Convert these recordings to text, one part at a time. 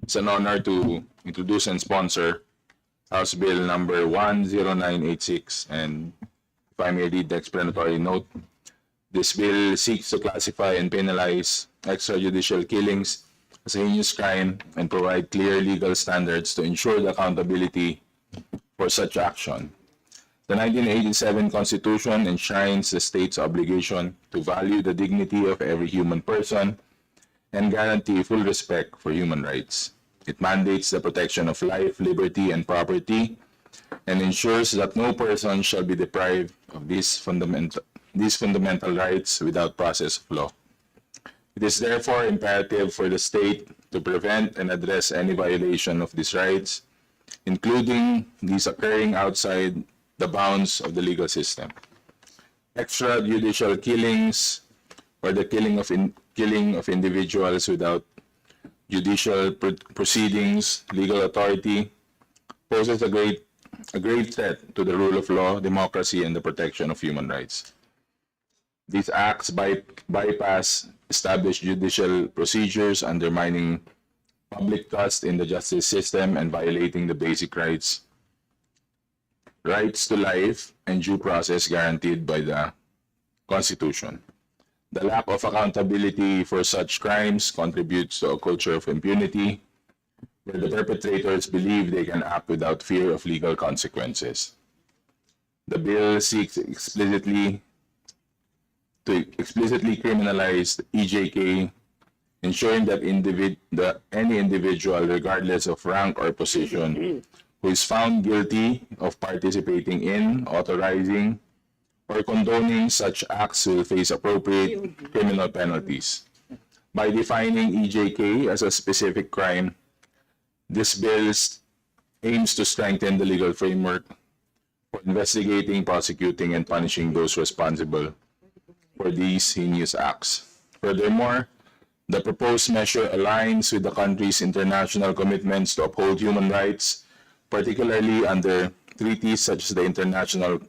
It's an honor to introduce and sponsor House Bill number 10986. And if I may read the explanatory note, this bill seeks to classify and penalize extrajudicial killings as a heinous crime and provide clear legal standards to ensure the accountability for such action. The 1987 Constitution enshrines the state's obligation to value the dignity of every human person and guarantee full respect for human rights. It mandates the protection of life, liberty, and property, and ensures that no person shall be deprived of these fundamental rights without process of law. It is therefore imperative for the state to prevent and address any violation of these rights, including these occurring outside the bounds of the legal system. Extrajudicial killings, or the killing of individuals without judicial proceedings, legal authority, poses a grave threat to the rule of law, democracy, and the protection of human rights. These acts bypass established judicial procedures, undermining public trust in the justice system and violating the basic rights to life and due process guaranteed by the Constitution. The lack of accountability for such crimes contributes to a culture of impunity, where the perpetrators believe they can act without fear of legal consequences. The bill seeks to explicitly criminalize EJK, ensuring that any individual, regardless of rank or position, who is found guilty of participating in, authorizing, or condoning such acts will face appropriate criminal penalties. By defining EJK as a specific crime, this bill aims to strengthen the legal framework for investigating, prosecuting, and punishing those responsible for these heinous acts. Furthermore, the proposed measure aligns with the country's international commitments to uphold human rights, particularly under treaties such as the International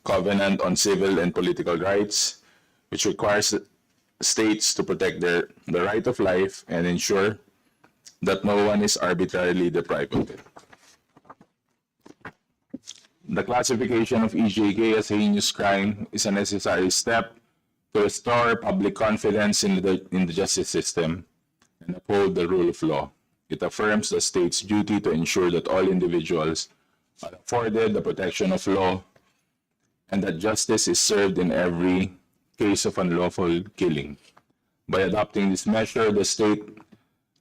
Covenant on Civil and Political Rights, which requires states to protect the right of life and ensure that no one is arbitrarily deprived of it. The classification of EJK as a heinous crime is a necessary step to restore public confidence in the justice system and uphold the rule of law. It affirms the state's duty to ensure that all individuals are afforded the protection of law and that justice is served in every case of unlawful killing. By adopting this measure, the state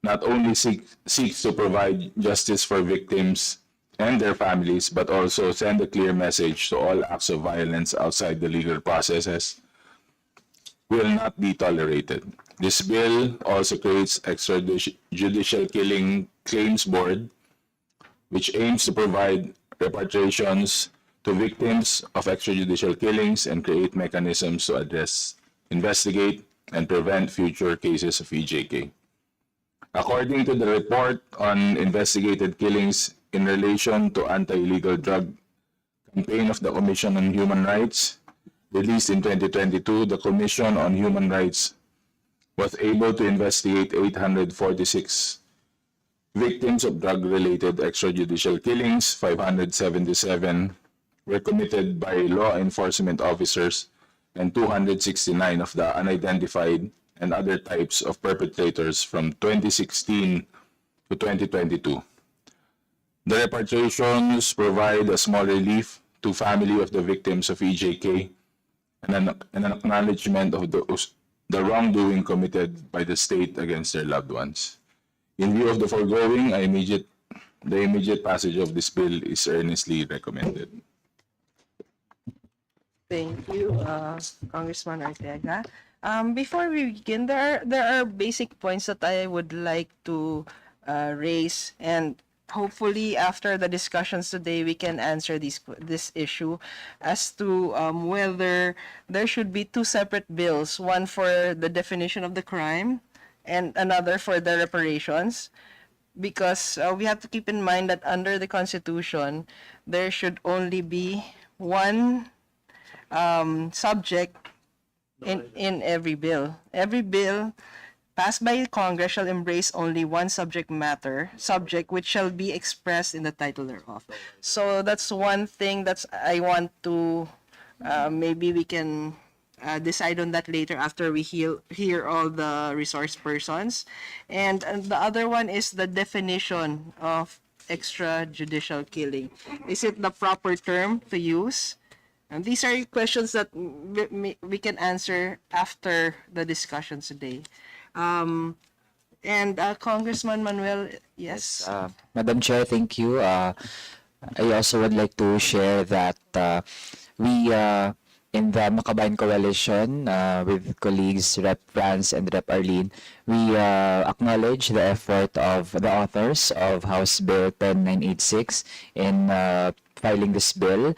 not only seeks to provide justice for victims and their families, but also send a clear message to all acts of violence outside the legal processes will not be tolerated. This bill also creates extrajudicial killing claims board, which aims to provide reparations to victims of extrajudicial killings and create mechanisms to address, investigate, and prevent future cases of EJK. According to the report on investigated killings in relation to anti-illegal drug campaign of the Commission on Human Rights, released in 2022, the Commission on Human Rights was able to investigate 846 victims of drug-related extrajudicial killings. 577 were committed by law enforcement officers, and 269 of the unidentified and other types of perpetrators from 2016 to 2022. The reparations provide a small relief to family of the victims of EJK and an acknowledgement of the wrongdoing committed by the state against their loved ones. In view of the foregoing, the immediate passage of this bill is earnestly recommended. Thank you, Congressman Ortega. Before we begin, there are basic points that I would like to raise, and hopefully after the discussions today we can answer this issue as to whether there should be two separate bills, one for the definition of the crime and another for the reparations, because we have to keep in mind that under the Constitution there should only be one subject in every bill. Every bill passed by Congress shall embrace only one subject which shall be expressed in the title thereof. So that's one thing that's I want to maybe we can decide on that later after we hear all the resource persons. And the other one is the definition of extrajudicial killing. Is it the proper term to use? And these are questions that we can answer after the discussion today. And Congressman Manuel, yes. Madam Chair, thank you. I also would like to share that we in the Makabayan Coalition with colleagues Rep. Franz and Rep. Arlene, we acknowledge the effort of the authors of House Bill 10986 in filing this bill.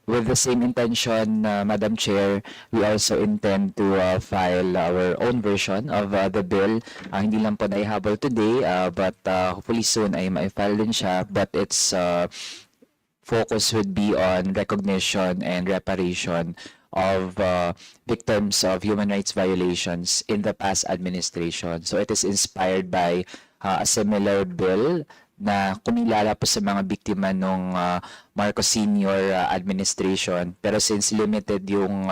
With the same intention, Madam Chair, we also intend to file our own version of the bill. Hindi lang po naihabol today, but hopefully soon ay ma-file din siya. But its focus would be on recognition and reparation of victims of human rights violations in the past administration. So it is inspired by a similar bill na kumilala po sa mga biktima nung Marcos Senior administration. Pero since limited yung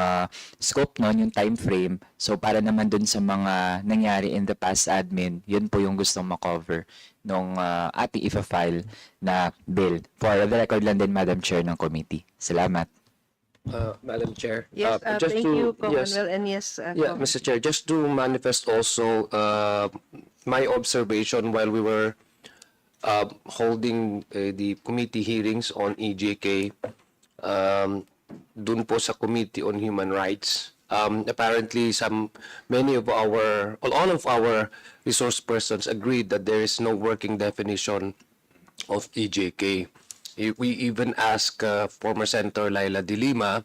scope nun, yung time frame, so para naman dun sa mga nangyari in the past admin, yun po yung gustong makover nung ating ifa-file na bill. For the record lang din, Madam Chair ng committee. Salamat. Madam Chair. Yes, just thank to, you, yes, Manuel, and yes, yeah, Mr. Chair, just to manifest also my observation while we were holding the committee hearings on EJK dun po sa Committee on Human Rights. Apparently, all of our resource persons agreed that there is no working definition of EJK. We even asked former Senator Laila De Lima,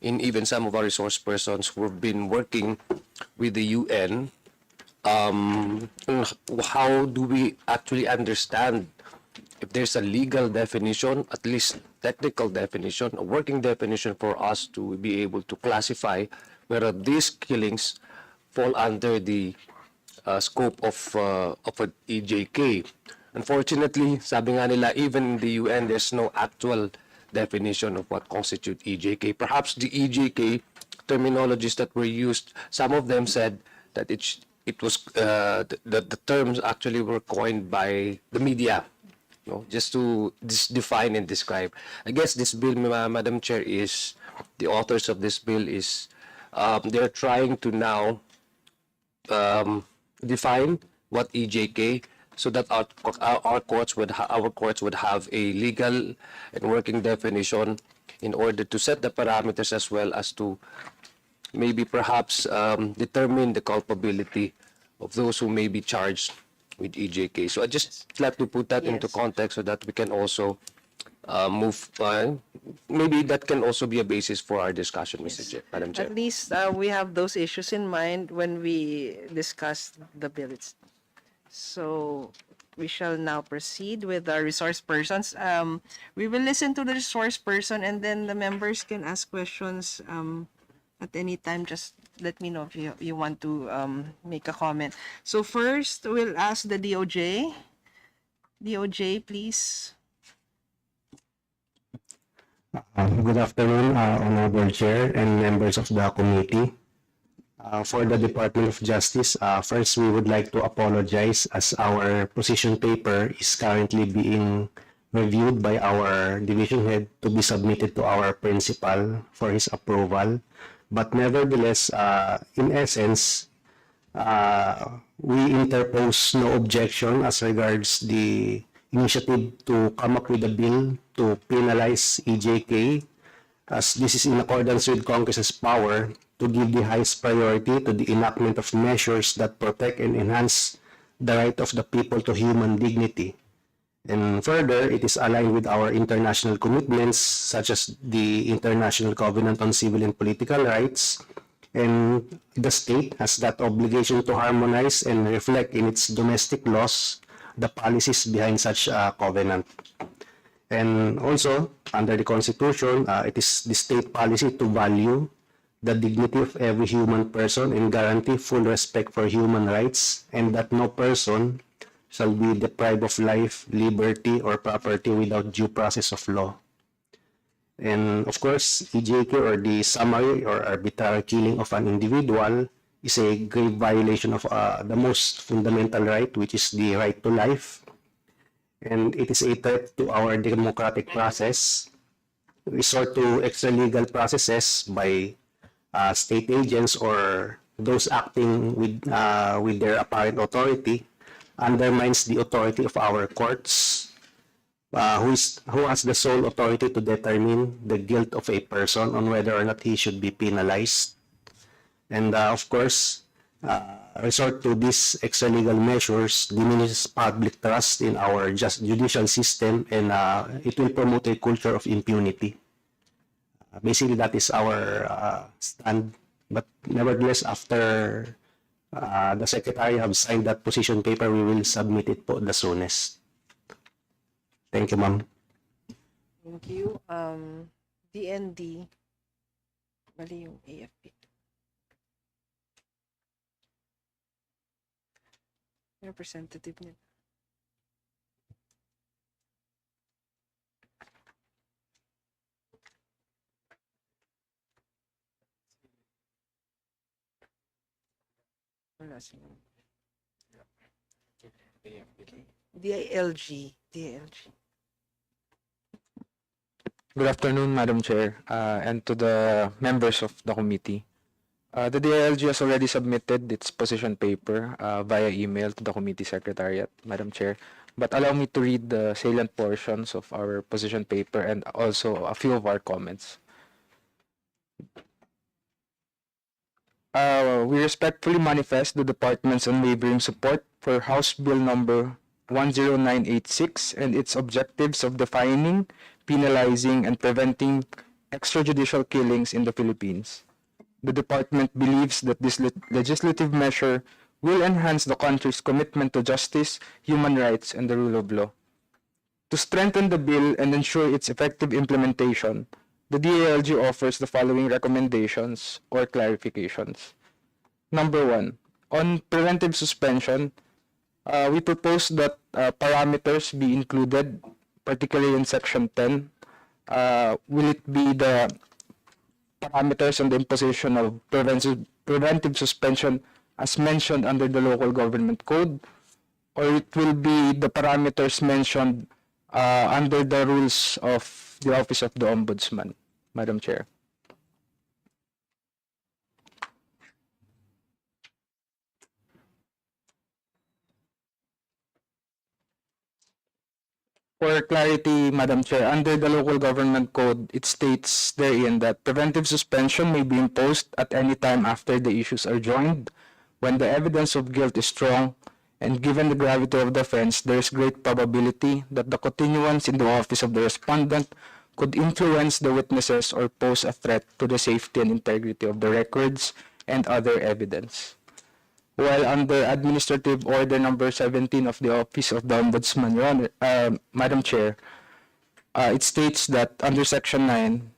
and even some of our resource persons who have been working with the UN, how do we actually understand if there's a legal definition, at least technical definition, a working definition for us to be able to classify whether these killings fall under the scope of an EJK. Unfortunately, sabi nga nila, even in the UN, there's no actual definition of what constitutes EJK. Perhaps the EJK terminologies that were used, some of them said that it was the terms actually were coined by the media, just to define and describe. I guess this bill, Madam Chair, is the authors of this bill is they're trying to now define what EJK, so that our courts would have a legal and working definition in order to set the parameters as well as to maybe perhaps determine the culpability of those who may be charged with EJK. So I just like to put that into context so that we can also move on. Maybe that can also be a basis for our discussion, Madam Chair. at least we have those issues in mind when we discuss the bills. So we shall now proceed with our resource persons. We will listen to the resource person, and then the members can ask questions at any time. Just let me know if you want to make a comment. So first, we'll ask the DOJ. DOJ, please. Good afternoon, Honorable Chair and members of the committee. For the Department of Justice, first we would like to apologize as our position paper is currently being reviewed by our division head to be submitted to our principal for his approval. But nevertheless, in essence, we interpose no objection as regards the initiative to come up with a bill to penalize EJK, as this is in accordance with Congress's power to give the highest priority to the enactment of measures that protect and enhance the right of the people to human dignity. And further, it is aligned with our international commitments, such as the International Covenant on Civil and Political Rights, and the state has that obligation to harmonize and reflect in its domestic laws the policies behind such a covenant. And also, under the Constitution, it is the state policy to value, the dignity of every human person and guarantee full respect for human rights, and that no person shall be deprived of life, liberty, or property without due process of law. And of course, EJK, or the summary or arbitrary killing of an individual, is a grave violation of the most fundamental right, which is the right to life. And it is a threat to our democratic process. Resort to extralegal processes by state agents or those acting with their apparent authority undermines the authority of our courts, who has the sole authority to determine the guilt of a person on whether or not he should be penalized. And of course, resort to these extralegal measures diminishes public trust in our judicial system, and it will promote a culture of impunity. Basically, that is our stand. But nevertheless, after the Secretary have signed that position paper, we will submit it po the soonest. Thank you, ma'am. Thank you. DND. Mali yung AFP. Representative nila. Wala sila. Okay. DILG. Good afternoon, Madam Chair, and to the members of the committee. The DILG has already submitted its position paper via email to the committee secretariat, Madam Chair. But allow me to read the salient portions of our position paper and also a few of our comments. We respectfully manifest the Department's unwavering support for House Bill number 10986 and its objectives of defining, penalizing, and preventing extrajudicial killings in the Philippines. The Department believes that this legislative measure will enhance the country's commitment to justice, human rights, and the rule of law. To strengthen the bill and ensure its effective implementation, the DILG offers the following recommendations or clarifications. Number 1, on preventive suspension, we propose that parameters be included, particularly in Section 10. Will it be the parameters on the imposition of preventive suspension as mentioned under the local government code, or it will be the parameters mentioned under the rules of the Office of the Ombudsman, Madam Chair? For clarity, Madam Chair, under the local government code, it states therein that preventive suspension may be imposed at any time after the issues are joined when the evidence of guilt is strong, and given the gravity of the offense, there is great probability that the continuance in the office of the respondent could influence the witnesses or pose a threat to the safety and integrity of the records and other evidence. While under Administrative Order number 17 of the Office of the Ombudsman, Your Honor, Madam Chair, it states that under Section 9,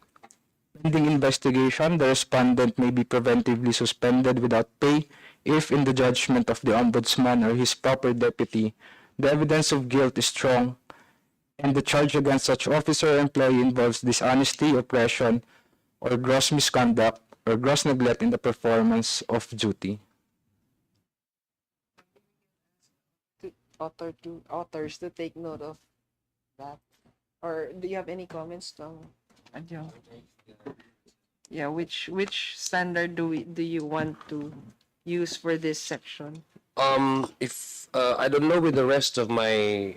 pending investigation, the respondent may be preventively suspended without pay if, in the judgment of the Ombudsman or his proper deputy, the evidence of guilt is strong and the charge against such officer or employee involves dishonesty, oppression, or gross misconduct or gross neglect in the performance of duty. Authors to take note of that. Or do you have any comments, Tom? Yeah, which standard do you want to use for this section? If I don't know with the rest of my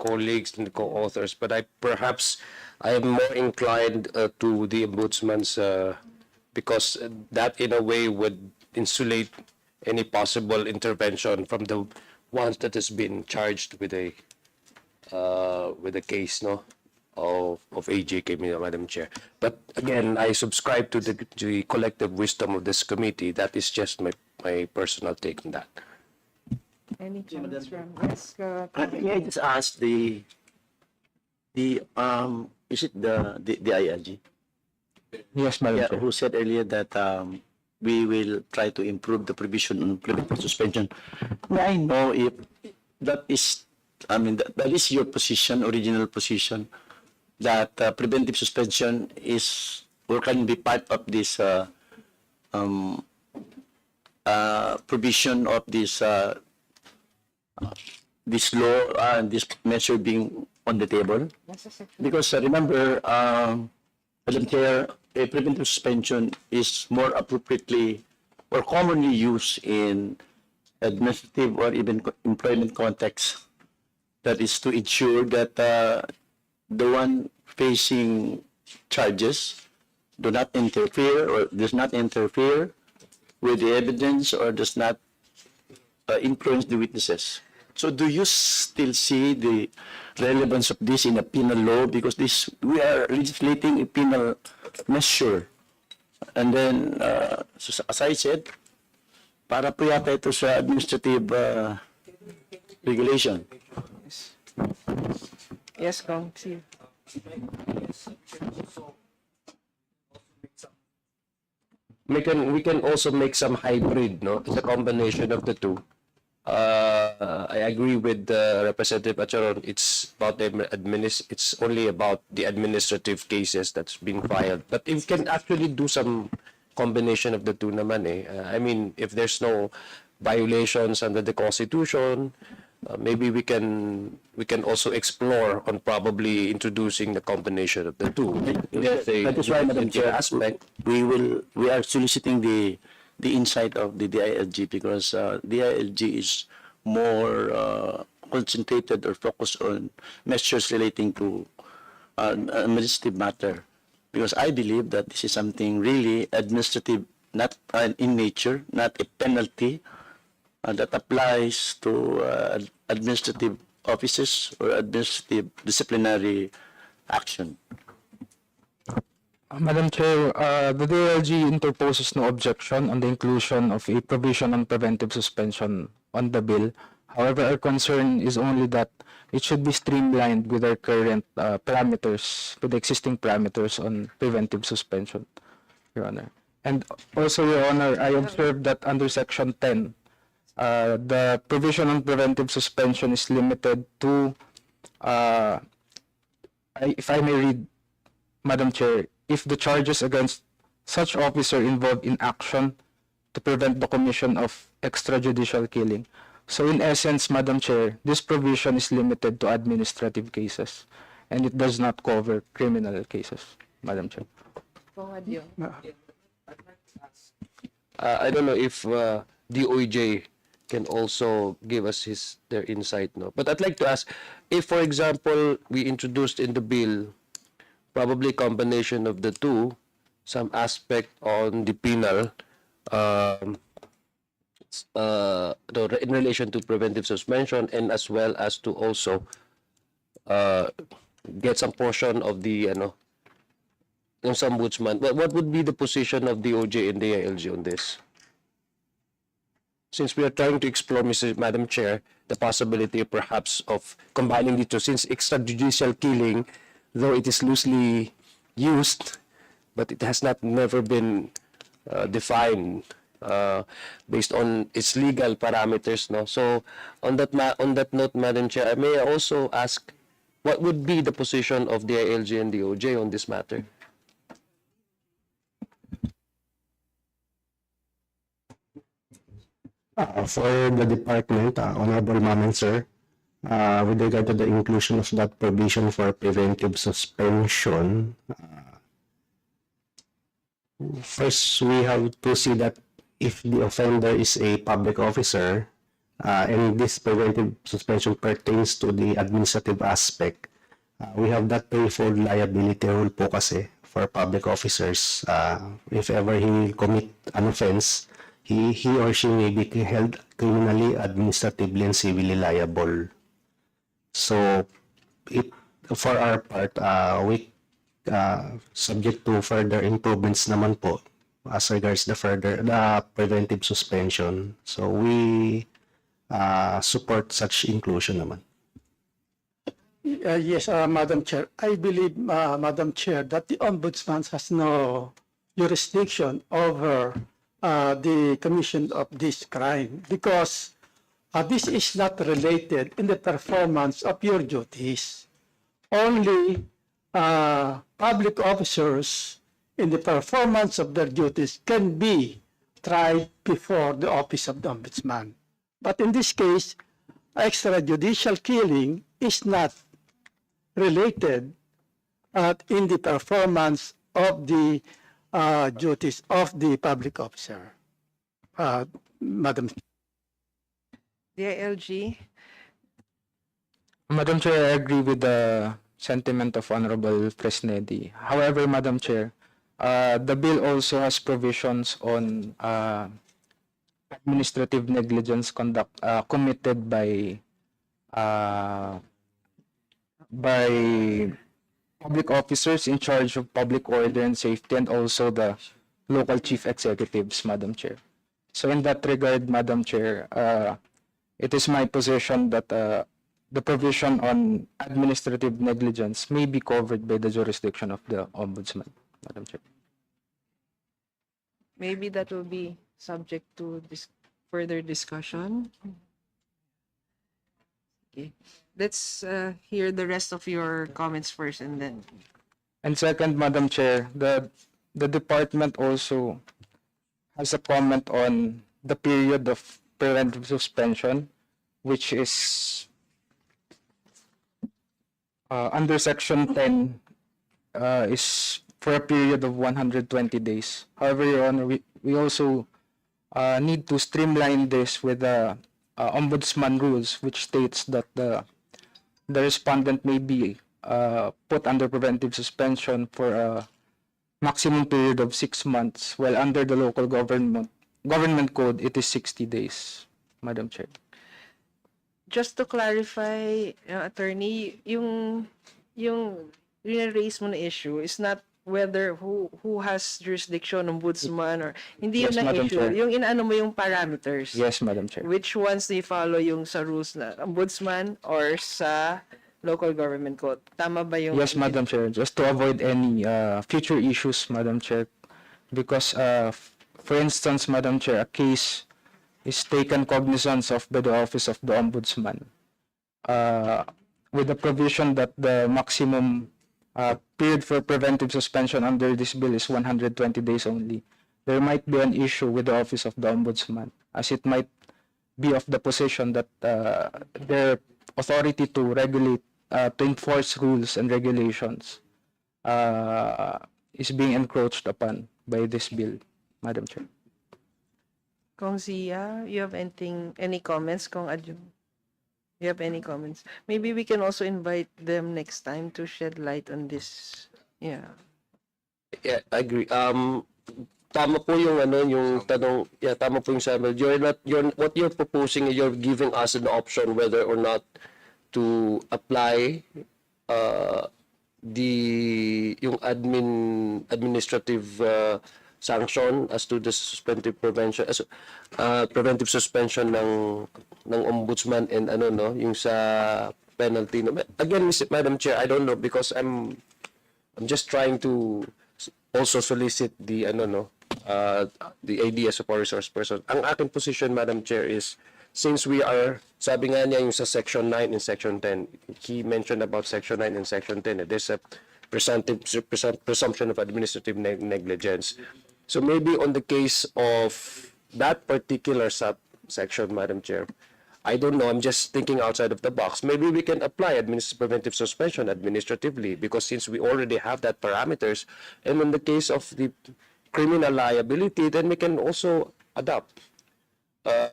colleagues and co-authors, but I am more inclined to the ombudsman's because that in a way would insulate any possible intervention from the ones that has been charged with a case, no, of AJK, Madam Chair. But again, I subscribe to the collective wisdom of this committee. That is just my personal take on that. Any comments from yes? May I just ask is it the ILG? Yes, Madam Yeah, Chair. who said earlier that we will try to improve the provision on preventive suspension. May I know if that is, I mean, that is your position, original position, that preventive suspension is or can be part of this um, provision of this law and this measure being on the table? Because remember, Madam Chair, a preventive suspension is more appropriately or commonly used in administrative or even employment context. That is to ensure that the one facing charges do not interfere or does not interfere with the evidence or does not influence the witnesses. So do you still see the relevance of this in a penal law? Because this, we are legislating a penal measure. And then, so as I said, para po yata ito sa administrative regulation. Yes, Kong. See. We can also make some hybrid, no? It's a combination of the two. I agree with Representative Acharon. It's about the it's only about the administrative cases that's been filed. But if we can actually do some combination of the two naman I mean, if there's no violations under the Constitution, maybe we can also explore on probably introducing the combination of the two. That is why, Madam Chair, aspect. we are soliciting the insight of the DILG because DILG is more concentrated or focused on measures relating to administrative matter. Because I believe that this is something really administrative, not in nature, not a penalty that applies to administrative offices or administrative disciplinary action. Madam Chair, the DLG interposes no objection on the inclusion of a provision on preventive suspension on the bill. However, our concern is only that it should be streamlined with our current parameters, with the existing parameters on preventive suspension, Your Honor. And also, Your Honor, I observed that under Section 10, the provision on preventive suspension is limited to, if I may read, Madam Chair, if the charges against such officer involve in action to prevent the commission of extrajudicial killing. So in essence, Madam Chair, this provision is limited to administrative cases and it does not cover criminal cases, Madam Chair. I don't know if DOJ can also give us their insight, no. But I'd like to ask, if for example we introduced in the bill probably combination of the two, some aspect on the penal, in relation to preventive suspension, and as well as to also get some portion of the yung ombudsman. What would be the position of DOJ and DILG on this? Since we are trying to explore, Madam Chair, the possibility perhaps of combining the two, since extrajudicial killing, though it is loosely used, but it has never been defined based on its legal parameters, no. So on that note, Madam Chair, I may also ask, what would be the position of the DILG and DOJ on this matter? For the department, Honorable Ma'am and Sir, with regard to the inclusion of that provision for preventive suspension, first we have to see that if the offender is a public officer, and this preventive suspension pertains to the administrative aspect, we have that threefold liability rule po kasi for public officers. If ever he commit an offense, he or she may be held criminally, administratively, and civilly liable. So, for our part, we subject to further improvements naman po as regards the preventive suspension. So, we support such inclusion naman. Yes, Madam Chair. I believe, Madam Chair, that the Ombudsman has no jurisdiction over the commission of this crime because this is not related in the performance of your duties. Only public officers in the performance of their duties can be tried before the office of the Ombudsman. But in this case, extrajudicial killing is not related in the performance of the duties of the public officer. Madam. DILG. Madam Chair, I agree with the sentiment of Honorable Fresnedi. However, Madam Chair, the bill also has provisions on administrative negligence committed by public officers in charge of public order and safety, and also the local chief executives, Madam Chair. So in that regard, Madam Chair, it is my position that the provision on administrative negligence may be covered by the jurisdiction of the Ombudsman, Madam Chair. Maybe that will be subject to further discussion. Okay. Let's hear the rest of your comments first and then. And second, Madam Chair, the department also has a comment on the period of preventive suspension, which is under Section 10 is for a period of 120 days. However, Your Honor, we also need to streamline this with the Ombudsman rules, which states that the respondent may be put under preventive suspension for a maximum period of 6 months, while under the local government code, it is 60 days, Madam Chair. Just to clarify, attorney, yung raise mo na issue is not whether who has jurisdiction, ombudsman, or hindi Yes, yun na Madam issue. Chair. Yung inaano mo yung parameters. Yes, Madam Chair. Which ones they follow yung sa rules na ombudsman or sa local government code. Tama ba yung... Yes, Madam Chair. Just to avoid any future issues, Madam Chair, because, for instance, Madam Chair, a case is taken cognizance of by the Office of the Ombudsman, with the provision that the maximum period for preventive suspension under this bill is 120 days only. There might be an issue with the Office of the Ombudsman, as it might be of the position that their authority to regulate, to enforce rules and regulations is being encroached upon by this bill, Madam Chair. Kong Zia, you have any comments? Kong Adjun, you have any comments? Maybe we can also invite them next time to shed light on this. Yeah. Yeah, I agree. Tama po yung yung tanong. Yeah, tama po yung sabi. What you're proposing, you're giving us an option whether or not to apply yung administrative sanction as to the preventive suspension ng ombudsman and yung sa penalty. Again, Madam Chair, I don't know because I'm just trying to also solicit the ideas of our resource person. Ang aking position, Madam Chair, is since we are, sabi nga niya yung sa Section 9 and Section 10, he mentioned about Section 9 and Section 10, there's a presumption of administrative negligence. So maybe on the case of that particular subsection, Madam Chair, I don't know, I'm just thinking outside of the box. Maybe we can apply preventive suspension administratively because since we already have that parameters, and in the case of the criminal liability, then we can also adopt.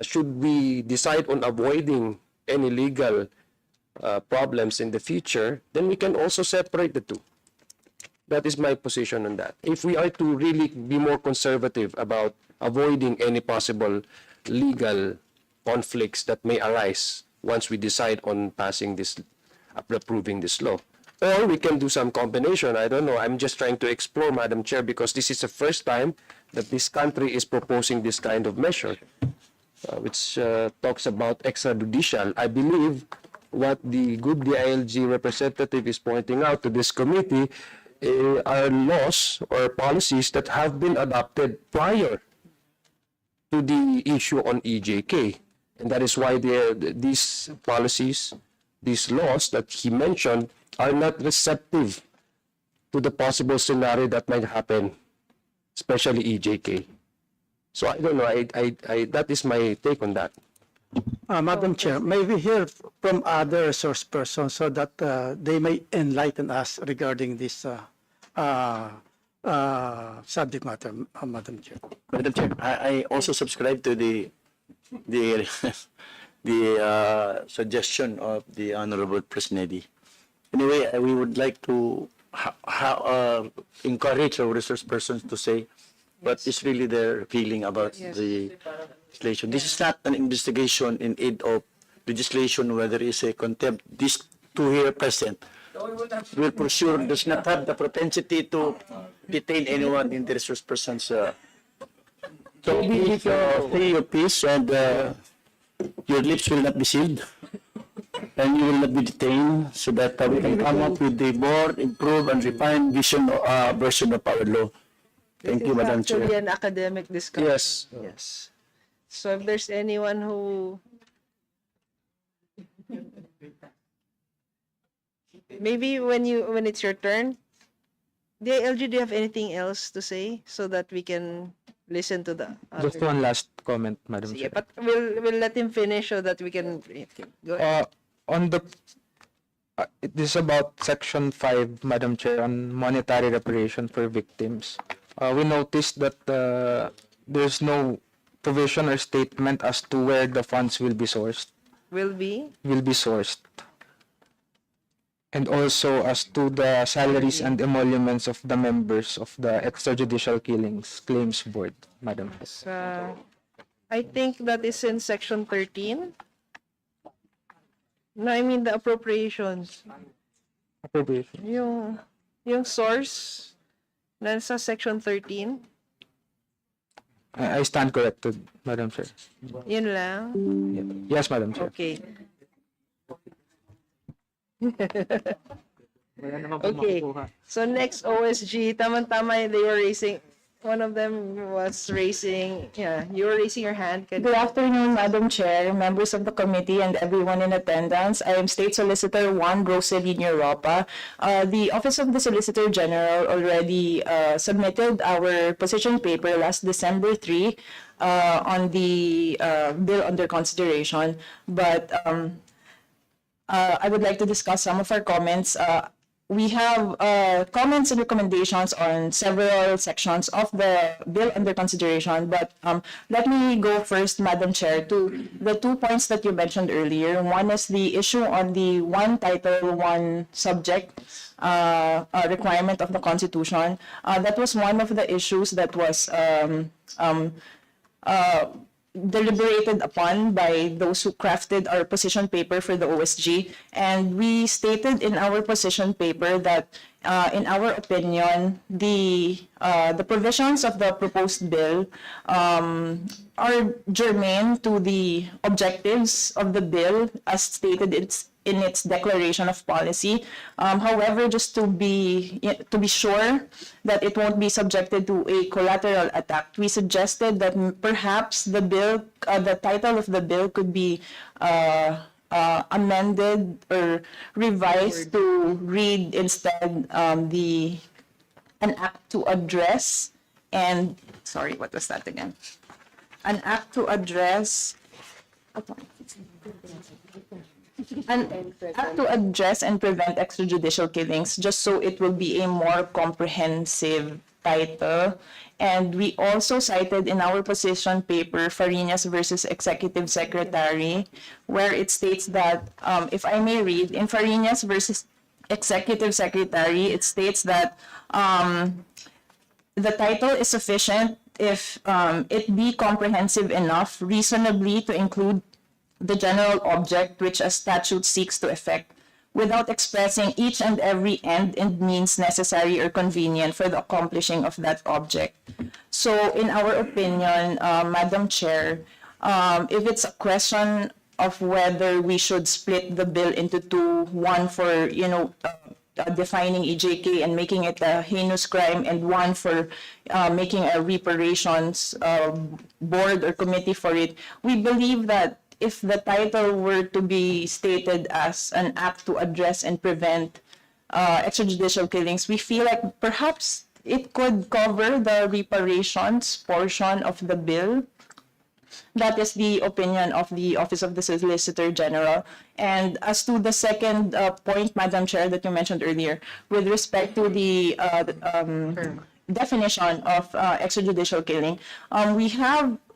Should we decide on avoiding any legal problems in the future, then we can also separate the two. That is my position on that. If we are to really be more conservative about avoiding any possible legal conflicts that may arise once we decide on approving this law. Or we can do some combination. I don't know. I'm just trying to explore, Madam Chair, because this is the first time that this country is proposing this kind of measure, which talks about extrajudicial. I believe what the good DILG representative is pointing out to this committee are laws or policies that have been adopted prior to the issue on EJK. And that is why these policies, these laws that he mentioned, are not receptive to the possible scenario that might happen, especially EJK. So I don't know, that is my take on that. Madam Chair, may we hear from other resource persons so that they may enlighten us regarding this subject matter, Madam Chair? Madam Chair, I also subscribe to the suggestion of the Honorable Presnedi. Anyway, we would like to encourage our resource persons to say what is really their feeling about the legislation. This is not an investigation in aid of legislation, whether it's a contempt. These two here present will for sure does not have the propensity to detain anyone in the resource persons. So please say your piece, and your lips will not be sealed, and you will not be detained, so that we can come up with the more improved and refined version of our law. Thank you, Madam Chair. Actually, an academic discussion. Yes. Yes. So if there's anyone who maybe when it's your turn, DILG, do you have anything else to say so that we can listen to the other? Just one last comment, Madam Sige, Chair. but we'll let him finish so that we can go ahead. On the this is about Section 5, Madam Chair, on monetary reparation for victims. We noticed that there's no provision or statement as to where the funds will be sourced. Will be And also as to the salaries and emoluments of the members of the Extrajudicial Killings Claims Board, Madam. I think that is in Section 13. No, I mean the appropriations. Appropriation. Yung source nasa Section 13. I stand corrected, Madam Chair. Yun lang. Yes, Madam Chair. Okay. Okay. So next OSG, tama-tama, they were raising, one of them was raising, you were raising your hand. Good afternoon, Madam Chair, members of the committee, and everyone in attendance. I am State Solicitor Juan Roselyn Europa. The Office of the Solicitor General already submitted our position paper last December 3 on the bill under consideration, but I would like to discuss some of our comments. We have comments and recommendations on several sections of the bill under consideration, but let me go first, Madam Chair, to the 2 points that you mentioned earlier. One is the issue on the one title, one subject requirement of the Constitution. That was one of the issues that was deliberated upon by those who crafted our position paper for the OSG, and we stated in our position paper that in our opinion the provisions of the proposed bill are germane to the objectives of the bill as stated in its declaration of policy. However, just to be sure that it won't be subjected to a collateral attack, we suggested that perhaps the bill, the title of the bill could be amended or revised to read instead an act to address and what was that again? An act to address. An act to address and prevent extrajudicial killings, just so it will be a more comprehensive title. And we also cited in our position paper Farinas versus Executive Secretary, where it states that, if I may read, in Farinas versus Executive Secretary, it states that the title is sufficient if it be comprehensive enough, reasonably to include the general object which a statute seeks to effect, without expressing each and every end and means necessary or convenient for the accomplishing of that object. So in our opinion, Madam Chair, if it's a question of whether we should split the bill into two, one for, defining EJK and making it a heinous crime, and one for making a reparations board or committee for it. We believe that if the title were to be stated as an act to address and prevent extrajudicial killings, we feel like perhaps it could cover the reparations portion of the bill. That is the opinion of the Office of the Solicitor General. And as to the second point, Madam Chair, that you mentioned earlier, with respect to the definition of extrajudicial killing,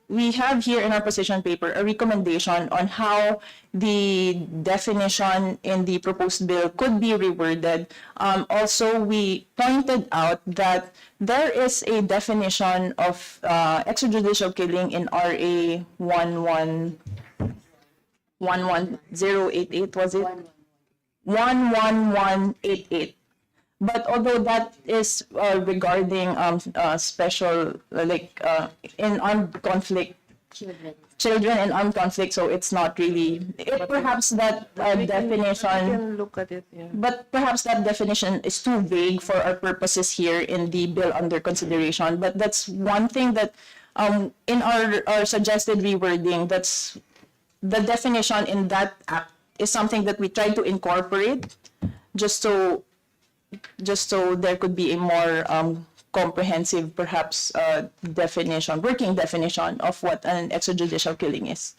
we have here in our position paper a recommendation on how the definition in the proposed bill could be reworded. Also, we pointed out that there is a definition of extrajudicial killing in RA 11088, was it? 11188. But although that is regarding special, in armed conflict, children in armed conflict, so it's not really, perhaps that definition, can look at it, yeah. but perhaps that definition is too vague for our purposes here in the bill under consideration. But that's one thing that in our suggested rewording, that's the definition in that act is something that we try to incorporate just so there could be a more comprehensive, perhaps, working definition of what an extrajudicial killing is.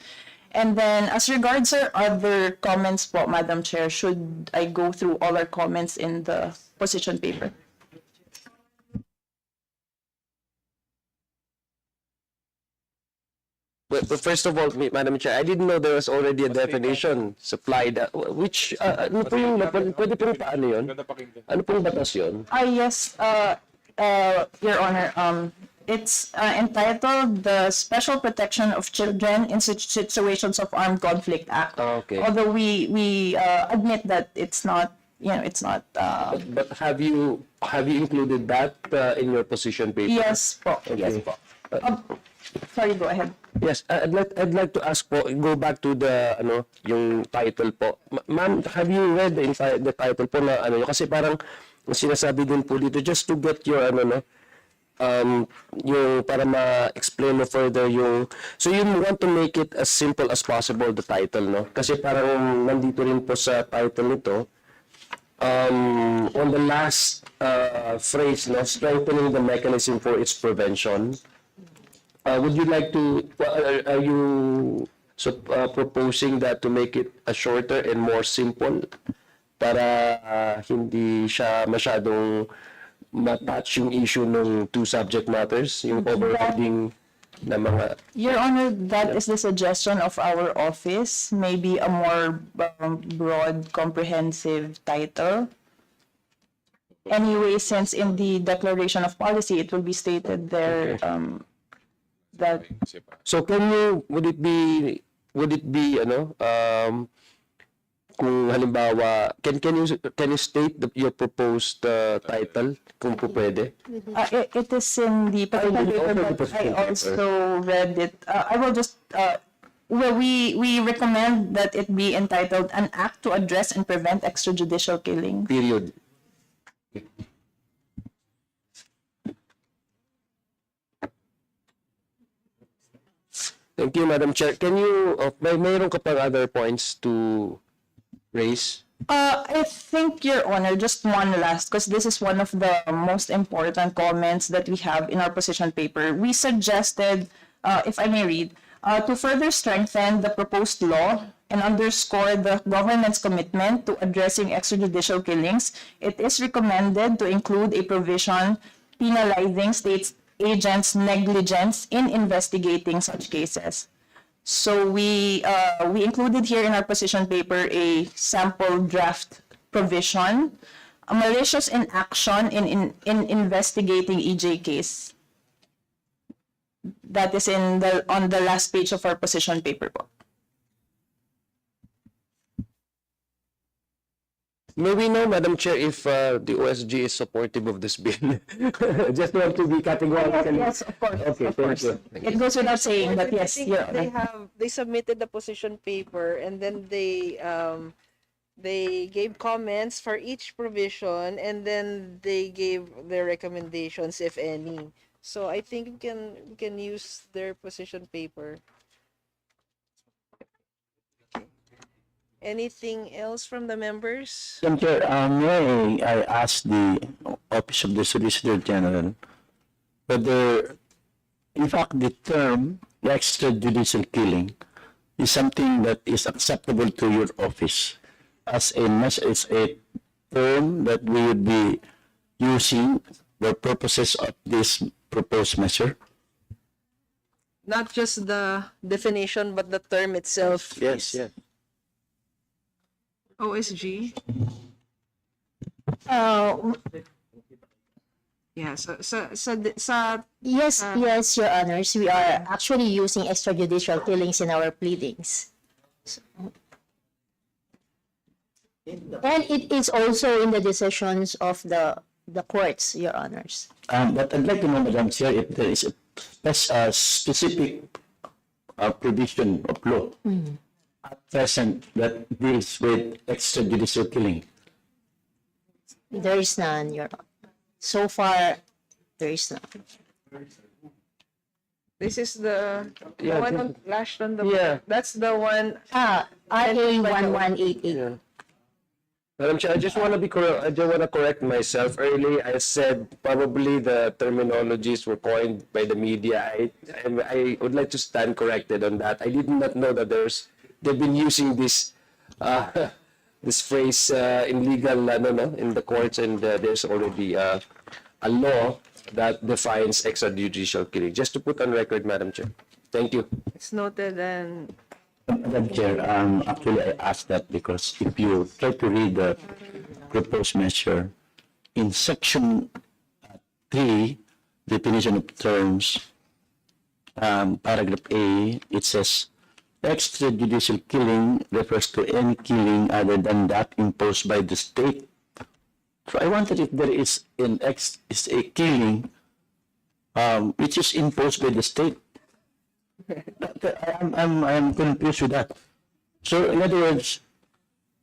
And then, as regards our other comments po, Madam Chair, should I go through all our comments in the position paper? But first of all, Madam Chair, I didn't know there was already a definition supplied. Which, ano po yung, pwede pong paano yun? Ano pong batas yun? Yes, Your Honor, it's entitled the Special Protection of Children in Situations of Armed Conflict Act. Okay. Although we admit that it's not, it's not. But have you included that in your position paper? Yes po. Yes po. Sorry, go ahead. Yes, I'd like to ask po, go back to the yung title po. Ma'am, have you read the title po na kasi parang sinasabi din po dito just to get your yung para ma-explain mo further yung so you want to make it as simple as possible, the title, no? Kasi parang nandito rin po sa title nito on the last phrase, no, strengthening the mechanism for its prevention. Would you like to, are you proposing that to make it shorter and more simple para hindi siya masyadong matouch yung issue ng two subject matters, yung overriding na mga... Your Honor, that is the suggestion of our office, maybe a more broad, comprehensive title. Anyway, since in the declaration of policy, it will be stated there that... So would it be kung halimbawa, can you state your proposed title kung po pwede? It is in the particular paper, but I also read it. I will just, well, we recommend that it be entitled An Act to Address and Prevent Extrajudicial Killing. Period. Thank you, Madam Chair. Can you, mayroon ka pang other points to raise? I think, Your Honor, just one last, because this is one of the most important comments that we have in our position paper. We suggested, if I may read, to further strengthen the proposed law and underscore the government's commitment to addressing extrajudicial killings, it is recommended to include a provision penalizing state agents' negligence in investigating such cases. So we included here in our position paper a sample draft provision, a malicious inaction in investigating EJ case. That is on the last page of our position paper po. May we know, Madam Chair, if the OSG is supportive of this bill? Just want to be categorical. Yes, of course, Okay, of thank course. you. It goes without saying, but I yes, think Your they Honor. they submitted the position paper, and then they gave comments for each provision, and then they gave their recommendations, if any. So I think we can use their position paper. Anything else from the members? Madam Chair, may I ask the Office of the Solicitor General whether, in fact, the term extrajudicial killing is something that is acceptable to your office as a term that we would be using for purposes of this proposed measure? Not just the definition, but the term itself. Yes, yes. OSG. Uh, Yeah, Yes, yes, Your Honors. We are actually using extrajudicial killings in our pleadings. And it is also in the decisions of the courts, Your Honors. But I'd like to know, Madam Chair, if there is a specific provision of law at present that deals with extrajudicial killing. There is none, Your Honor. So far, there is none. this is the one on flashed on the Yeah. that's the one. RA 1188. Madam Chair, I just want to correct myself. Early, I said probably the terminologies were coined by the media. I would like to stand corrected on that. I did not know that they've been using this this phrase in legal in the courts, and there's already a law that defines extrajudicial killing. Just to put on record, Madam Chair. Thank you. It's noted, and Madam Chair, actually I asked that because if you try to read the proposed measure, in section 3, definition of terms, paragraph A, it says, extrajudicial killing refers to any killing other than that imposed by the state. So I wondered if there is a killing which is imposed by the state. I'm confused with that. So in other words,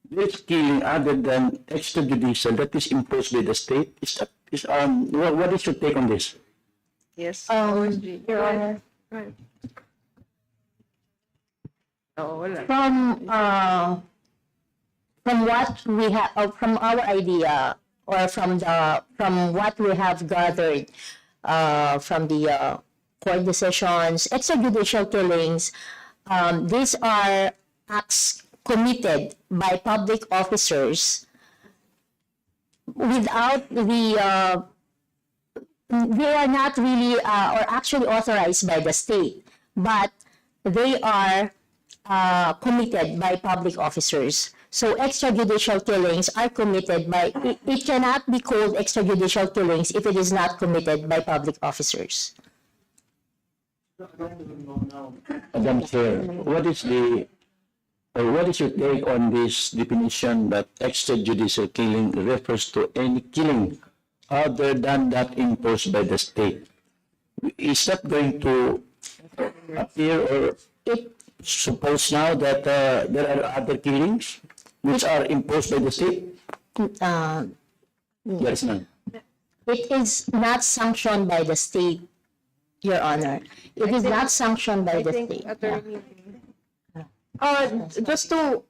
this killing other than extrajudicial that is imposed by the state what is your take on this? yes, Your Honor, right. Oh, wala. from what we have, from our idea, or from what we have gathered from the court decisions, extrajudicial killings, these are acts committed by public officers without the they are not really or actually authorized by the state, but they are committed by public officers. So extrajudicial killings are committed by, it cannot be called extrajudicial killings if it is not committed by public officers. Madam Chair, what is your take on this definition that extrajudicial killing refers to any killing other than that imposed by the state? Is that going to appear, or suppose now that there are other killings which are imposed by the state? There is none. It is not sanctioned by the state, Your Honor. It is not sanctioned by I the think state. attorney. Just to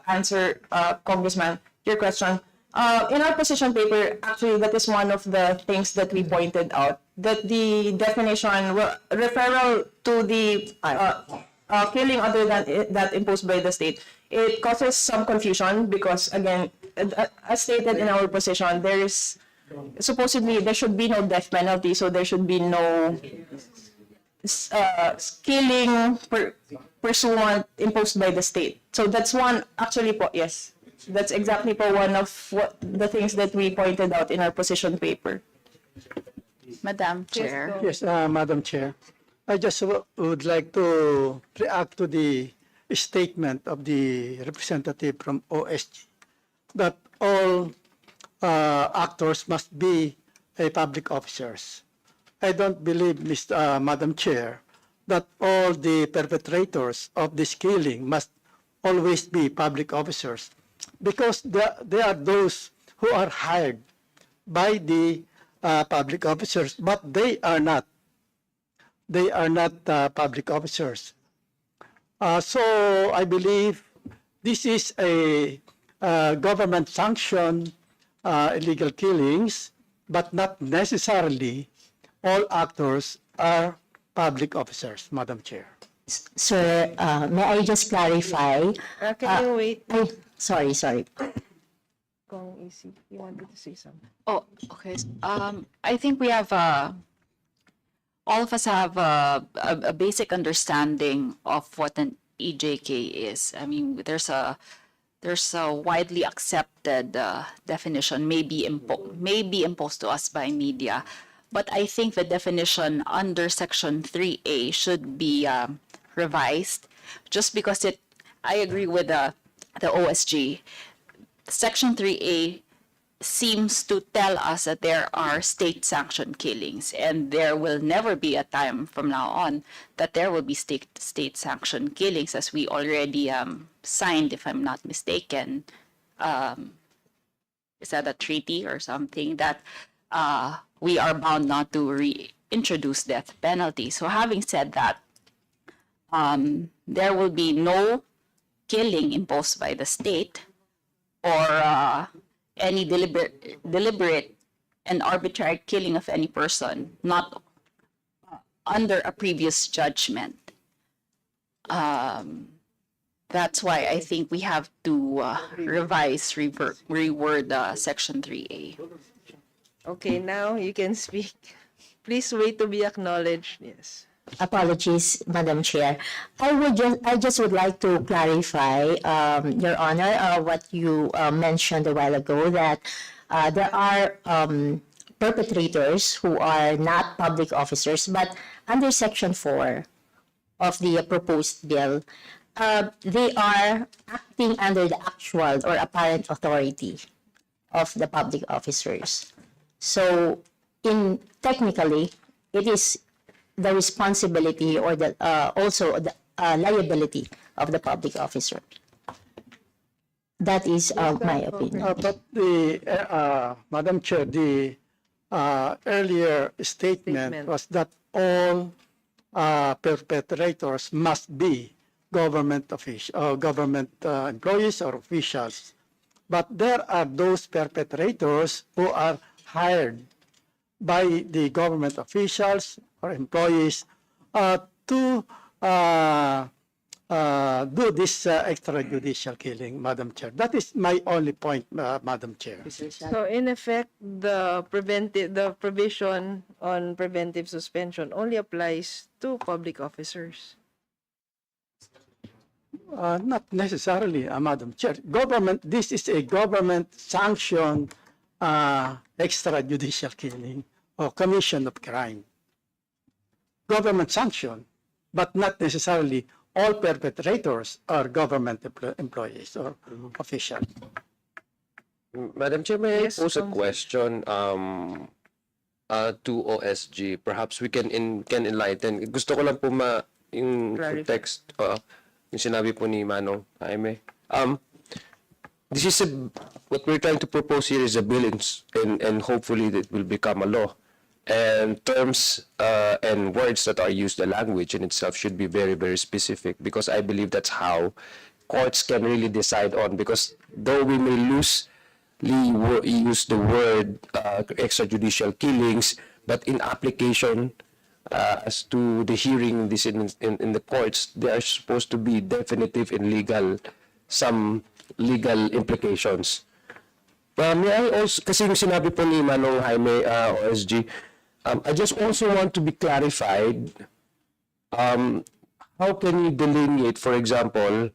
answer, Congressman, your question. In our position paper, actually, that is one of the things that we pointed out, that the definition, referral to the killing other than that imposed by the state, it causes some confusion because, again, as stated in our position, supposedly there should be no death penalty, so there should be no killing pursuant imposed by the state. So that's one, actually, yes, that's exactly one of the things that we pointed out in our position paper. Madam Chair. Yes, Madam Chair. I just would like to react to the statement of the representative from OSG that all actors must be public officers. I don't believe, Madam Chair, that all the perpetrators of this killing must always be public officers, because they are those who are hired by the public officers, but they are not. They are not public officers. So I believe this is a government sanctioned illegal killings, but not necessarily all actors are public officers, Madam Chair. Sir, may I just clarify? Can you wait, Sorry. Kong Isi? You wanted to say something? Oh, okay. I think we have, all of us have a basic understanding of what an EJK is. I mean, there's a widely accepted definition, maybe imposed to us by media. But I think the definition under Section 3A should be revised, just because I agree with the OSG. Section 3A seems to tell us that there are state-sanctioned killings, and there will never be a time from now on that there will be state-sanctioned killings, as we already signed, if I'm not mistaken. Is that a treaty or something that we are bound not to reintroduce death penalty? So having said that, there will be no killing imposed by the state or any deliberate and arbitrary killing of any person not under a previous judgment. That's why I think we have to reword Section 3A. Okay, now you can speak. Please wait to be acknowledged. Yes. Apologies, Madam Chair. I just would like to clarify, Your Honor, what you mentioned a while ago, that there are perpetrators who are not public officers, but under Section 4 of the proposed bill, they are acting under the actual or apparent authority of the public officers. So, technically, it is the responsibility or also the liability of the public officer. That is my opinion. But Madam Chair, the earlier statement was that all perpetrators must be government employees or officials. But there are those perpetrators who are hired by the government officials or employees to do this extrajudicial killing, Madam Chair. That is my only point, Madam Chair. So in effect, the provision on preventive suspension only applies to public officers. Not necessarily, Madam Chair. This is a government-sanctioned extrajudicial killing or commission of crime. Government sanctioned, but not necessarily all perpetrators are government employees or officials. Madam Chair, may I Yes, pose a Council. question to OSG? Perhaps we can enlighten. Gusto ko lang po yung Clarify. text, yung sinabi po ni Manong Jaime. This is what we're trying to propose here is a bill, and hopefully that will become a law. And terms and words that are used, the language in itself should be very, very specific, because I believe that's how courts can really decide on. Because though we may loosely use the word extrajudicial killings, but in application as to the hearing this in the courts, they are supposed to be definitive and some legal implications. May I also, kasi yung sinabi po ni Manong Jaime, OSG, I just also want to be clarified, how can you delineate, for example,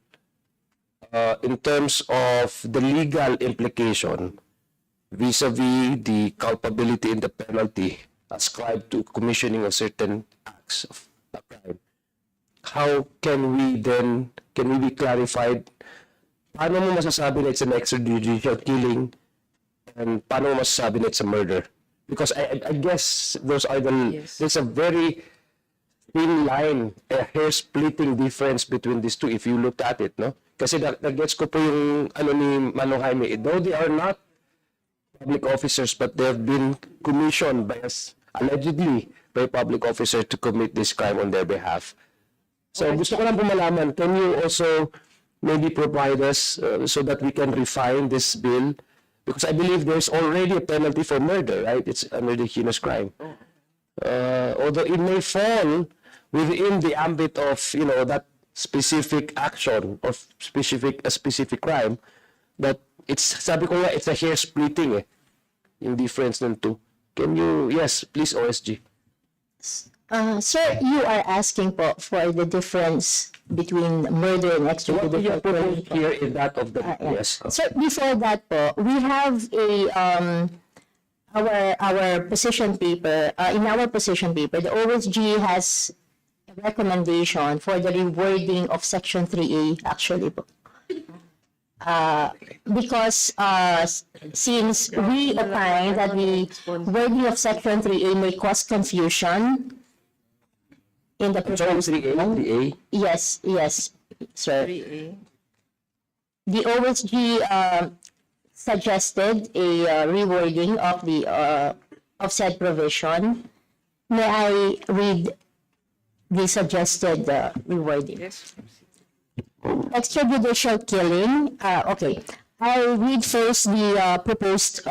in terms of the legal implication vis-a-vis the culpability and the penalty ascribed to commissioning of certain acts of a crime? How can we be clarified paano mo masasabi na it's an extrajudicial killing and paano mo masasabi na it's a murder? Because I guess those are there's a very thin line, a hair-splitting difference between these two if you look at it, no? Kasi nag-gets ko po yung ano ni Manong Jaime, though they are not public officers, but they have been commissioned by us, allegedly, by a public officer to commit this crime on their behalf. So gusto ko lang po malaman, can you also maybe provide us so that we can refine this bill? Because I believe there's already a penalty for murder, right? It's under the heinous crime. Although it may fall within the ambit of, you know, that specific action or a specific crime, but it's, sabi ko nga, it's a hair splitting yung difference ng two. Can you, yes, please, OSG. Sir, you are asking po for the difference between murder and What we extrajudicial have proposed killing. here is that of the, Yeah. yes. So before that po, we have our position paper. In our position paper, the OSG has a recommendation for the rewording of Section 3A actually po. Because since we opine that the wording of Section 3A may cause confusion in the proposed. 3A? Yes, sir. 3A. The OSG suggested a rewording of the of said provision. May I read the suggested rewording? Yes. Extrajudicial killing. Okay. I'll read first the proposed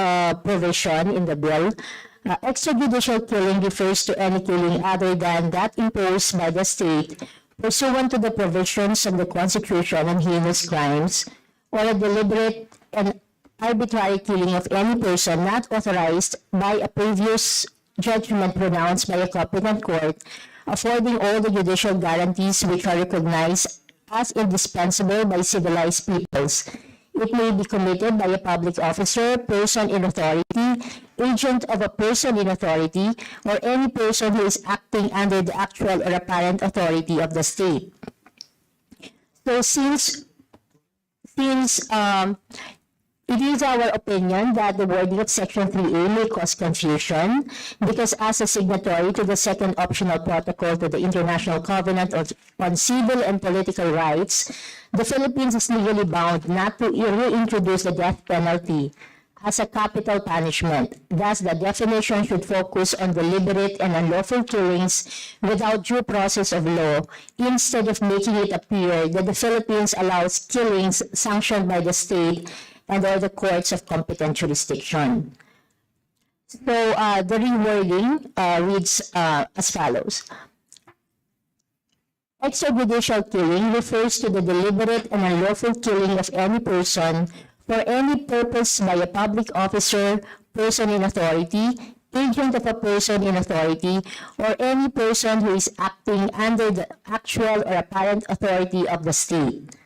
provision in the bill. Extrajudicial killing refers to any killing other than that imposed by the state pursuant to the provisions of the Constitution on heinous crimes, or a deliberate and arbitrary killing of any person not authorized by a previous judgment pronounced by a competent court, affording all the judicial guarantees which are recognized as indispensable by civilized peoples. It may be committed by a public officer, person in authority, agent of a person in authority, or any person who is acting under the actual or apparent authority of the state. So since it is our opinion that the wording of Section 3A may cause confusion because as a signatory to the second optional protocol to the International Covenant on Civil and Political Rights, the Philippines is legally bound not to reintroduce the death penalty as a capital punishment. Thus, the definition should focus on deliberate and unlawful killings without due process of law, instead of making it appear that the Philippines allows killings sanctioned by the state and or the courts of competent jurisdiction. So the rewording reads as follows. Extrajudicial killing refers to the deliberate and unlawful killing of any person for any purpose by a public officer, person in authority, agent of a person in authority, or any person who is acting under the actual or apparent authority of the state.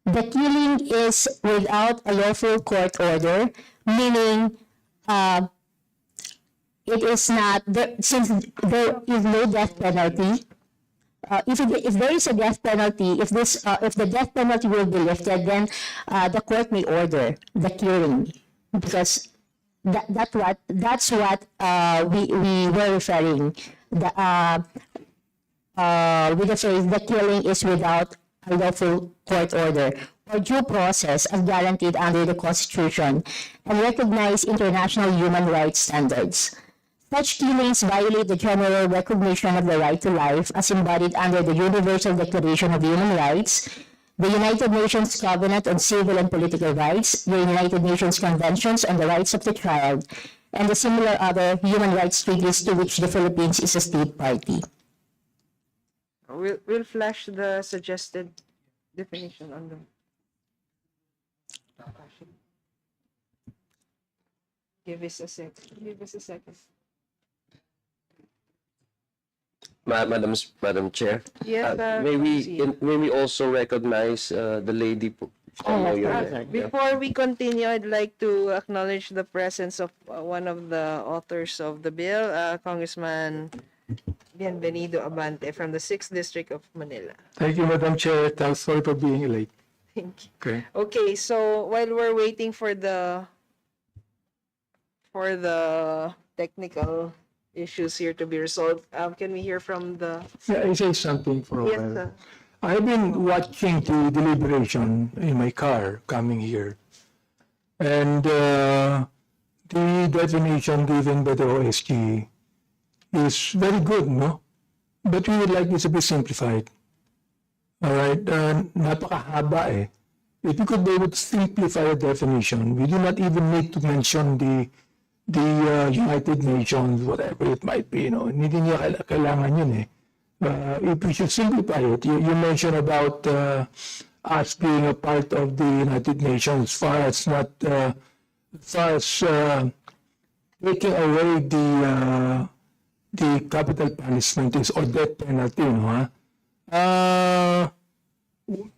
The killing is without a lawful court order, meaning it is not, since there is no death penalty. If there is a death penalty, if the death penalty will be lifted, then the court may order the killing, because that's what we were referring with the phrase the killing is without a lawful court order or due process as guaranteed under the Constitution and recognized international human rights standards. Such killings violate the general recognition of the right to life as embodied under the Universal Declaration of Human Rights, the United Nations Covenant on Civil and Political Rights, the United Nations Conventions on the Rights of the Child, and the similar other human rights treaties to which the Philippines is a state party. We'll flash the suggested definition on the. Give us a second. Madam Chair. Yes, May we also recognize the lady po. Before we continue, I'd like to acknowledge the presence of one of the authors of the bill, Congressman Bienvenido Abante from the 6th District of Manila. Thank you, Madam Chair. Thanks, sorry for being late. Thank you. Okay. Okay, so while we're waiting for the technical issues here to be resolved, can we hear from the Yeah, I say something for a yes, while. I've been watching the deliberation in my car coming here. And the definition given by the OSG is very good, no? But we would like this to be simplified. All right? Napakahaba eh. If you could be able to simplify the definition, we do not even need to mention the United Nations, whatever it might be, no? Hindi niya kailangan yun eh. If we should simplify it, you mentioned about us being a part of the United Nations as far as not, as far as taking away the capital punishment is or death penalty, no?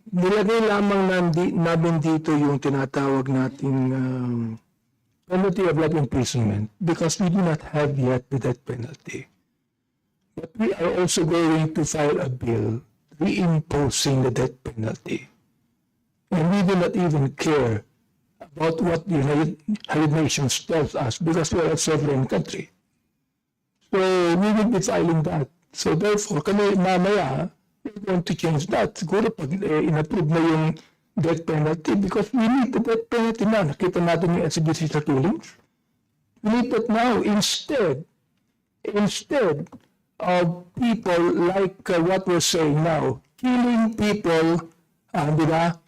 Nilagay lamang namin dito yung tinatawag nating penalty of life imprisonment because we do not have yet the death penalty. But we are also going to file a bill reimposing the death penalty. And we do not even care about what the United Nations tells us because we are a sovereign country. So we will be filing that. So therefore, kami mamaya, we're going to change that. Siguro pag in-approve na yung death penalty because we need the death penalty na. Nakita natin yung extrajudicial killings. We need that now instead of people like what we're saying now, killing people, di ba,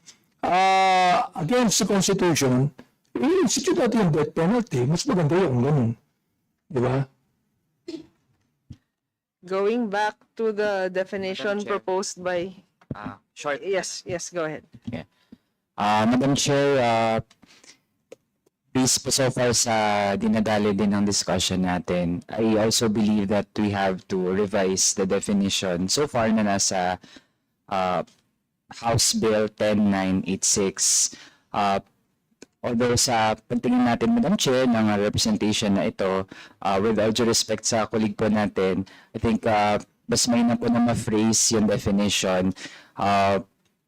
against the Constitution, i-institute natin yung death penalty. Mas maganda yung ganun. Di ba? going back to the definition Madam Chair. proposed by Short. yes, go ahead. Madam Chair, based po so far sa dinadali din ng discussion natin, I also believe that we have to revise the definition. So far na nasa House Bill 10986. Although sa pagtingin natin, Madam Chair, ng representation na ito, with all due respect sa colleague po natin, I think mas may na po na ma-phrase yung definition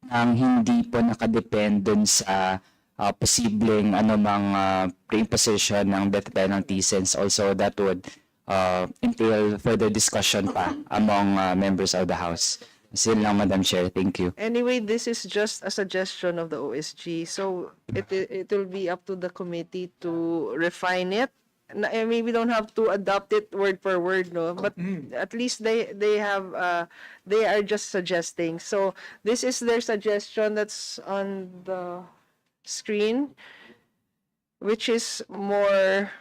ang hindi po nakadepend dun sa posibleng anumang pre-imposition ng death penalty since also that would entail further discussion pa among members of the House. Kasi lang, Madam Chair. Thank you. Anyway, this is just a suggestion of the OSG, so it will be up to the committee to refine it. I mean, we don't have to adopt it word for word, no, but at least they are just suggesting. So this is their suggestion that's on the screen, which is more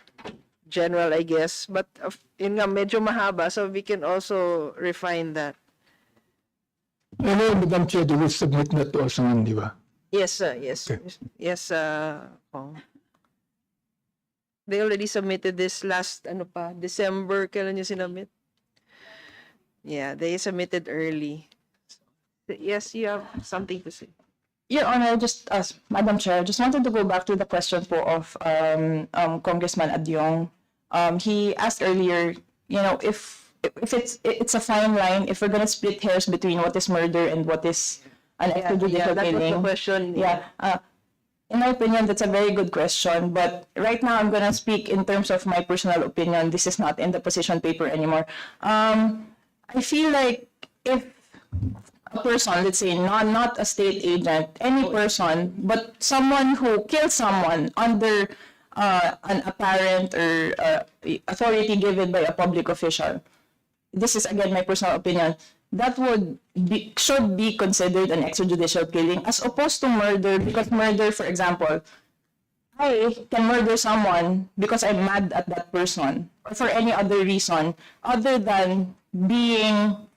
general, I guess, but yun nga, medyo mahaba, so we can also refine that. Ano, Madam Chair, they will submit na to us naman, di ba? Yes, yes. Yes, Kong. They already submitted this last, December, kailan nyo sinubmit? Yeah, they submitted early. Yes, you have something to say. Your Honor, just as Madam Chair, just wanted to go back to the question po of Congressman Adyong. He asked earlier, if it's a fine line, if we're gonna split hairs between what is murder and what is an extrajudicial that was the killing. question. Yeah. In my opinion, that's a very good question. But right now, I'm gonna speak in terms of my personal opinion. This is not in the position paper anymore. I feel like if a person, let's say, not a state agent, any person, but someone who kills someone under an apparent or authority given by a public official, this is again my personal opinion, that should be considered an extrajudicial killing as opposed to murder, because murder, for example, I can murder someone because I'm mad at that person or for any other reason other than being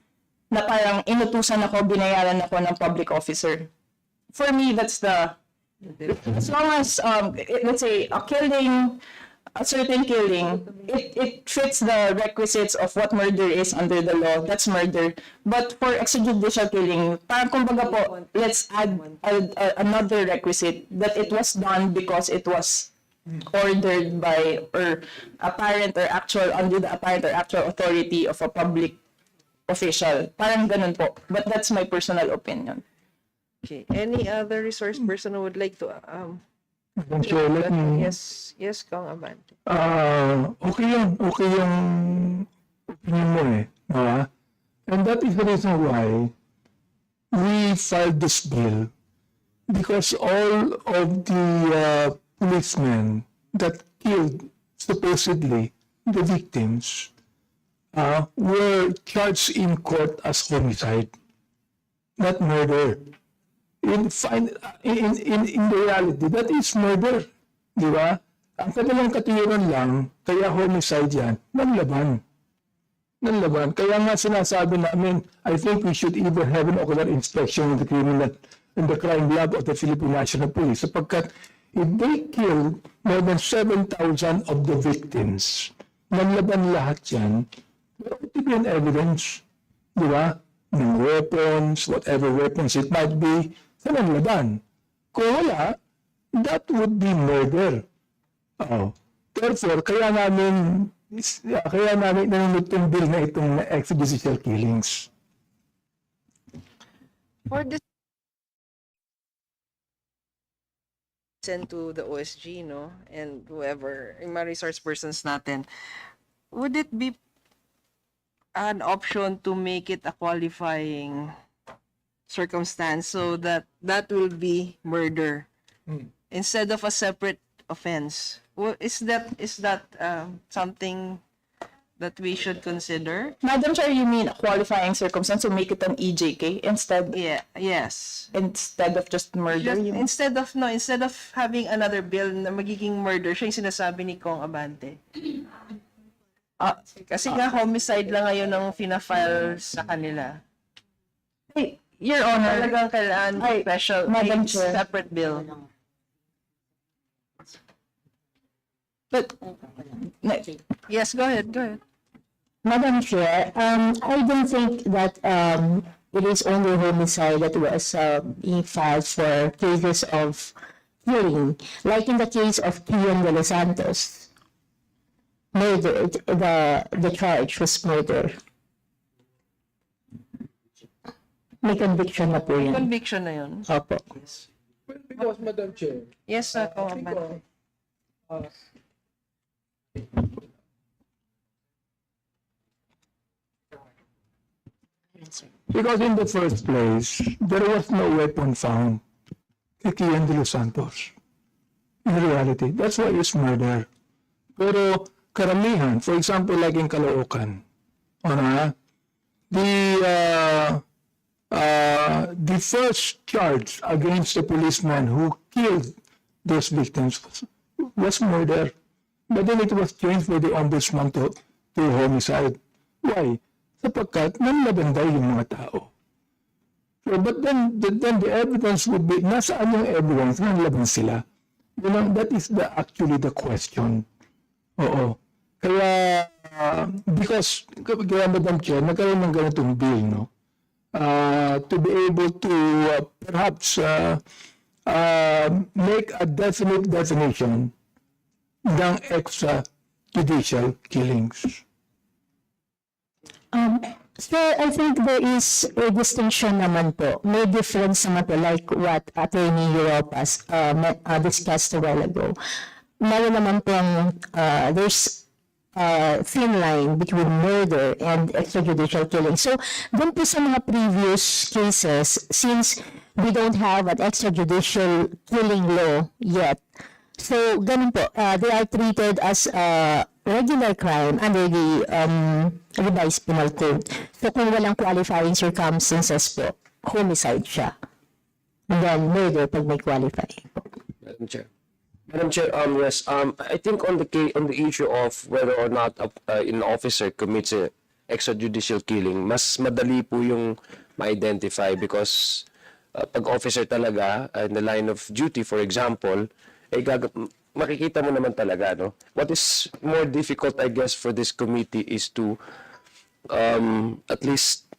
na parang inutusan ako, binayaran ako ng public officer. For me, that's as long as, let's say, a certain killing, it fits the requisites of what murder is under the law, that's murder. But for extrajudicial killing, parang kumbaga po, let's add another requisite that it was done because it was ordered by or apparent or actual, under the apparent or actual authority of a public official. Parang ganun po. But that's my personal opinion. Okay, any other resource person who would like to, Madam Chair, let me, yes, Kong Abante. okay yung opinion mo eh. No? And that is the reason why we filed this bill, because all of the policemen that killed supposedly the victims were charged in court as homicide, not murder. In reality, that is murder. Di ba? Ang kanilang katuwiran lang, kaya homicide yan, nanlaban. Kaya nga sinasabi namin, I think we should either have an ocular inspection in the crime lab of the Philippine National Police, sapagkat if they killed more than 7,000 of the victims, nanlaban lahat yan, there ought to be an evidence. Di ba? Ng weapons, whatever weapons it might be, sa nanlaban. Kung wala, that would be murder. Therefore, kaya namin nanunod itong bill na itong extrajudicial killings. For this send to the OSG, no, and whoever, yung mga resource persons natin, would it be an option to make it a qualifying circumstance so that that will be murder instead of a separate offense? Well, is that something that we should consider? Madam Chair, you mean a qualifying circumstance to make it an EJK instead Yes. instead of just murder? You mean? Instead of having another bill na magiging murder, siya yung sinasabi ni Kong Abante. Kasi nga homicide lang ngayon ang fina-file sa kanila. Hey, Your Honor, Talagang kailangan special, Madam may Chair. separate bill. but Yes, go ahead. Madam Chair, I don't think that it is only homicide that was being filed for cases of killing, like in the case of Kian de los Santos. Murder, the charge was murder. May conviction na po yan. Conviction na yun. Opo. Because, Madam Chair, Yes, Kong Abante. because in the first place, there was no weapon found kay Kian de los Santos. In reality, that's why it's murder. Pero karamihan, for example, like in Caloocan, the first charge against the policeman who killed those victims was murder. But then it was changed by the ombudsman to homicide. Why? Sapagkat nanlaban daw yung mga tao. So, but then the evidence would be, nasaan yung evidence? Nanlaban sila. That is actually the question. Oo. Kaya, because, kaya Madam Chair, nagkaroon ng ganitong bill, no? To be able to perhaps make a definite definition ng extrajudicial killings. Sir, I think there is a distinction naman po. May difference naman po, like what Attorney Europas discussed a while ago. Meron naman pong, there's thin line between murder and extrajudicial killing. So, dun po sa mga previous cases, since we don't have an extrajudicial killing law yet, so ganun po, they are treated as regular crime under the revised penal code. So kung walang qualifying circumstances po, homicide siya. And then murder pag may qualifying. Madam Chair, yes, I think on the issue of whether or not an officer commits a extrajudicial killing, mas madali po yung ma-identify because pag officer talaga in the line of duty, for example, makikita mo naman talaga, no? What is more difficult, I guess, for this committee is to at least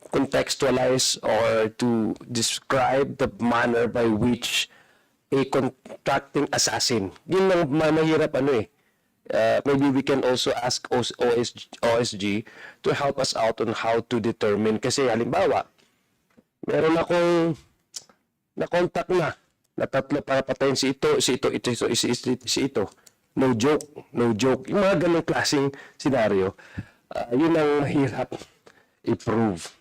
contextualize or to describe the manner by which a contracting assassin. Yun lang mahirap maybe we can also ask OSG to help us out on how to determine. Kasi halimbawa, meron akong na-contact na tatlo para patayin si ito, si ito. No joke, no joke. Yung mga ganong klaseng senaryo, yun ang mahirap i-prove.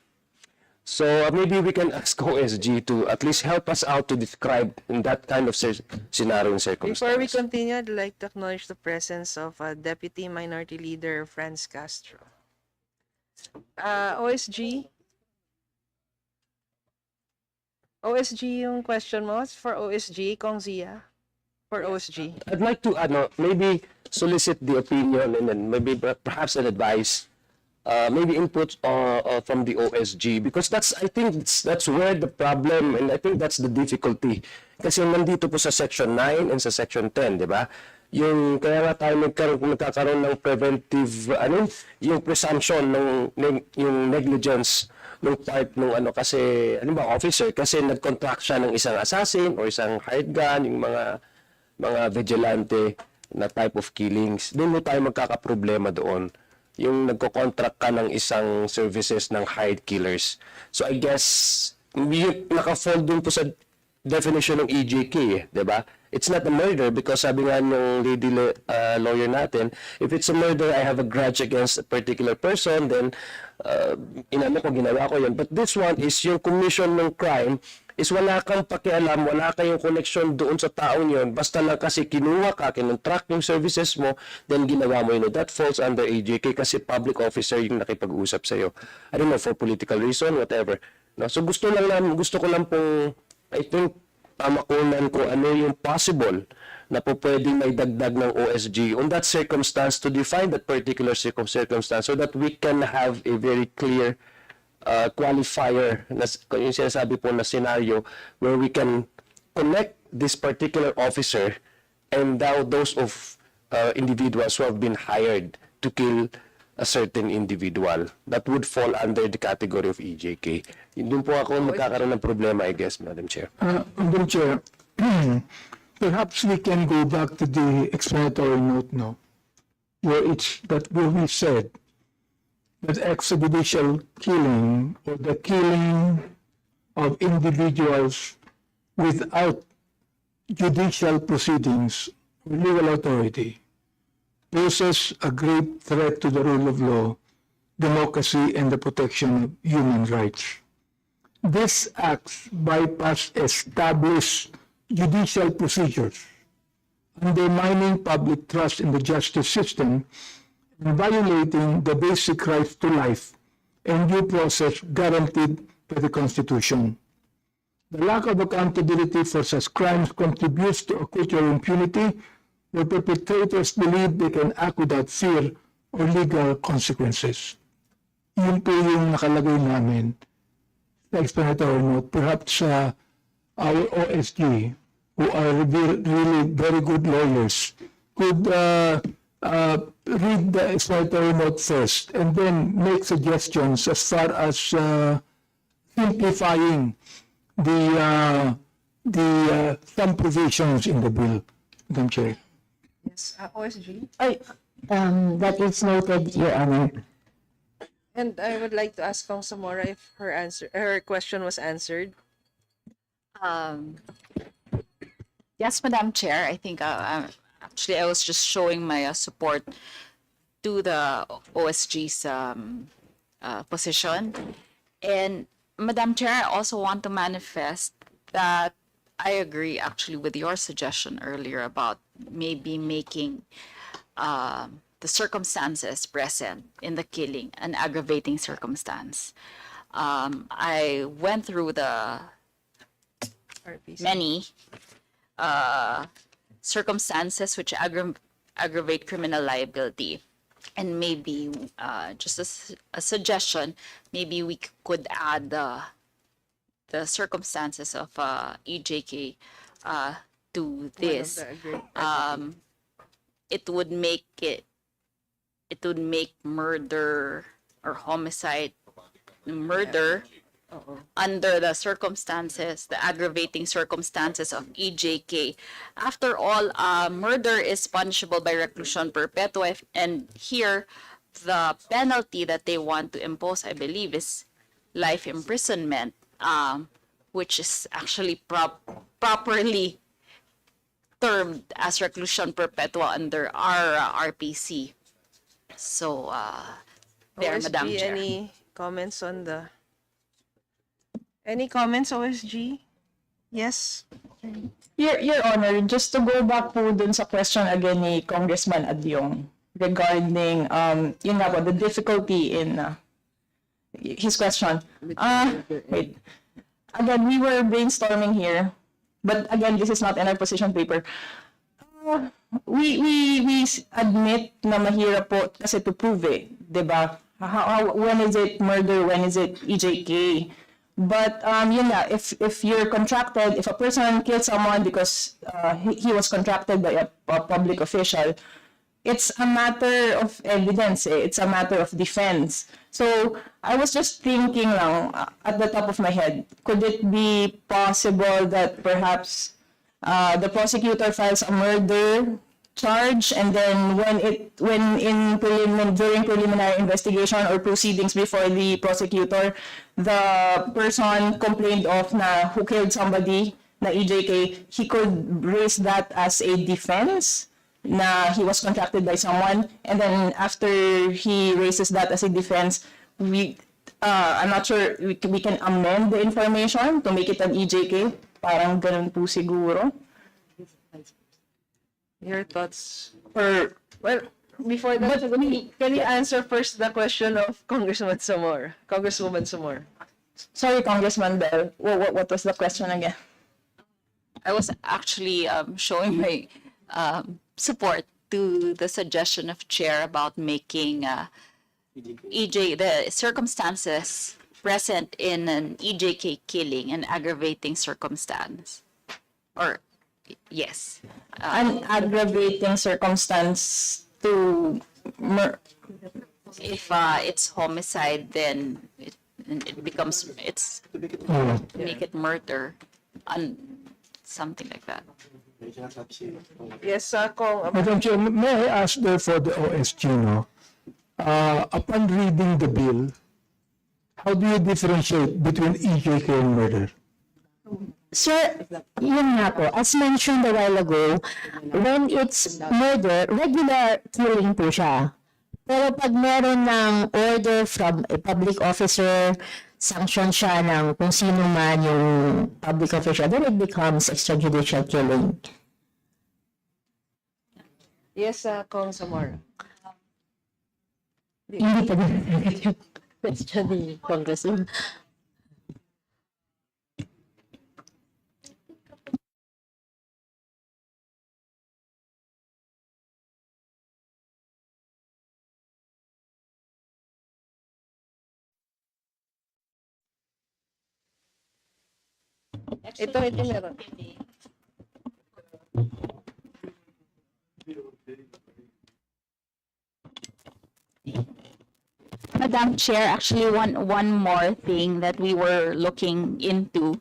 So maybe we can ask OSG to at least help us out to describe in that kind of scenario and circumstance. Before we continue, I'd like to acknowledge the presence of Deputy Minority Leader Franz Castro. OSG? OSG yung question mo? It's for OSG, Kong Zia? For OSG. I'd like to maybe solicit the opinion and then maybe perhaps an advice, maybe input from the OSG, because I think that's where the problem, and I think that's the difficulty. Kasi nandito po sa Section 9 and sa Section 10, di ba? Yung kaya nga tayo nagkakaroon ng preventive, yung presumption yung negligence ng part ng kasi officer, kasi nag-contract siya ng isang assassin or isang hired gun, yung mga vigilante na type of killings. Doon mo tayo magkakaproblema doon. Yung nagko-contract ka ng isang services ng hired killers. So I guess, yung naka-fall doon po sa definition ng EJK, di ba? It's not a murder because sabi nga ng lady lawyer natin, if it's a murder, I have a grudge against a particular person, then ginawa ko yun. But this one is yung commission ng crime is wala kang pakialam, wala kayong connection doon sa taong yun, basta lang kasi kinuha ka, kinontract yung services mo, then ginawa mo yun. That falls under AJK kasi public officer yung nakipag-usap sa'yo. I don't know, for political reason, whatever. No? So gusto ko lang pong, I think, makunan ko ano yung possible na po pwedeng may dagdag ng OSG on that circumstance to define that particular circumstance so that we can have a very clear qualifier na yung sinasabi po na scenario where we can connect this particular officer and now those of individuals who have been hired to kill a certain individual that would fall under the category of EJK. Doon po ako magkakaroon ng problema, I guess, Madam Chair. Madam Chair, perhaps we can go back to the explanatory note now, where we said that extrajudicial killing or the killing of individuals without judicial proceedings or legal authority poses a great threat to the rule of law, democracy, and the protection of human rights. These acts bypass established judicial procedures, undermining public trust in the justice system, and violating the basic rights to life and due process guaranteed by the Constitution. The lack of accountability for such crimes contributes to a culture of impunity where perpetrators believe they can act without fear or legal consequences. Yun po yung nakalagay namin sa explanatory note. Perhaps our OSG, who are really very good lawyers, could read the explanatory note first and then make suggestions as far as simplifying some provisions in the bill, Madam Chair. Yes, OSG. That is noted, Your Honor. And I would like to ask Kong Samora if her question was answered. Yes, Madam Chair. I think actually I was just showing my support to the OSG's position. And Madam Chair, I also want to manifest that I agree actually with your suggestion earlier about maybe making the circumstances present in the killing an aggravating circumstance. I went through the many circumstances which aggravate criminal liability. And maybe just a suggestion, maybe we could add the circumstances of EJK to this. It would make murder or homicide murder under the circumstances, the aggravating circumstances of EJK. After all, murder is punishable by reclusion perpetua, and here the penalty that they want to impose, I believe, is life imprisonment, which is actually properly termed as reclusion perpetua under our RPC. So, there, OSG, Madam Chair. any comments on the... Any comments, OSG? Yes? Your Honor, just to go back po dun sa question again ni Congressman Adyong regarding, yun nga po, the difficulty in his question. Wait. Again, we were brainstorming here, but again, this is not in our position paper. We admit na mahirap po kasi to prove eh, di ba? When is it murder, when is it EJK? But yun nga, if you're contracted, if a person killed someone because he was contracted by a public official, it's a matter of evidence, eh. It's a matter of defense. So I was just thinking lang at the top of my head, could it be possible that perhaps the prosecutor files a murder charge, and then during preliminary investigation or proceedings before the prosecutor, the person complained of na who killed somebody na EJK, he could raise that as a defense na he was contracted by someone, and then after he raises that as a defense, I'm not sure we can amend the information to make it an EJK. Parang ganun po siguro. Your thoughts? Or, Well, before that, can you answer first the question of Congresswoman Samor? sorry, Congressman Bell, what was the question again? I was actually showing my support to the suggestion of Chair about making the circumstances present in an EJK killing an aggravating circumstance. Or, yes. An aggravating circumstance to If it's homicide, then it becomes, make it murder, something like that. Yes, Kong. Madam Chair, may I ask therefore the OSG, no? Upon reading the bill, how do you differentiate between EJK and murder? Sir, yun nga po, as mentioned a while ago, when it's murder, regular killing po siya. Pero pag meron ng order from a public officer, sanction siya ng kung sino man yung public official, then it becomes extrajudicial killing. Yes, Kong Samor. Hindi pa din yung question ni Congressman. Ito meron. Madam Chair, actually one more thing that we were looking into.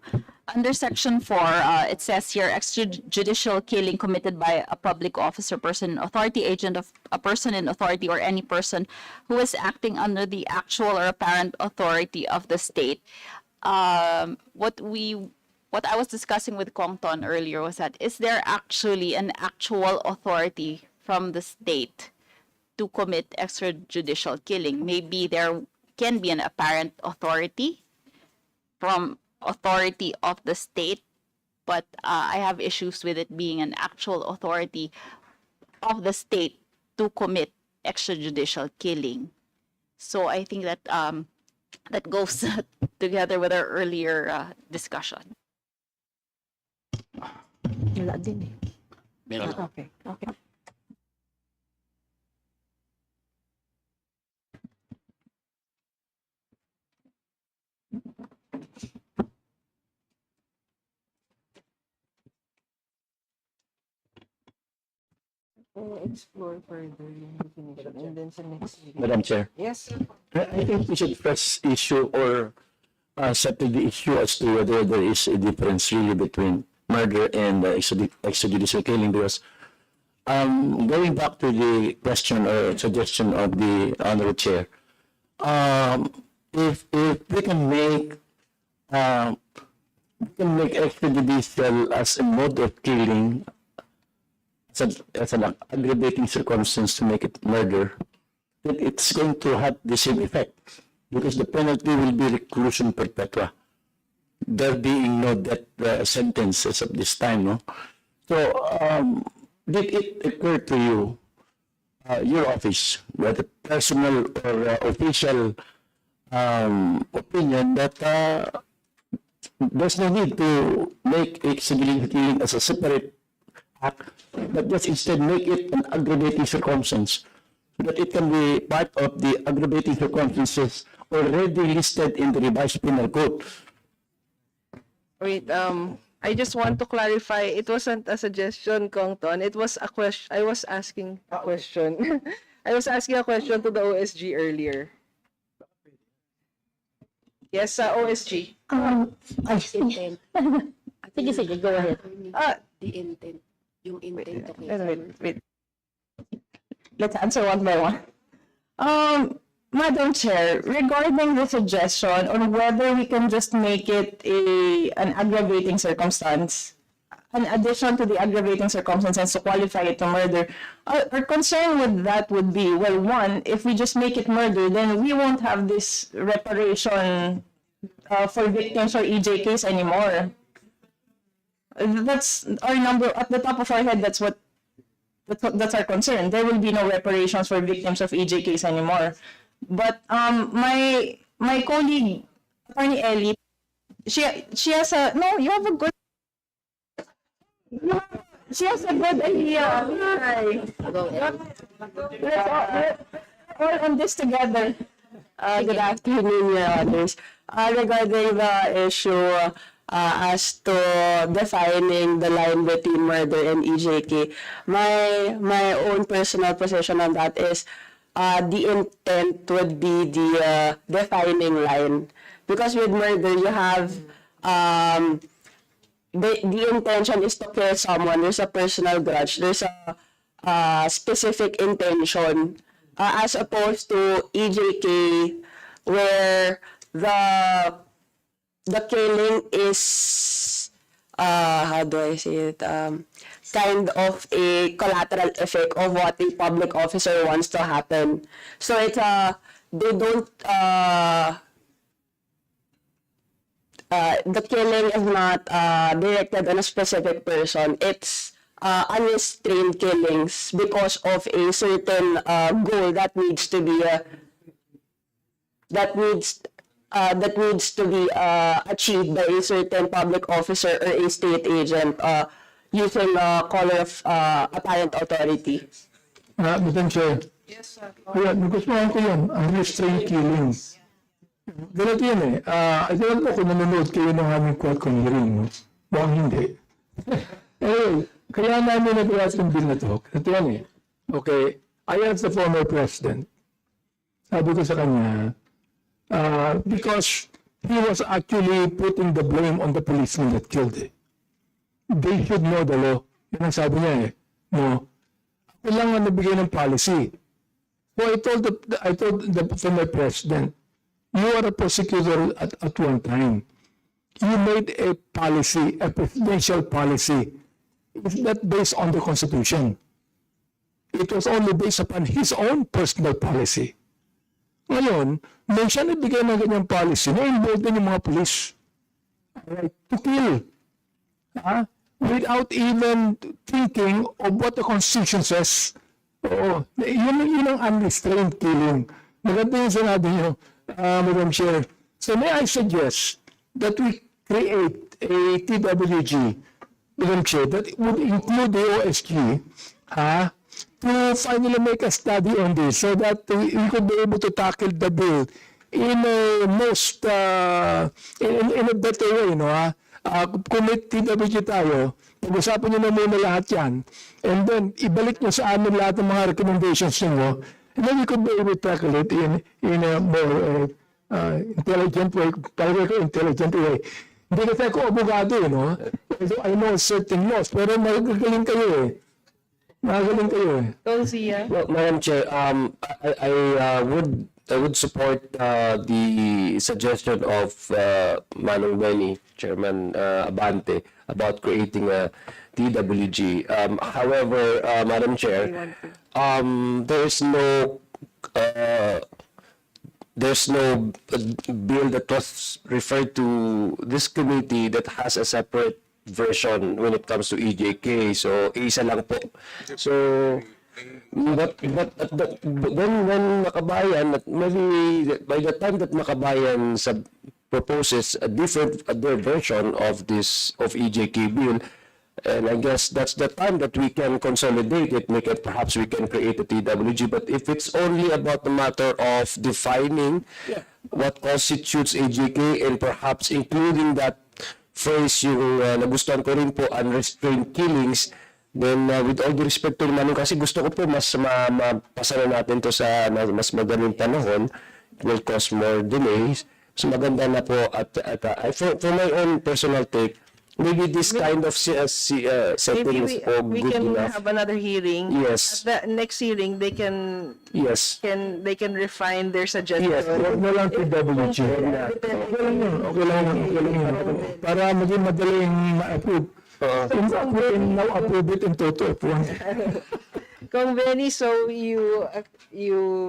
Under Section 4, it says here, extrajudicial killing committed by a public officer, person, authority, agent of a person in authority, or any person who is acting under the actual or apparent authority of the state. What I was discussing with Kongton earlier was that, is there actually an actual authority from the state to commit extrajudicial killing? Maybe there can be an apparent authority from authority of the state, but I have issues with it being an actual authority of the state to commit extrajudicial killing. So I think that that goes together with our earlier discussion. Wala din eh. Meron. Okay. Explore further yung definition and then sa next meeting. Madam Chair, Yes, I think we should first issue or settle the issue as to whether there is a difference really between murder and extrajudicial killing, because going back to the question or suggestion of the Honorable Chair, if we can make we can make extrajudicial as a mode of killing, as an aggravating circumstance to make it murder, then it's going to have the same effect because the penalty will be reclusion perpetua. There being no death sentence as of this time, no? So, did it occur to you, your office, whether personal or official opinion that there's no need to make extrajudicial killing as a separate act, but just instead make it an aggravating circumstance so that it can be part of the aggravating circumstances already listed in the revised penal code. Wait, I just want to clarify. It wasn't a suggestion, Kong Ton. It was a question. I was asking a question. I was asking a question to the OSG earlier. Yes, OSG. I see. Sige, go ahead. The intent. Yung intent to kill. Wait. Let's answer one by one. Madam Chair, regarding the suggestion on whether we can just make it an aggravating circumstance, an addition to the aggravating circumstances to qualify it to murder, our concern with that would be, well, one, if we just make it murder, then we won't have this reparation for victims or EJKs anymore. That's our number, at the top of our head, that's our concern. There will be no reparations for victims of EJKs anymore. But my colleague, Attorney Ellie, she has a no. You have a good. She has a good idea. Let's all on this together. Good afternoon, Your Honors. Regarding the issue as to defining the line between murder and EJK, my own personal position on that is the intent would be the defining line. Because with murder, you have the intention is to kill someone. There's a personal grudge. There's a specific intention. As opposed to EJK, where the killing is how do I say it? Kind of a collateral effect of what a public officer wants to happen. So it's they don't the killing is not directed on a specific person. It's unrestrained killings because of a certain goal that needs to be achieved by a certain public officer or a state agent using a color of apparent authority. Madam Chair. Yes, sir. Ayan, nagustuhan ko yun, ang restrained killing. Ganito yun eh. I don't know kung nanonood kayo ng aming Qualcomm hearing, no? Mukhang hindi. Anyway, kaya namin nagawa sa bill na to. Ganito yan eh. Okay, I asked the former president. Sabi ko sa kanya, because he was actually putting the blame on the policeman that killed it. They should know the law. Yun ang sabi niya eh. No? Ako lang ang nabigay ng policy. So I told the former president, you are a prosecutor at one time. You made a policy, a presidential policy. It's not based on the Constitution. It was only based upon his own personal policy. Ngayon, nung siya nabigay ng ganyang policy, na-involve din yung mga police. Right, to kill. Without even thinking of what the Constitution says. Oo, yun ang unrestrained killing. Maganda yung sinabi niyo, Madam Chair. So may I suggest that we create a TWG, Madam Chair, that would include the OSG, to finally make a study on this so that we could be able to tackle the bill in a most, in a better way, no? Kung may TWG tayo, pag-usapan nyo na muna lahat yan, and then ibalik nyo sa amin lahat ng mga recommendations nyo, and then we could be able to tackle it in a more intelligent way, intelligent way. Hindi kasi ako abogado, no? Although I know certain laws, pero magagaling kayo eh. Magagaling kayo eh. Garcia. Well, Madam Chair, I would would support the suggestion of Manong Benny, Chairman Abante, about creating a TWG. However, Madam Chair, there's no bill that was referred to this committee that has a separate version when it comes to EJK. So, isa lang po. So, but when Makabayan, maybe by the time that Makabayan proposes a different other version of this of EJK bill, and I guess that's the time that we can consolidate it, perhaps we can create a TWG. But if it's only about the matter of defining what constitutes AJK and perhaps including that phrase yung nagustuhan ko rin po, unrestrained killings, then with all due respect to Manong, kasi gusto ko po mas mapasa na natin to sa mas madaling panahon, it will cause more delays. So maganda na po for my own personal take, maybe this kind of settings are we good can enough. have another hearing. Yes. At the next hearing, they can Yes. refine their suggestion. Yes. Huwag na lang TWG. Okay lang yun. Para maging madaling ma-approve. We can now approve it in toto F1. Kung Benny, so you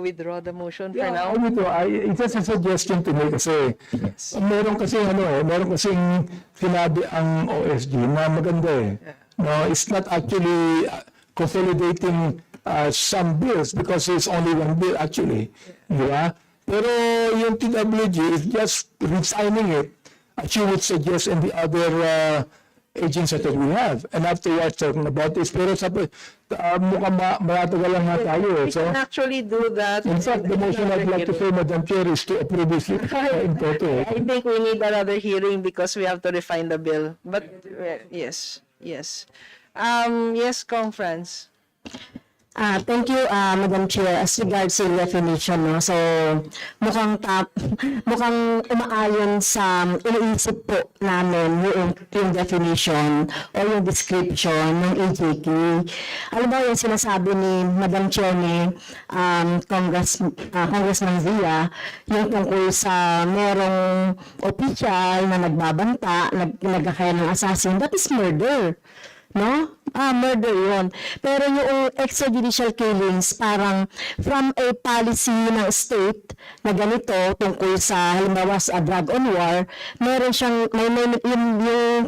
withdraw the motion for now? It's just a suggestion to me kasi meron kasing sinabi ang OSG na maganda eh. No, it's not actually consolidating some bills because it's only one bill actually. Di ba? Pero yung TWG is just resigning it as you would suggest in the other agencies that we have. And afterwards, talking about this, pero mukhang maratagal lang nga tayo eh. We So, can actually do that. in fact, the motion I'd like to say, Madam Chair, is to approve this in toto. I think we need another hearing because we have to refine the bill. But yes. Yes, Conference. Thank you, Madam Chair. As regards sa definition, no? So, mukhang umaayon sa iniisip po namin yung definition o yung description ng AJK. Alam mo yung sinasabi ni Madam Chair ni Congressman Zia, yung tungkol sa merong opisyal na nagbabanta, nagkakaya ng assassin, that is murder. No? Murder yun. Pero yung extrajudicial killings, parang from a policy ng state na ganito tungkol sa halimbawa sa drug on war, meron siyang, yung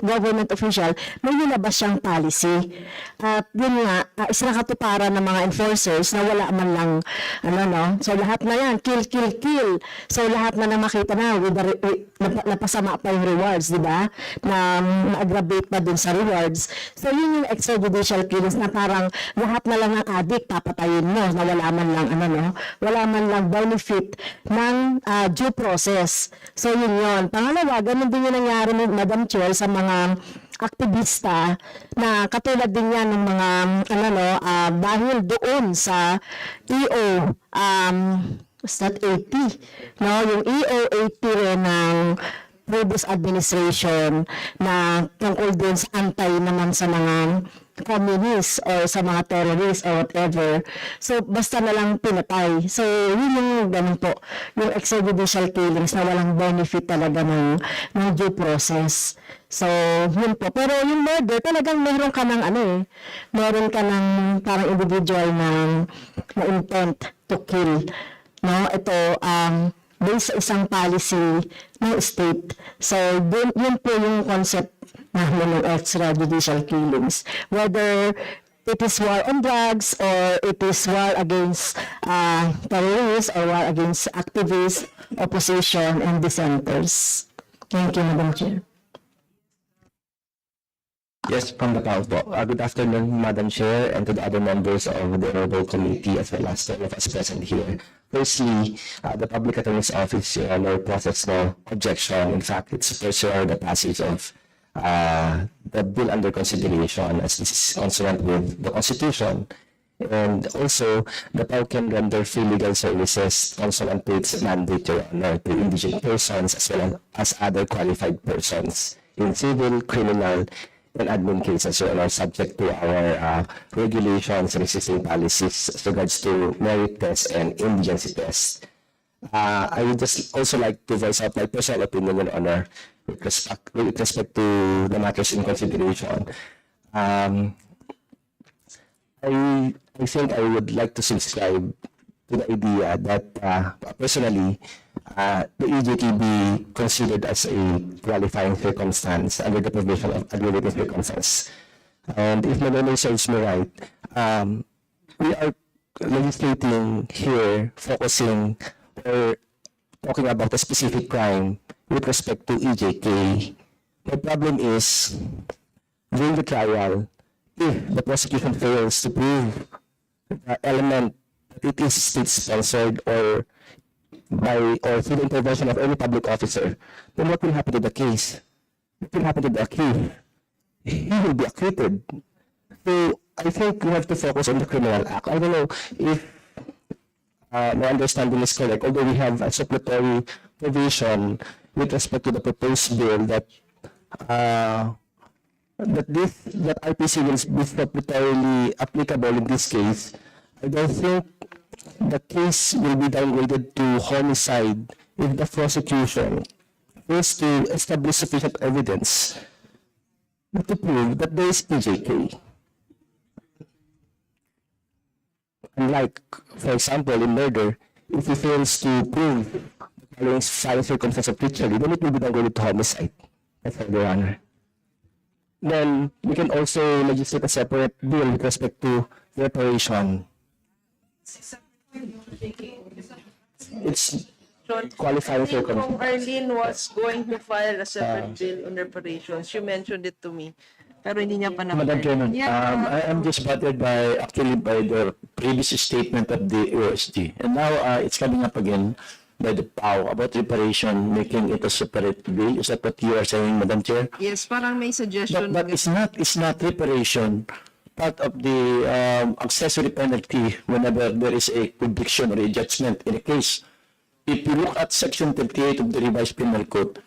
government official, may nilabas siyang policy. At yun nga, isa na katuparan ng mga enforcers na wala man lang, so lahat na yan, kill. So lahat na makita na, napasama pa yung rewards, di ba? Na aggravate pa dun sa rewards. So yun yung extrajudicial killings na parang lahat na lang ng addict papatayin mo na wala man lang wala man lang benefit ng due process. So yun. Pangalawa, ganun din yung nangyari ni Madam Chair sa mga aktivista na katulad din yan ng mga dahil doon sa EO Stat 80, no? Yung EO 80 rin ng previous administration na tungkol din sa antay naman sa mga communists or sa mga terrorists or whatever. So, basta na lang pinatay. So, yun yung ganun po. Yung extrajudicial killings na walang benefit talaga ng due process. So, yun po. Pero yung murder, talagang meron ka ng meron ka ng parang individual na intent to kill. No? Ito, based sa isang policy ng state. So, yun po yung concept namin ng extrajudicial killings. Whether it is war on drugs or it is war against terrorists or war against activists, opposition, and dissenters. Thank you, Madam Chair. Yes, from the PAO po. Good afternoon, Madam Chair, and to the other members of the Honorable Committee, as well as all of us present here. Firstly, the Public Attorney's Office, no process, no objection. In fact, it's pursuant the passage of the bill under consideration, as this is consonant with the Constitution. And also, the PAO can render free legal services consonant to its mandate, Your Honor, to indigent persons as well as other qualified persons in civil, criminal, and admin cases are subject to our regulations and existing policies as regards to merit tests and indigency tests. I would just also like to voice out my personal opinion, Your Honor, with respect to the matters in consideration. I think I would like to subscribe to the idea that personally, the EJK be considered as a qualifying circumstance under the provision of aggravating circumstance. And if my memory serves me right, we are legislating here focusing or talking about a specific crime with respect to EJK. The problem is, during the trial, if the prosecution fails to prove the element that it is state-sponsored or through the intervention of any public officer, then what will happen to the case? What will happen to the accused? He will be acquitted. So I think we have to focus on the criminal act. I don't know if my understanding is correct, although we have a supplementary provision with respect to the proposed bill that RPC will be supplementarily applicable in this case. I don't think the case will be downgraded to homicide if the prosecution fails to establish sufficient evidence to prove that there is EJK. Unlike, for example, in murder, if he fails to prove the following five circumstances of treachery, then it will be downgraded to homicide. That's all, Your Honor. Then we can also legislate a separate bill with respect to reparation. It's qualifying circumstances. Arlene was going to file a separate bill on reparations. You mentioned it to me. Pero hindi niya pa na. Madam Chairman, I am just bothered by the previous statement of the OSG. And now it's coming up again by the PAO about reparation, making it a separate bill. Is that what you are saying, Madam Chair? Yes, parang may suggestion. But it's not reparation. Part of the accessory penalty whenever there is a conviction or a judgment in a case. If you look at Section 38 of the Revised Penal Code,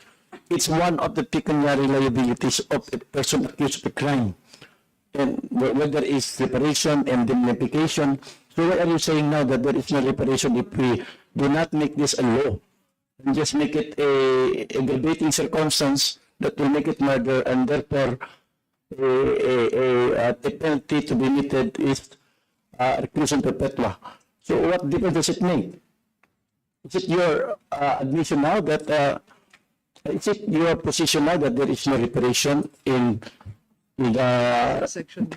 it's one of the pecuniary liabilities of a person accused of a crime. And whether it's reparation and indemnification. So why are you saying now that there is no reparation if we do not make this a law and just make it a aggravating circumstance that will make it murder, and therefore a penalty to be meted is reclusion perpetua. So what difference does it make? Is it your admission now that is it your position now that there is no reparation in Section.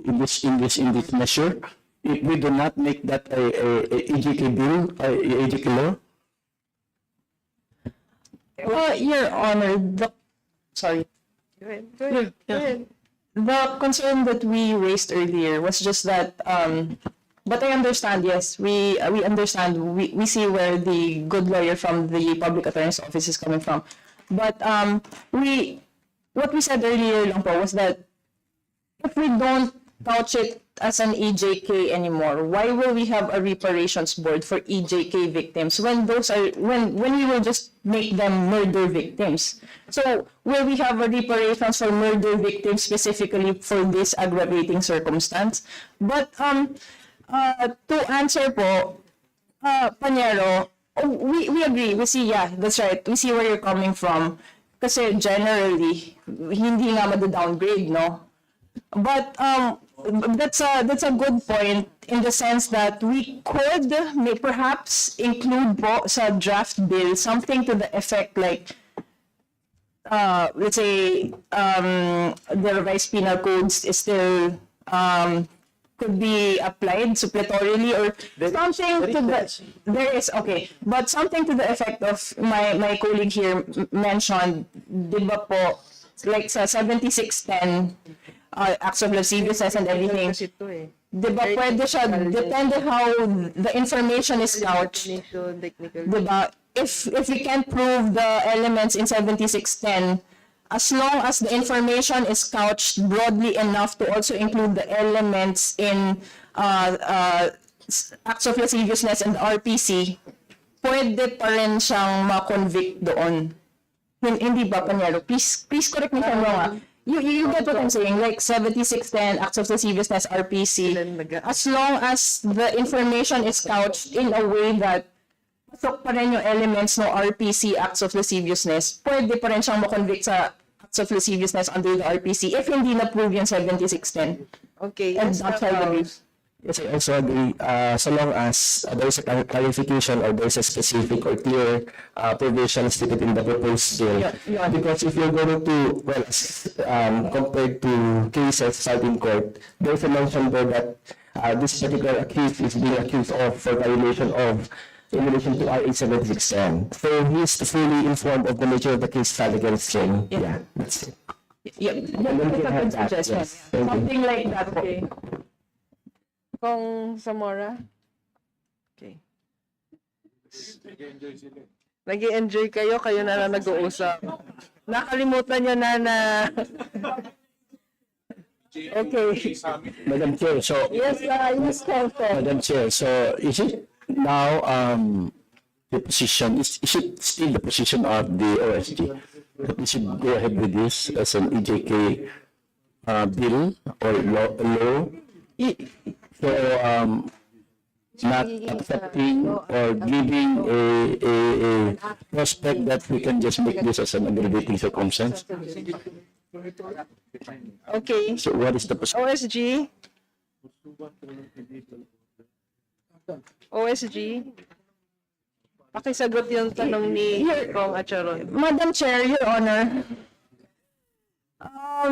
this measure if we do not make that a EJK bill, a EJK law? Your Honor, sorry. Go ahead. Go ahead. The concern that we raised earlier was just that, but I understand, yes, we understand, we see where the good lawyer from the public attorney's office is coming from. But what we said earlier lang po was that if we don't couch it as an EJK anymore, why will we have a reparations board for EJK victims when we will just make them murder victims? So will we have a reparations for murder victims specifically for this aggravating circumstance? But to answer po, Panyero, we agree. We see, yeah, that's right. We see where you're coming from. Kasi generally, hindi nga mada-downgrade, no? But that's a good point in the sense that we could perhaps include po sa draft bill something to the effect like, let's say, the revised penal codes is still could be applied suppletorily or something to the there is okay, but something to the effect of my colleague here mentioned, di ba po, like sa 7610 acts of lasciviousness and everything. Di ba pwede siya, depende how the information is couched. Di ba? If we can't prove the elements in 7610, as long as the information is couched broadly enough to also include the elements in acts of lasciviousness and RPC, pwede pa rin siyang ma-convict doon. Hindi ba, Panyero? Please correct me if I'm wrong. You get what I'm saying? Like 7610, acts of lasciviousness, RPC, as long as the information is couched in a way that pasok pa rin yung elements ng RPC, Acts of Lasciviousness, pwede pa rin siyang makonvict sa Acts of Lasciviousness under the RPC if hindi na-prove yung 7610. Okay, And yes, not filed the brief. Yes, I also agree. So long as there's a clarification or there's a specific or clear provision stated in the proposed bill. Yeah. Because if you're going to, well, compared to cases filed in court, there's a mention there that this particular accused is being accused of for violation of in relation to RA 7610. So he's fully informed of the nature of the case filed against him. Yeah, that's it. Yeah, that's a good suggestion. Yes. Thank you. Something like that, okay. Kong Zamora? Okay. Nag-i-enjoy kayo na lang nag-uusap. Nakalimutan nyo na Okay. Madam Chair, so Yes, Council. Madam Chair, so is it now the position, is it still the position of the OSG that we should go ahead with this as an EJK bill or law? So not accepting or giving a prospect that we can just make this as an aggravating circumstance? Okay. So what is the position? OSG? OSG? Pakisagot yung tanong ni Kong Acharon. Madam Chair, Your Honor,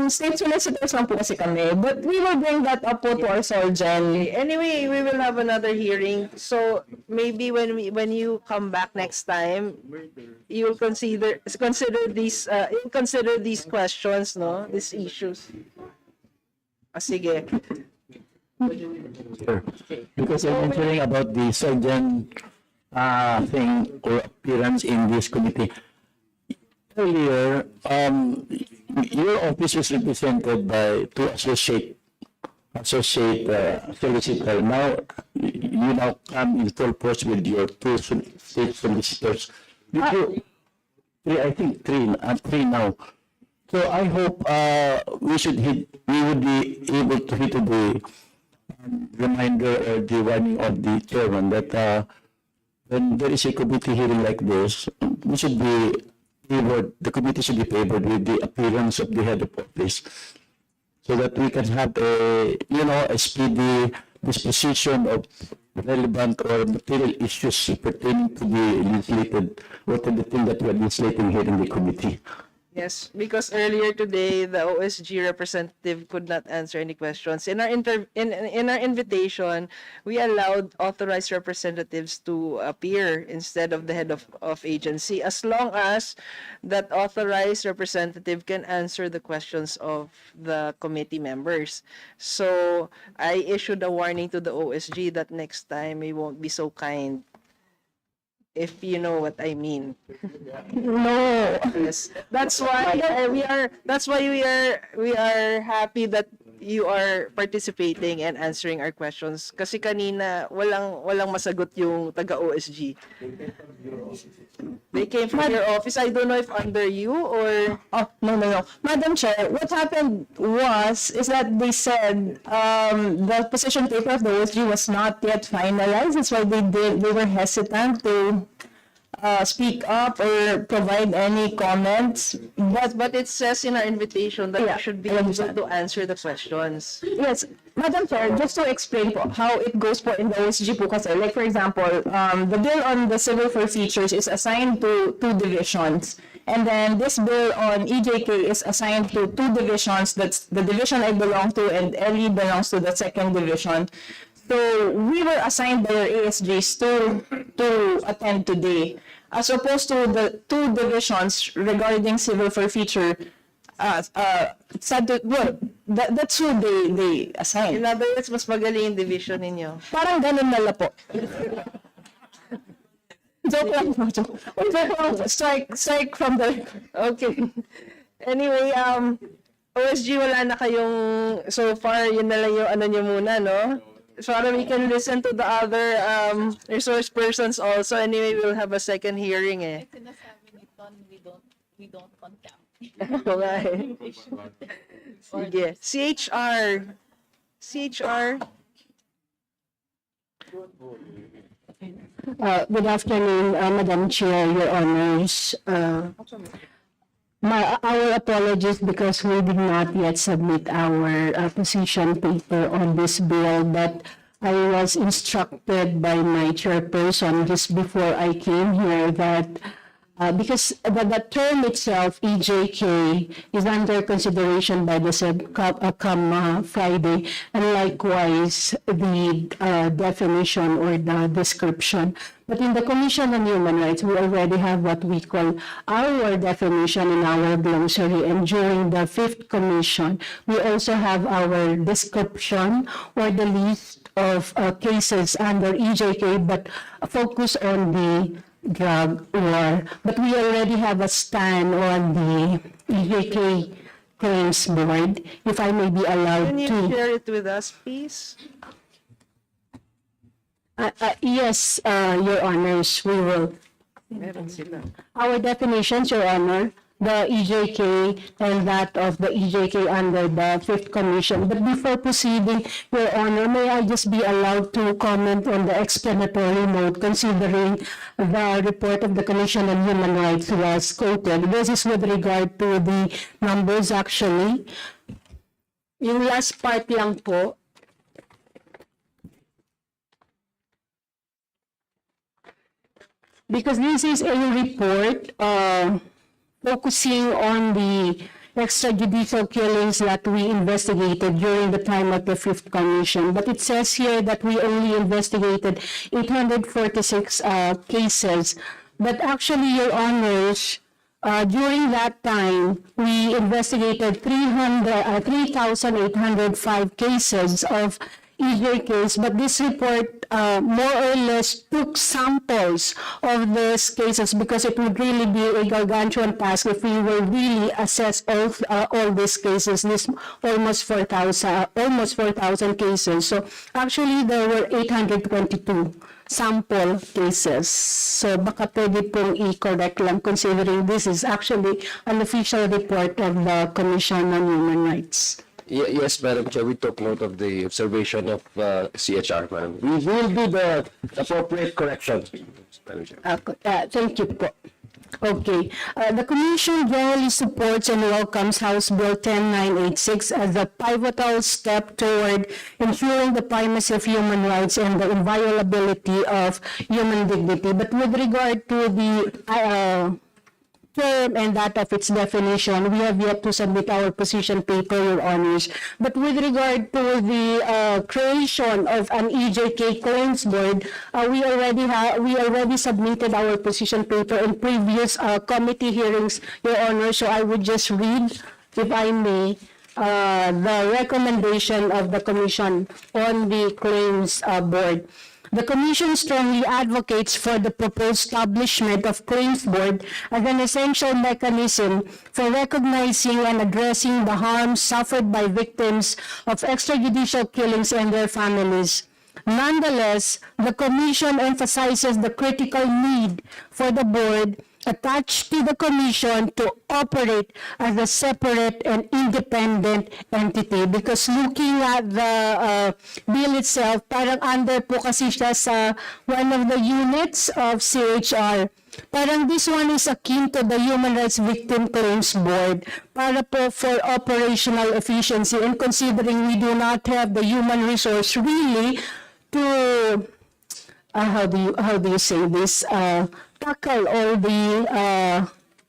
state solicitors lang po kasi kami, but we will bring that up po to our surgeon. Anyway, we will have another hearing. So maybe when you come back next time, you will consider these questions, no? These issues. Sige. Sure. Because I'm mentioning about the surgeon thing or appearance in this committee. Earlier, your office is represented by two associate solicitor. Now, you now come in full force with your two state solicitors. I think three now. So I hope we would be able to hit the reminder or the warning of the chairman that when there is a committee hearing like this, we should be favored, the committee should be favored with the appearance of the head of office so that we can have a speedy disposition of relevant or material issues pertaining to the legislated or to the thing that we are legislating here in the committee. Yes, because earlier today the OSG representative could not answer any questions. In our invitation, we allowed authorized representatives to appear instead of the head of agency, as long as that authorized representative can answer the questions of the committee members. So I issued a warning to the OSG that next time we won't be so kind. If you know what I mean. No. Yes. That's why we are happy that you are participating and answering our questions. Kasi kanina walang masagot yung taga OSG. They came from your office. I don't know if under you or No. Madam Chair, what happened is that they said the position paper of the OSG was not yet finalized. That's why they were hesitant to speak up or provide any comments. but it says in our invitation that Yeah, you should be I able understand. to answer the questions. Yes, Madam Chair, just to explain po how it goes po in the OSG po kasi, like for example, the bill on the civil forfeitures is assigned to two divisions. And then this bill on EJK is assigned to two divisions. That's the division I belong to, and Ellie belongs to the second division. So we were assigned by our ASGs to attend today, as opposed to the two divisions regarding civil forfeiture. That's who they assign. In other words, mas magaling yung division ninyo. Parang ganun na lang po. Joke lang po. Joke lang. Strike from the... Okay. Anyway, OSG, wala na kayong, so far, yun na lang yung ano nyo muna, no? So that we can listen to the other resource persons also. Anyway, we'll have a second hearing eh. We don't contact. Okay. Sige. CHR. Good afternoon, Madam Chair, Your Honors. Our apologies because we did not yet submit our position paper on this bill, but I was instructed by my chairperson just before I came here that because the term itself, EJK, is under consideration by the come Friday, and likewise the definition or the description. But in the Commission on Human Rights, we already have what we call our definition in our glossary, and during the 5th Commission, we also have our description or the list of cases under EJK, but focus on the drug war. But we already have a stand on the EJK Claims Board, if I may be allowed Can you to. share it with us, please? Yes, Your Honors, we will. Meron sila. Our definitions, Your Honor, the EJK and that of the EJK under the 5th Commission. But before proceeding, Your Honor, may I just be allowed to comment on the explanatory note considering the report of the Commission on Human Rights was quoted. This is with regard to the numbers actually. Yung last part lang po, because this is a report focusing on the extrajudicial killings that we investigated during the time of the 5th Commission. But it says here that we only investigated 846 cases. But actually, Your Honors, during that time, we investigated 3,805 cases of EJKs, but this report more or less took samples of these cases because it would really be a gargantuan task if we will really assess all these cases, this almost 4,000 cases. So actually there were 822 sample cases. So baka pwede pong i-correct lang considering this is actually an official report of the Commission on Human Rights. Yes, Madam Chair, we took note of the observation of CHR, Madam. We will do the appropriate correction, Madam Chair. Thank you po. Okay. The Commission generally supports and welcomes House Bill 10986 as a pivotal step toward ensuring the primacy of human rights and the inviolability of human dignity. But with regard to the term and that of its definition, we have yet to submit our position paper, Your Honors. But with regard to the creation of an EJK Claims Board, we already submitted our position paper in previous committee hearings, Your Honor. So I would just read, if I may, the recommendation of the Commission on the Claims Board. The Commission strongly advocates for the proposed establishment of Claims Board as an essential mechanism for recognizing and addressing the harms suffered by victims of extrajudicial killings and their families. Nonetheless, the Commission emphasizes the critical need for the Board attached to the Commission to operate as a separate and independent entity, because looking at the bill itself, parang under po kasi siya sa one of the units of CHR. Parang this one is akin to the Human Rights Victim Claims Board para po for operational efficiency, and considering we do not have the human resource really to how do you say this, tackle all the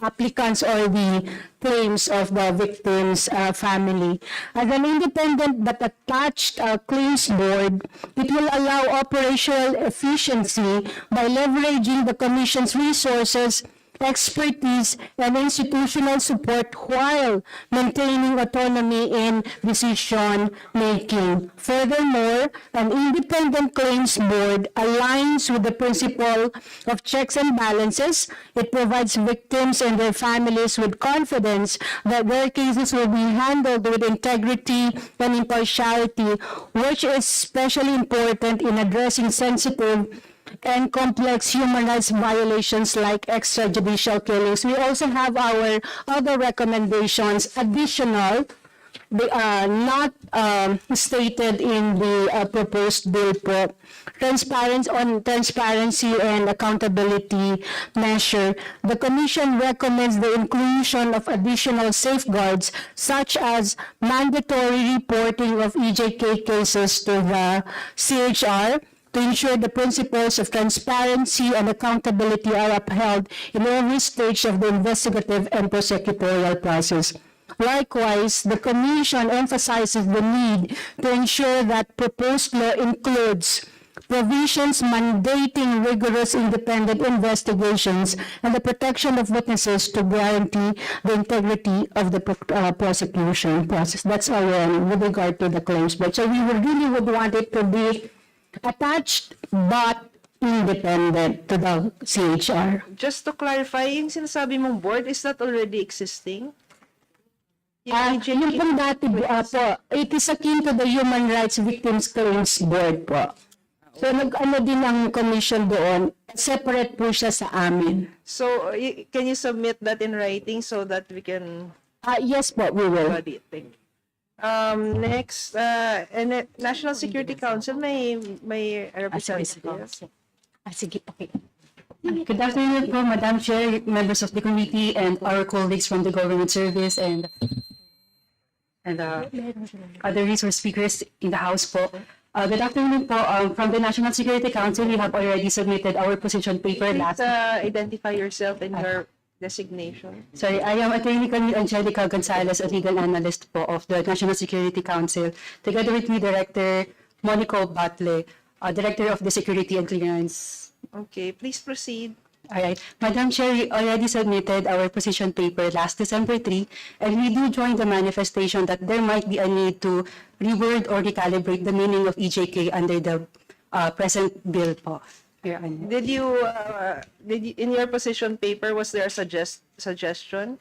applicants or the claims of the victim's family. As an independent but attached claims board, it will allow operational efficiency by leveraging the Commission's resources, expertise, and institutional support while maintaining autonomy in decision making. Furthermore, an independent claims board aligns with the principle of checks and balances. It provides victims and their families with confidence that their cases will be handled with integrity and impartiality, which is especially important in addressing sensitive and complex human rights violations like extrajudicial killings. We also have our other recommendations additional not stated in the proposed bill po. Transparency and accountability measure, the Commission recommends the inclusion of additional safeguards such as mandatory reporting of EJK cases to the CHR to ensure the principles of transparency and accountability are upheld in every stage of the investigative and prosecutorial process. Likewise, the Commission emphasizes the need to ensure that proposed law includes provisions mandating rigorous independent investigations and the protection of witnesses to guarantee the integrity of the prosecution process. That's our with regard to the claims. But so we really would want it to be attached but independent to the CHR. Just to clarify, yung sinasabi mong board, is that already existing? Yung Yung pong dati po, it is akin to the Human Rights Victims Claims Board po. So nag-ano din ang commission doon, separate po siya sa amin. So, can you submit that in writing so that we can Yes po, we will. study it? Thank you. Next, and National Security Council, may representative. Sige, okay. Good afternoon po, Madam Chair, members of the committee, and our colleagues from the government service and other resource speakers in the House po. Good afternoon po. From the National Security Council, we have already submitted our position paper Please last. identify yourself and your designation. Sorry, I am Attorney Camille Angelica Gonzalez, a legal analyst po of the National Security Council, together with me, Director Monico Batle, Director of the Security and Clearance. Okay, please proceed. All right. Madam Chair, we already submitted our position paper last December 3, and we do join the manifestation that there might be a need to reword or recalibrate the meaning of EJK under the present bill po. Your Honor. Did you, in your position paper, was there a suggestion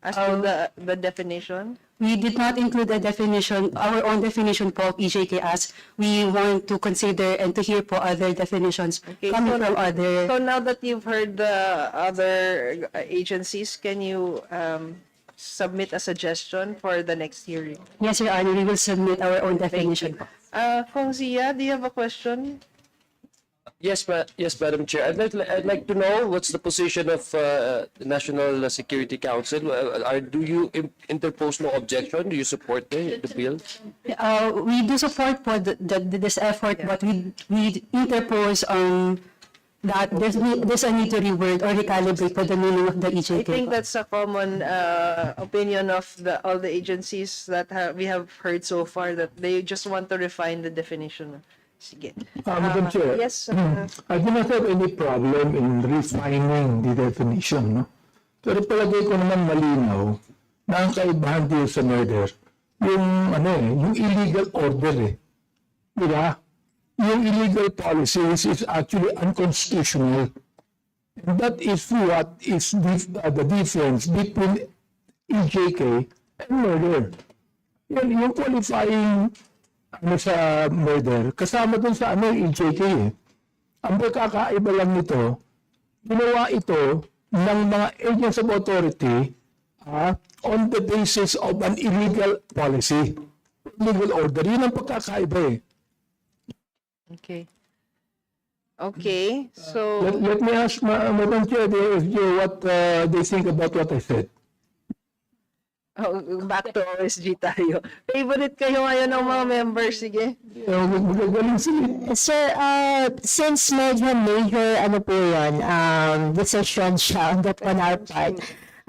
as to the definition? We did not include a definition, our own definition po of EJK, as we want to consider and to hear po other definitions coming from other. So now that you've heard the other agencies, can you submit a suggestion for the next hearing? Yes, Your Honor, we will submit our own definition po. Kong Zia, do you have a question? Yes, Madam Chair. I'd like to know what's the position of the National Security Council. Do you interpose no objection? Do you support the bill? We do support po this effort, but we interpose on that there's a need to reword or recalibrate for the meaning of the EJK. I think that's a common opinion of all the agencies that we have heard so far, that they just want to refine the definition. Sige. Madam Chair. Yes. I do not have any problem in refining the definition, no? Pero palagay ko naman malinaw na ang kaibahan dito sa murder, yung yung illegal order Di ba? Yung illegal policies is actually unconstitutional. And that is what is the difference between EJK and murder. Yung qualifying sa murder, kasama dun sa EJK Ang pagkakaiba lang nito, ginawa ito ng mga agents of authority on the basis of an illegal policy, illegal order. Yun ang pagkakaiba Okay. Okay, so Let me ask Madam Chair, the OSJ, what they think about what I said. back to OSG tayo. Favorite kayo ngayon ng mga members, sige. Magagaling sila. Sir, since medyo major po yun, decision siya on our part,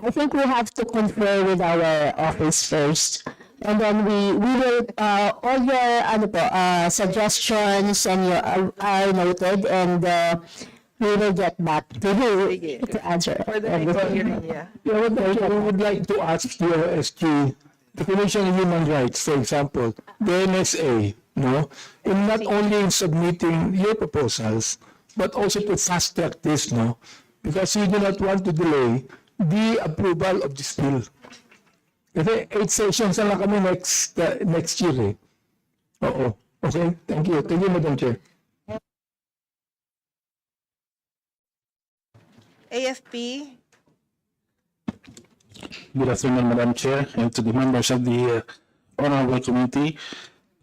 I think we have to confer with our office first. And then we will, all your suggestions and are noted, and we will get back to you to answer. For the next hearing, yeah. Yeah, we would like to ask the OSG, the Commission on Human Rights, for example, the NSA, no, in not only in submitting your proposals, but also to fast track this, no, because we do not want to delay the approval of this bill. Kasi 8 sessions na lang kami next year. Oo. Okay, thank you. Thank you, Madam Chair. AFP, Good afternoon, Madam Chair, and to the members of the honorable committee.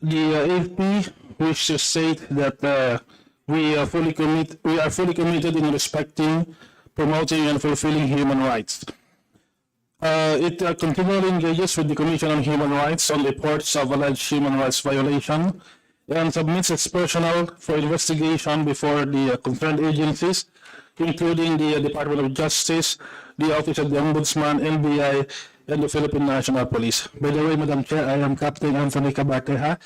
The AFP wish to state that we are fully committed in respecting, promoting, and fulfilling human rights. It continually engages with the Commission on Human Rights on reports of alleged human rights violation and submits its personnel for investigation before the concerned agencies, including the Department of Justice, the Office of the Ombudsman, NBI, and the Philippine National Police. By the way, Madam Chair, I am Captain Anthony Cabarteja,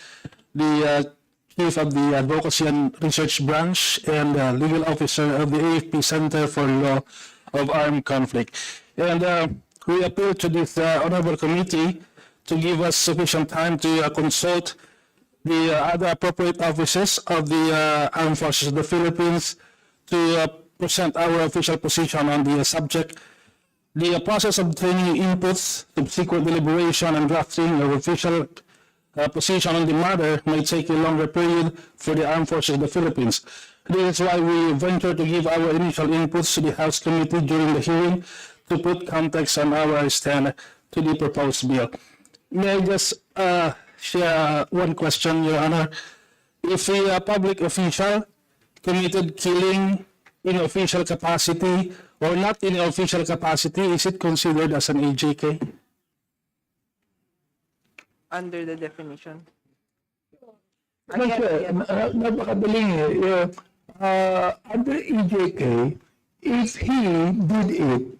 the Chief of the Advocacy and Research Branch and Legal Officer of the AFP Center for Law of Armed Conflict. And we appeal to this honorable committee to give us sufficient time to consult the other appropriate offices of the Armed Forces of the Philippines to present our official position on the subject. The process of obtaining inputs, subsequent deliberation, and drafting of official position on the matter may take a longer period for the Armed Forces of the Philippines. This is why we venture to give our initial inputs to the House Committee during the hearing to put context on our stand to the proposed bill. May I just share one question, Your Honor? If a public official committed killing in official capacity or not in official capacity, is it considered as an EJK? Under the definition. Napakadaling under EJK, if he did it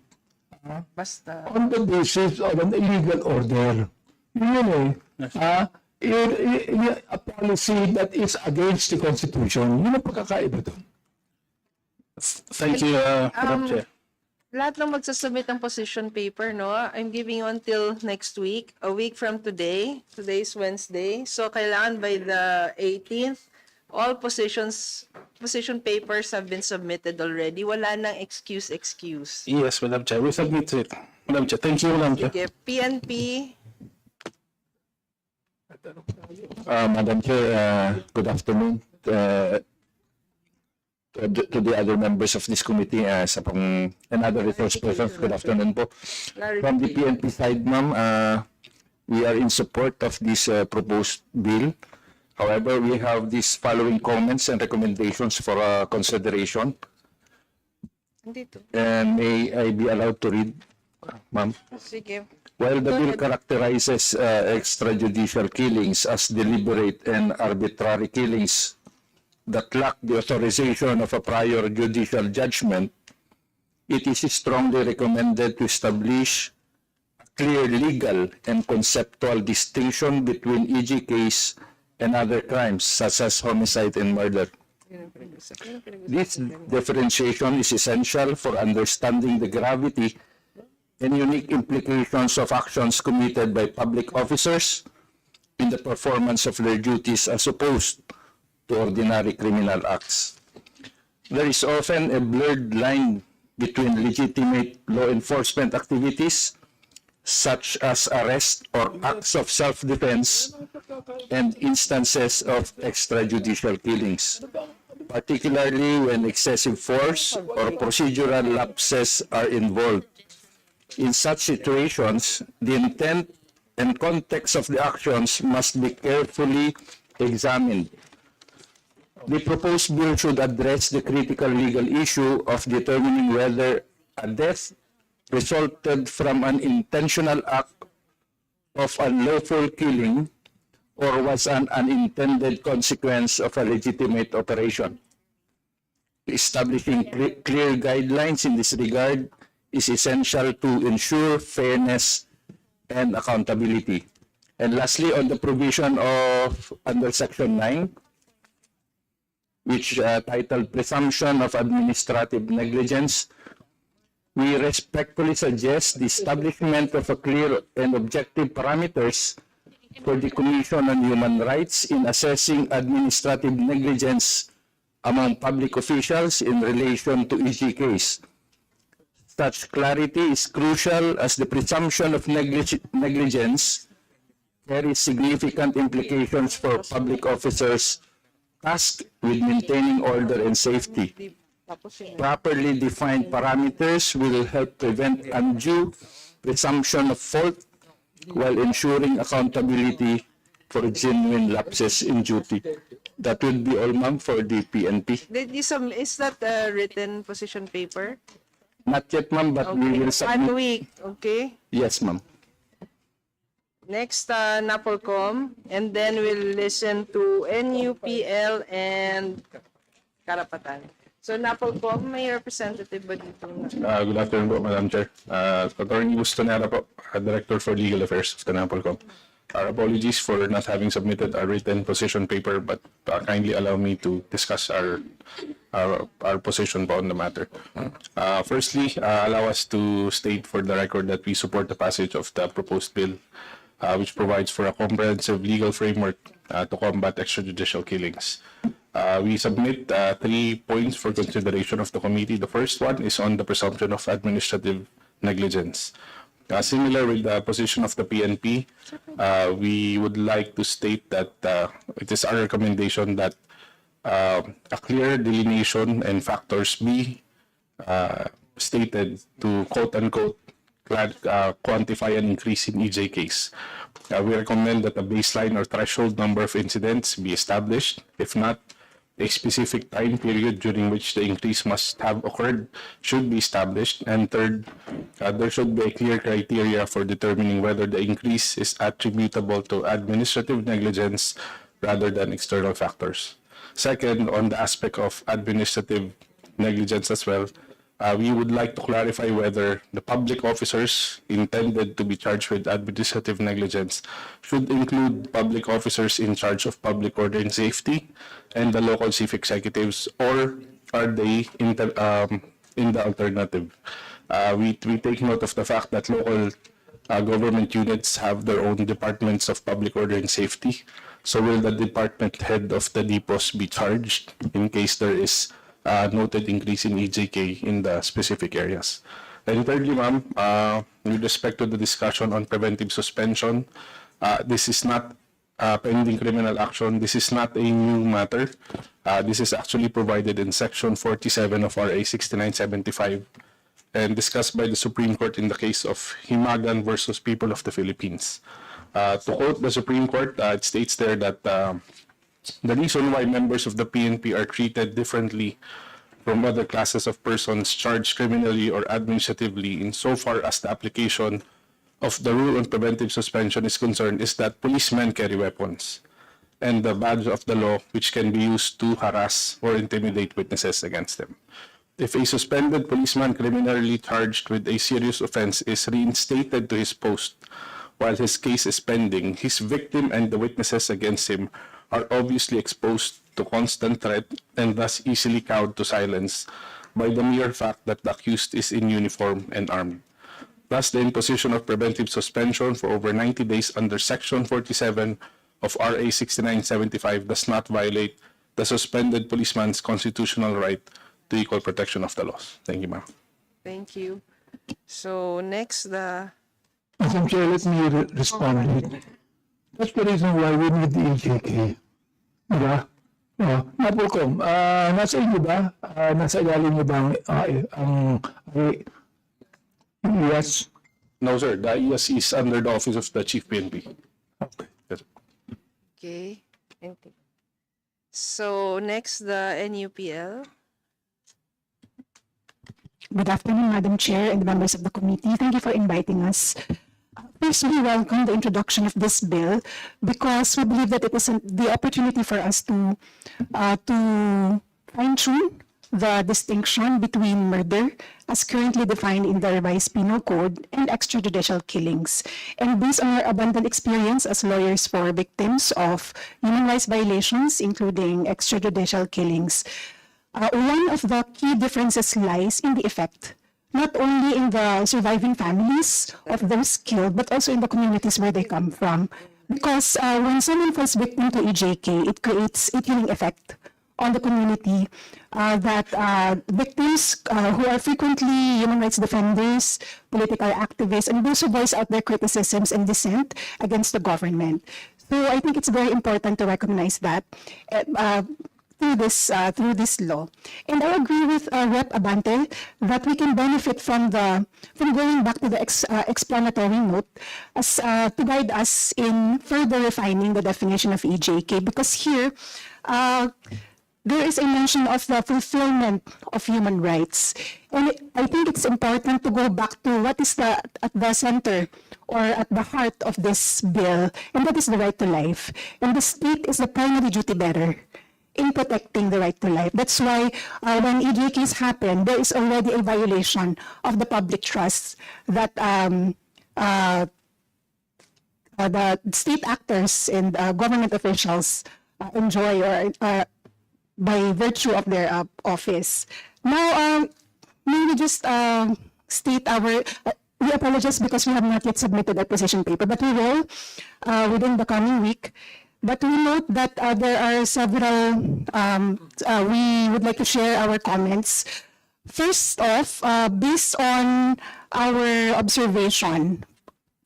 Basta. on the basis of an illegal order, yun a policy that is against the Constitution, yun ang pagkakaiba doon. Thank you, Madam Chair. Lahat ng magsasubmit ng position paper, no? I'm giving you until next week, a week from today. Today is Wednesday. So, kailangan by the 18th, all position papers have been submitted already. Wala nang excuse. Yes, Madam Chair. We submit it. Madam Chair. Thank you, Madam Chair. Okay, PNP. Madam Chair, good afternoon. To the other members of this committee, and other resource persons, good afternoon po. From the PNP side, ma'am, we are in support of this proposed bill. However, we have these following comments and recommendations for consideration. And may I be allowed to read, ma'am? Sige. While the bill characterizes extrajudicial killings as deliberate and arbitrary killings that lack the authorization of a prior judicial judgment, it is strongly recommended to establish a clear legal and conceptual distinction between EJKs and other crimes such as homicide and murder. This differentiation is essential for understanding the gravity and unique implications of actions committed by public officers in the performance of their duties as opposed to ordinary criminal acts. There is often a blurred line between legitimate law enforcement activities, such as arrest or acts of self-defense, and instances of extrajudicial killings, particularly when excessive force or procedural lapses are involved. In such situations, the intent and context of the actions must be carefully examined. The proposed bill should address the critical legal issue of determining whether a death resulted from an intentional act of unlawful killing or was an unintended consequence of a legitimate operation. Establishing clear guidelines in this regard is essential to ensure fairness and accountability. And lastly, on the provision of under Section 9, which titled Presumption of Administrative Negligence, we respectfully suggest the establishment of a clear and objective parameters for the Commission on Human Rights in assessing administrative negligence among public officials in relation to EJKs. Such clarity is crucial as the presumption of negligence carries significant implications for public officers tasked with maintaining order and safety. Properly defined parameters will help prevent undue presumption of fault while ensuring accountability for genuine lapses in duty. That would be all, ma'am, for the PNP. Is that a written position paper? Not yet, ma'am, but we will 1 submit. week, okay? Yes, ma'am. Next, NAPOLCOM, and then we'll listen to NUPL and Karapatan. So NAPOLCOM, may representative ba dito? Good afternoon po, Madam Chair. Attorney Bustonera po, Director for Legal Affairs of the NAPOLCOM. Our apologies for not having submitted a written position paper, but kindly allow me to discuss our position po on the matter. Firstly, allow us to state for the record that we support the passage of the proposed bill, which provides for a comprehensive legal framework to combat extrajudicial killings. We submit 3 points for consideration of the committee. The first one is on the presumption of administrative negligence. Similar with the position of the PNP, we would like to state that it is our recommendation that a clear delineation and factors be stated to quote-unquote quantify an increase in EJKs. We recommend that a baseline or threshold number of incidents be established. If not, a specific time period during which the increase must have occurred should be established. And third, there should be a clear criteria for determining whether the increase is attributable to administrative negligence rather than external factors. Second, on the aspect of administrative negligence as well, we would like to clarify whether the public officers intended to be charged with administrative negligence should include public officers in charge of public order and safety and the local chief executives, or are they in the alternative? We take note of the fact that local government units have their own departments of public order and safety. So will the department head of the depots be charged in case there is noted increase in EJK in the specific areas? And thirdly, ma'am, with respect to the discussion on preventive suspension, this is not pending criminal action. This is not a new matter. This is actually provided in Section 47 of RA 6975 and discussed by the Supreme Court in the case of Himagan versus People of the Philippines. To quote the Supreme Court, it states there that the reason why members of the PNP are treated differently from other classes of persons charged criminally or administratively insofar as the application of the rule on preventive suspension is concerned is that policemen carry weapons and the badge of the law which can be used to harass or intimidate witnesses against them. If a suspended policeman criminally charged with a serious offense is reinstated to his post while his case is pending, his victim and the witnesses against him are obviously exposed to constant threat and thus easily cowed to silence by the mere fact that the accused is in uniform and armed. Thus, the imposition of preventive suspension for over 90 days under Section 47 of RA 6975 does not violate the suspended policeman's constitutional right to equal protection of the laws. Thank you, ma'am. Thank you. So next, Madam Chair, let me respond. That's the reason why we need the EJK. Diba? NAPOLCOM, nasa inyo ba? Nasa ilalim niyo ba ang IES? No, sir. The IES is under the office of the Chief PNP. Okay. Yes. okay. So next, the NUPL. Good afternoon, Madam Chair and the members of the committee. Thank you for inviting us. First, we welcome the introduction of this bill because we believe that it is the opportunity for us to fine-tune the distinction between murder, as currently defined in the revised penal code, and extrajudicial killings. And based on our abundant experience as lawyers for victims of human rights violations, including extrajudicial killings, one of the key differences lies in the effect, not only in the surviving families of those killed, but also in the communities where they come from. Because when someone falls victim to EJK, it creates a killing effect on the community that victims who are frequently human rights defenders, political activists, and those who voice out their criticisms and dissent against the government. So I think it's very important to recognize that. through this law. And I agree with Rep. Abante that we can benefit from going back to the explanatory note as to guide us in further refining the definition of EJK, because here there is a mention of the fulfillment of human rights. And I think it's important to go back to what is at the center or at the heart of this bill, and that is the right to life. And the state is the primary duty bearer in protecting the right to life. That's why when EJKs happen, there is already a violation of the public trust that the state actors and government officials enjoy or by virtue of their office. Now, may we just state our, we apologize because we have not yet submitted our position paper, but we will within the coming week. But we note that there are several, we would like to share our comments. First off, based on our observation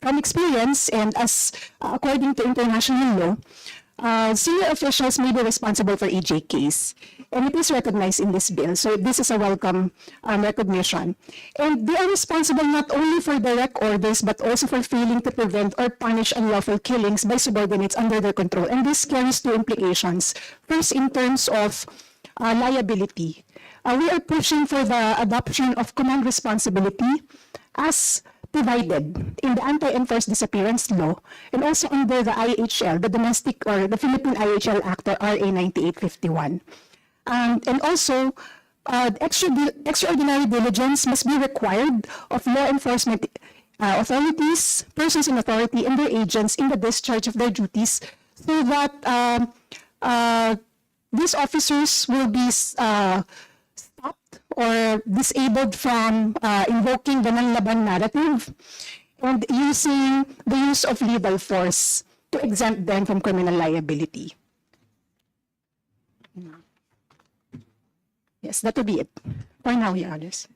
from experience and as according to international law, senior officials may be responsible for EJKs, and it is recognized in this bill. So this is a welcome recognition. And they are responsible not only for direct orders, but also for failing to prevent or punish unlawful killings by subordinates under their control. And this carries two implications. First, in terms of liability. We are pushing for the adoption of command responsibility as provided in the Anti-Enforced Disappearance Law and also under the IHL, the Domestic or the Philippine IHL Act or RA 9851. And also, extraordinary diligence must be required of law enforcement authorities, persons in authority, and their agents in the discharge of their duties so that these officers will be stopped or disabled from invoking the non-laban narrative and using the use of lethal force to exempt them from criminal liability. Yes, that would be it. For now, Your Honors.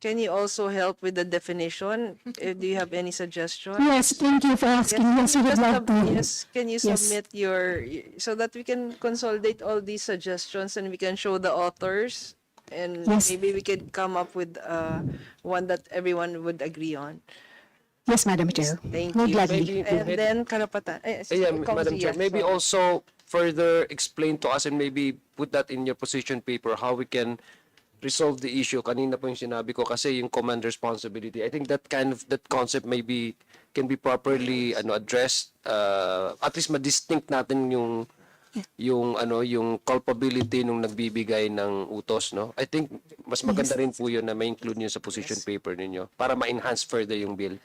Can you also help with the definition? Do you have any suggestion? Yes, thank you for asking. Yes, we would like to. Yes, can you submit your, so that we can consolidate all these suggestions and we can show the authors and Yes. maybe we could come up with one that everyone would agree on. Yes, Madam Chair. Thank We'll you. gladly. And then Karapatan. Yeah, Madam Chair, maybe also further explain to us and maybe put that in your position paper how we can resolve the issue. Kanina po yung sinabi ko kasi yung command responsibility. I think that concept maybe can be properly addressed. At least ma-distinct natin yung culpability nung nagbibigay ng utos, no? I think mas maganda rin po yun na ma-include nyo sa position paper ninyo para ma-enhance further yung bill.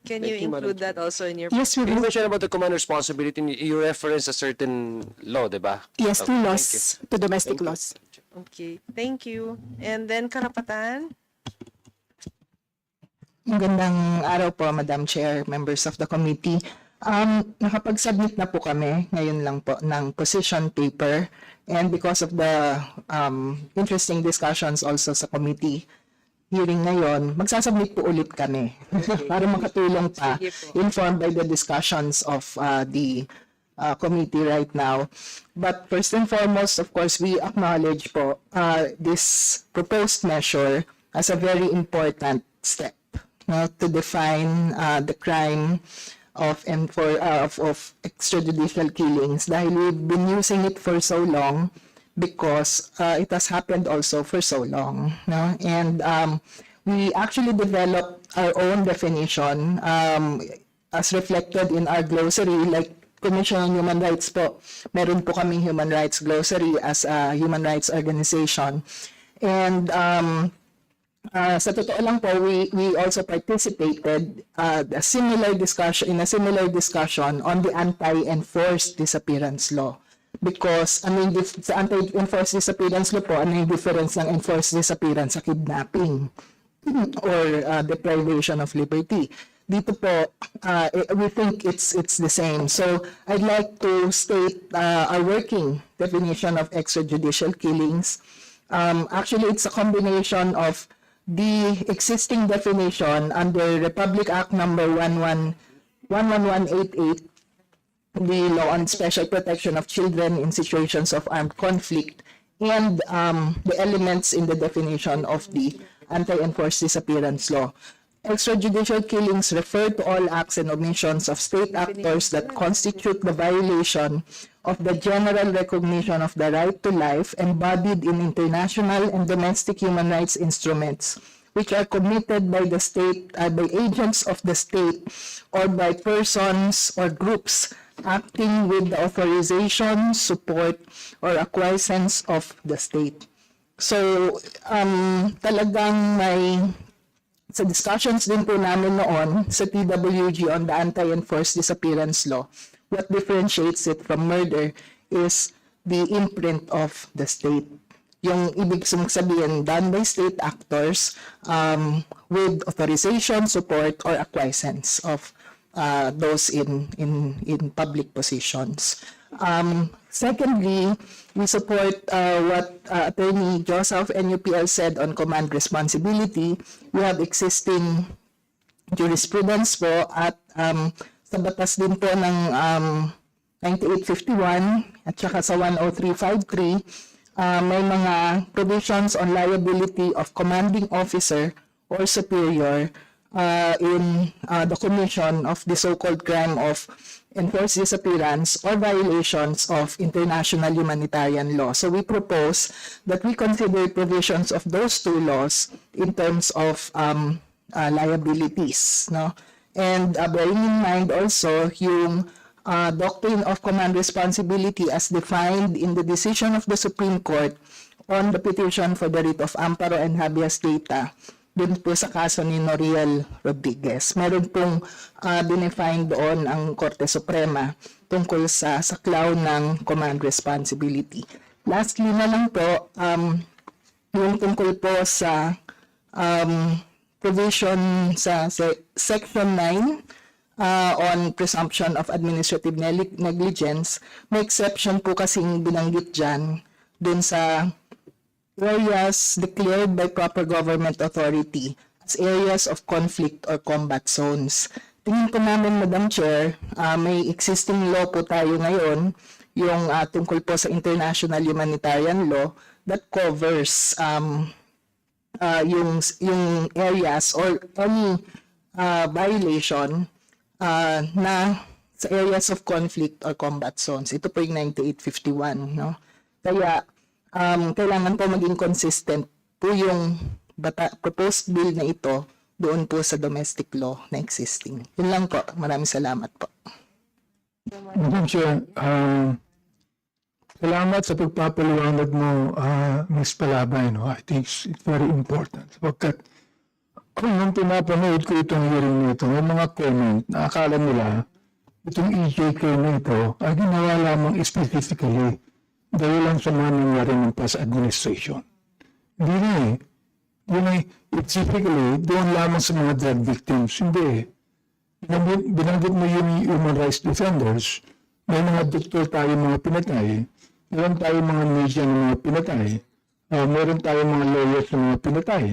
Can you include that also in your? Yes, we You will. mentioned about the command responsibility. You reference a certain law, di ba? Yes, Okay, to thank you. laws, to domestic laws. Okay, thank you. And then Karapatan. Magandang araw po, Madam Chair, members of the committee. Nakapag-submit na po kami ngayon lang po ng position paper, and because of the interesting discussions also sa committee hearing ngayon, magsasubmit po ulit kami para makatulong pa, informed by the discussions of the committee right now. But first and foremost, of course, we acknowledge po this proposed measure as a very important step to define the crime of extrajudicial killings dahil we've been using it for so long because it has happened also for so long. No? And we actually developed our own definition as reflected in our glossary, like Commission on Human Rights po. Meron po kaming human rights glossary as a human rights organization. And sa totoo lang po, we also participated in a similar discussion on the anti-enforced disappearance law. Because sa anti-enforced disappearance law po, ano yung difference ng enforced disappearance sa kidnapping or deprivation of liberty? Dito po, we think it's the same. So I'd like to state our working definition of extrajudicial killings. Actually, it's a combination of the existing definition under Republic Act number 11188 the law on special protection of children in situations of armed conflict, and the elements in the definition of the anti-enforced disappearance law. Extrajudicial killings refer to all acts and omissions of state actors that constitute the violation of the general recognition of the right to life embodied in international and domestic human rights instruments, which are committed by the state, by agents of the state, or by persons or groups acting with the authorization, support, or acquiescence of the state. So, talagang may, sa discussions din po namin noon sa TWG on the anti-enforced disappearance law, what differentiates it from murder is the imprint of the state. Yung ibig sabihin, done by state actors with authorization, support, or acquiescence of those in public positions. Secondly, we support what Attorney Joseph NUPL said on command responsibility. We have existing jurisprudence po at sa batas din po ng 9851 at saka sa 10353, may mga provisions on liability of commanding officer or superior in the commission of the so-called crime of enforced disappearance or violations of international humanitarian law. So we propose that we consider provisions of those two laws in terms of liabilities, no? And bearing in mind also yung doctrine of command responsibility as defined in the decision of the Supreme Court on the petition for the writ of amparo and habeas data dun po sa kaso ni Noriel Rodriguez. Meron pong dinefine doon ang Korte Suprema tungkol sa saklaw ng command responsibility. Lastly na lang po, yung tungkol po sa provision sa Section 9 on presumption of administrative negligence, may exception po kasing binanggit dyan dun sa areas declared by proper government authority as areas of conflict or combat zones. Tingin po namin, Madam Chair, may existing law po tayo ngayon, yung tungkol po sa international humanitarian law that covers yung areas or any violation na sa areas of conflict or combat zones. Ito po yung 9851, no? Kaya kailangan po maging consistent po yung proposed bill na ito doon po sa domestic law na existing. Yun lang po. Maraming salamat po. Madam Chair, salamat sa pagpapaliwanag mo, Ms. Palabay. No? I think it's very important. Pagkat nung pinapanood ko itong hearing nito, may mga comment na akala nila itong EJK na ito ay ginawa lamang specifically dahil lang sa mga nangyari ng past administration. Hindi na eh. Yun ay specifically doon lamang sa mga drug victims. Hindi eh. Binanggit mo yung human rights defenders, may mga doktor tayo mga pinatay, meron tayo mga media na mga pinatay, meron tayo mga lawyers na mga pinatay.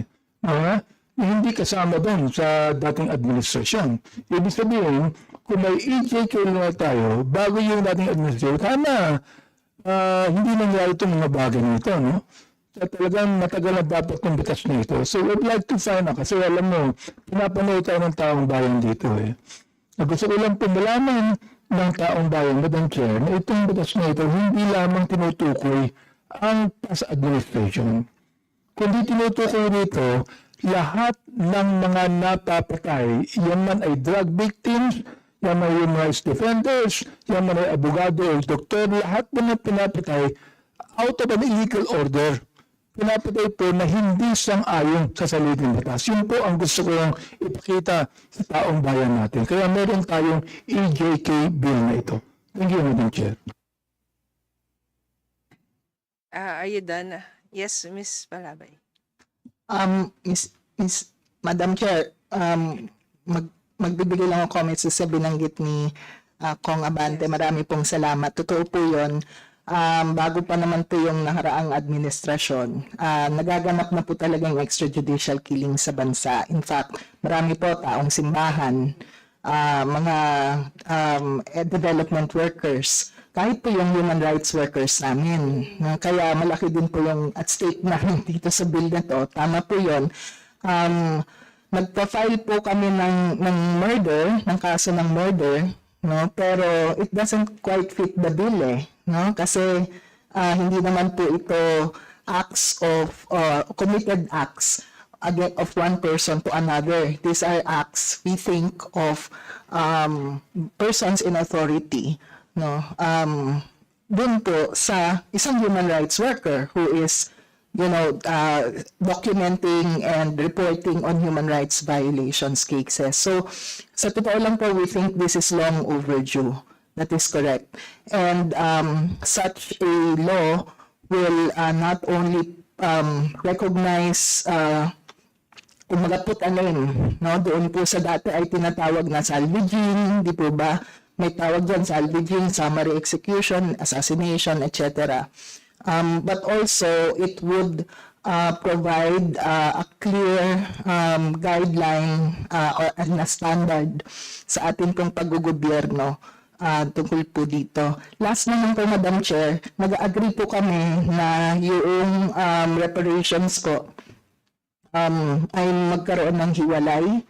Hindi kasama doon sa dating administrasyon. Ibig sabihin, kung may EJK na tayo, bago yung dating administrasyon, tama, hindi nangyari itong mga bagay nito, no? So, talagang matagal na dapat ng bitas na ito. So, we'd like to find out, kasi alam mo, pinapanood tayo ng taong bayan dito, eh. Gusto ko lang pumalaman ng taong bayan, Madam Chair, na itong bitas na ito, hindi lamang tinutukoy ang past administration. Kundi tinutukoy rito, lahat ng mga napapatay, yan man ay drug victims, yan man ay human rights defenders, yan man ay abogado o doktor, lahat na pinapatay out of an illegal order. Pinapatay po na hindi sang-ayon sa saligang batas. Yun po ang gusto ko ipakita sa taong bayan natin. Kaya meron tayong EJK bill na ito. Thank you, Madam Chair. Are you done? Yes, Ms. Palabay. Madam Chair, magbibigay lang ako comments sa binanggit ni Kong Abante. Marami pong salamat. Totoo po yun. Bago pa naman po yung nakaraang administrasyon, nagaganap na po talagang extrajudicial killing sa bansa. In fact, marami po taong simbahan mga development workers, kahit po yung human rights workers namin. Kaya malaki din po yung at stake namin dito sa bill na to. Tama po yun. Nagpa-file po kami ng murder, ng kaso ng murder, no? Pero it doesn't quite fit the bill no? Kasi hindi naman po ito acts of committed acts of one person to another. These are acts we think of persons in authority, no? Dun po sa isang human rights worker who is documenting and reporting on human rights violations cases. So, sa totoo lang po, we think this is long overdue. That is correct. And such a law will not only recognize, put no? Doon po sa dati ay tinatawag na salvaging, di po ba? May tawag dyan, salvaging, summary execution, assassination, etc. But also, it would provide a clear guideline or a standard sa ating pong paggugobyerno tungkol po dito. Last naman po, Madam Chair, nag-agree po kami na yung reparations po ay magkaroon ng hiwalay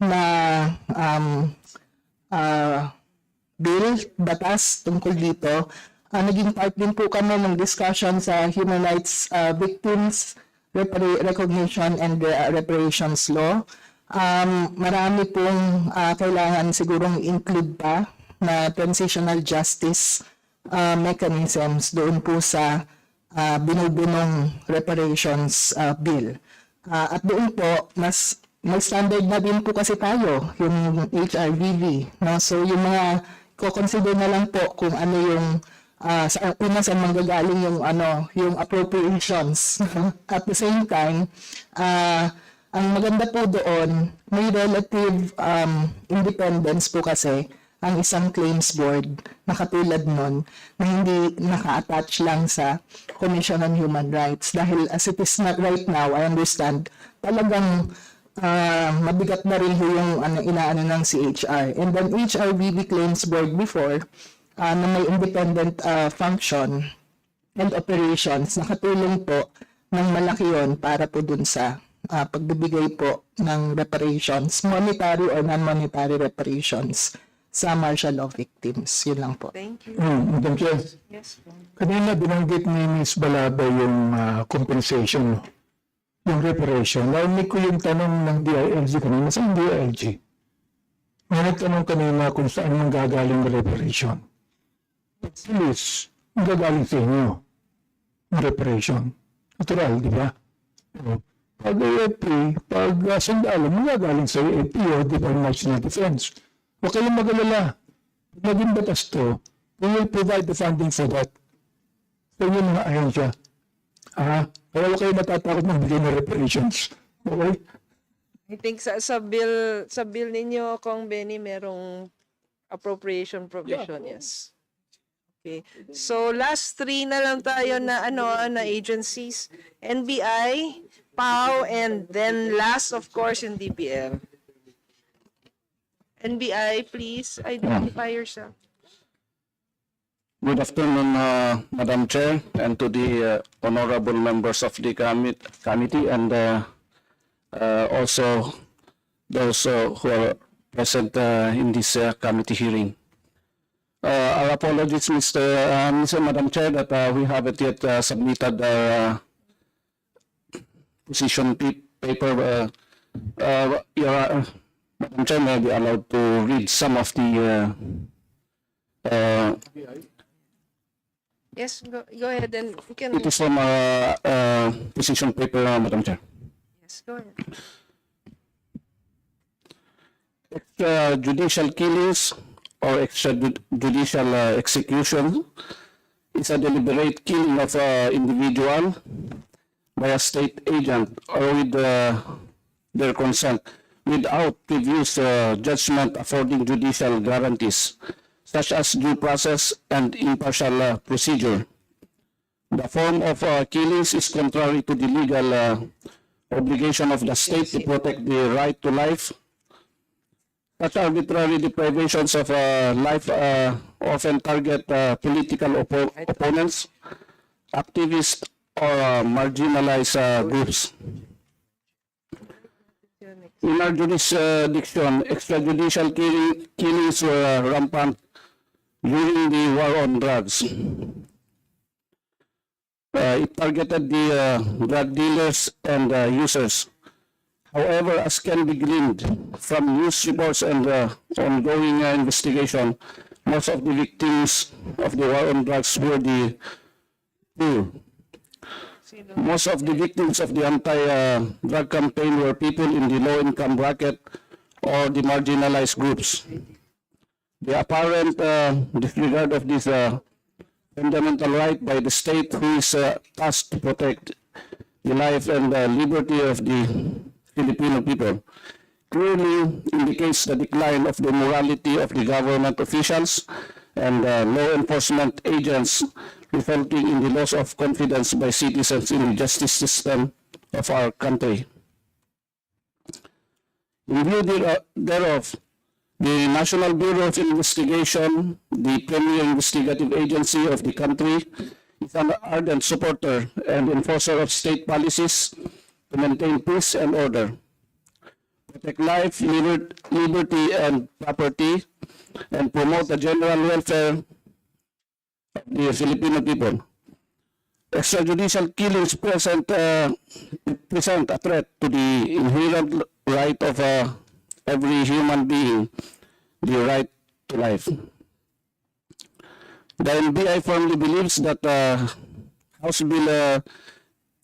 na bill, batas tungkol dito. Naging part din po kami ng discussion sa Human Rights Victims Recognition and Reparations Law. Marami pong kailangan sigurong include pa na transitional justice mechanisms doon po sa binubunong reparations bill. At doon po, may standard na din po kasi tayo, yung HRVV. No? So yung mga ko-consider na lang po kung ano yung saan manggagaling yung appropriations. At the same time, ang maganda po doon, may relative independence po kasi ang isang claims board na katulad nun na hindi naka-attach lang sa Commission on Human Rights. Dahil as it is not right now, I understand, talagang mabigat na rin yung inaano ng CHR. And then HRVV claims board before, na may independent function and operations, nakatulong po ng malaki yon para po dun sa pagbibigay po ng reparations, monetary or non-monetary reparations sa martial law victims. Yun lang po. Thank you. Madam Chair, Yes, po. kanina binanggit ni Ms. Balabay yung compensation, yung reparation. Narinig ko yung tanong ng DILG kanina. Saan DILG? May nagtanong kanina kung saan manggagaling yung reparation. Please, manggagaling sa inyo yung reparation. Natural, di ba? Pag AFP, pag sundalo, manggagaling sa AFP o Department of National Defense. Huwag kayong mag-alala. Pag naging batas to, we will provide the funding for that. Sa inyo mga ahensya. Kaya huwag kayong matatakot ng bigay ng reparations. Okay? I think sa bill ninyo, Kong Benny, merong appropriation provision, yes. Okay. So last three na lang tayo na na agencies, NBI, PAO, and then last of course yung DPM. NBI, please identify yourself. Good afternoon, Madam Chair, and to the honorable members of the committee, and also those who are present in this committee hearing. Our apologies, Madam Chair, that we haven't yet submitted our position paper. Madam Chair, may I be allowed to read some of the Yes, go ahead and you can. it is from position paper, Madam Chair. Yes, go ahead. Judicial killings or extrajudicial execution is a deliberate killing of an individual by a state agent or with their consent without previous judgment affording judicial guarantees such as due process and impartial procedure. The form of killings is contrary to the legal obligation of the state to protect the right to life, Such arbitrary deprivations of life often target political opponents, activists, or marginalized groups. In our jurisdiction, extrajudicial killings were rampant during the war on drugs. It targeted the drug dealers and users. However, as can be gleaned from news reports and ongoing investigation, most of the victims of the war on drugs were the poor. Most of the victims of the anti-drug campaign were people in the low-income bracket or the marginalized groups. The apparent disregard of this fundamental right by the state, who is tasked to protect the life and liberty of the Filipino people, clearly indicates the decline of the morality of the government officials and law enforcement agents, resulting in the loss of confidence by citizens in the justice system of our country. In view thereof, the National Bureau of Investigation, the premier investigative agency of the country, is an ardent supporter and enforcer of state policies to maintain peace and order, protect life, liberty, and property, and promote the general welfare of the Filipino people. Extrajudicial killings present a threat to the inherent right of every human being, the right to life. The NBI firmly believes that House Bill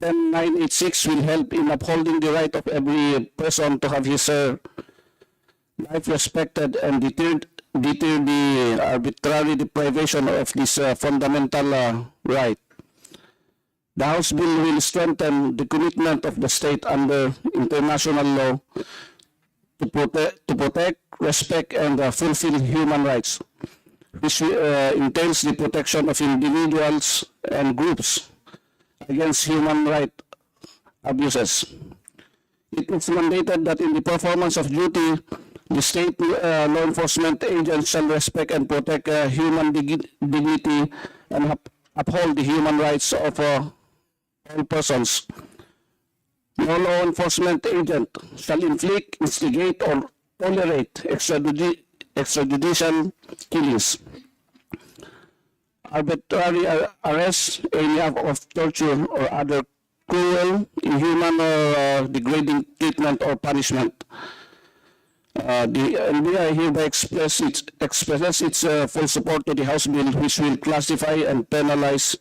10986 will help in upholding the right of every person to have his life respected and deter the arbitrary deprivation of this fundamental right. The House Bill will strengthen the commitment of the state under international law to protect, respect, and fulfill human rights, which entails the protection of individuals and groups against human rights abuses. It is mandated that in the performance of duty, the state law enforcement agents shall respect and protect human dignity and uphold the human rights of all persons. No law enforcement agent shall inflict, instigate, or tolerate extrajudicial killings, arbitrary arrests, any act of torture, or other cruel, inhuman, or degrading treatment or punishment. The NBI hereby expresses its full support to the House Bill, which will classify and penalize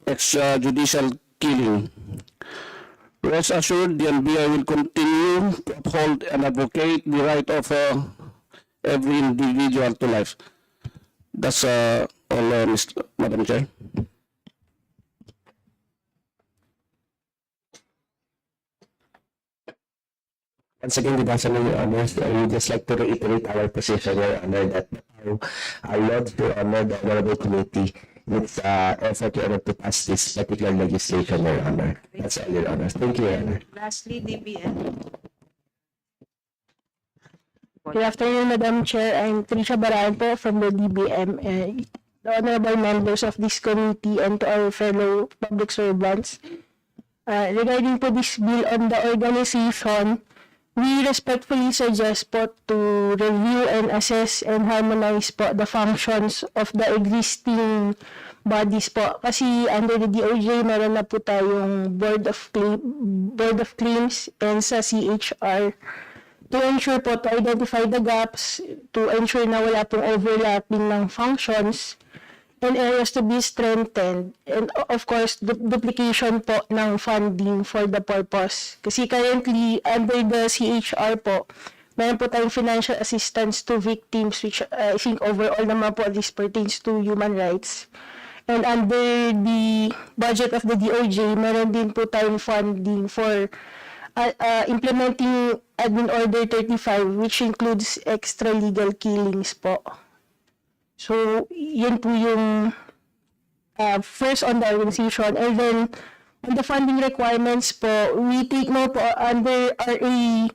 extrajudicial killing. Rest assured, the NBI will continue to uphold and advocate the right of every individual to life. That's all, Madam Chair. Once again, good afternoon, Your Honors. I would just like to reiterate our position, Your Honor, that our Lord to honor the Honorable Committee in its effort in order to pass this particular legislation, Your Honor. That's all, Your Honor. Thank you, Your Honor. Lastly, DBM. Good afternoon, Madam Chair. I'm Trisha Baranpo from the DBM. The honorable members of this committee and to our fellow public servants. Regarding to this bill on the organization, we respectfully suggest po to review and assess and harmonize po the functions of the existing bodies po. Kasi under the DOJ, meron na po tayong Board of Claims and sa CHR to ensure po to identify the gaps, to ensure na wala pong overlapping ng functions and areas to be strengthened, and of course, duplication po ng funding for the purpose. Kasi currently, under the CHR po, meron po tayong financial assistance to victims, which I think overall naman po this pertains to human rights. And under the budget of the DOJ, meron din po tayong funding for implementing Admin Order 35, which includes extralegal killings po. So, yun po yung first on the organization. And then, on the funding requirements po, we take note po under RA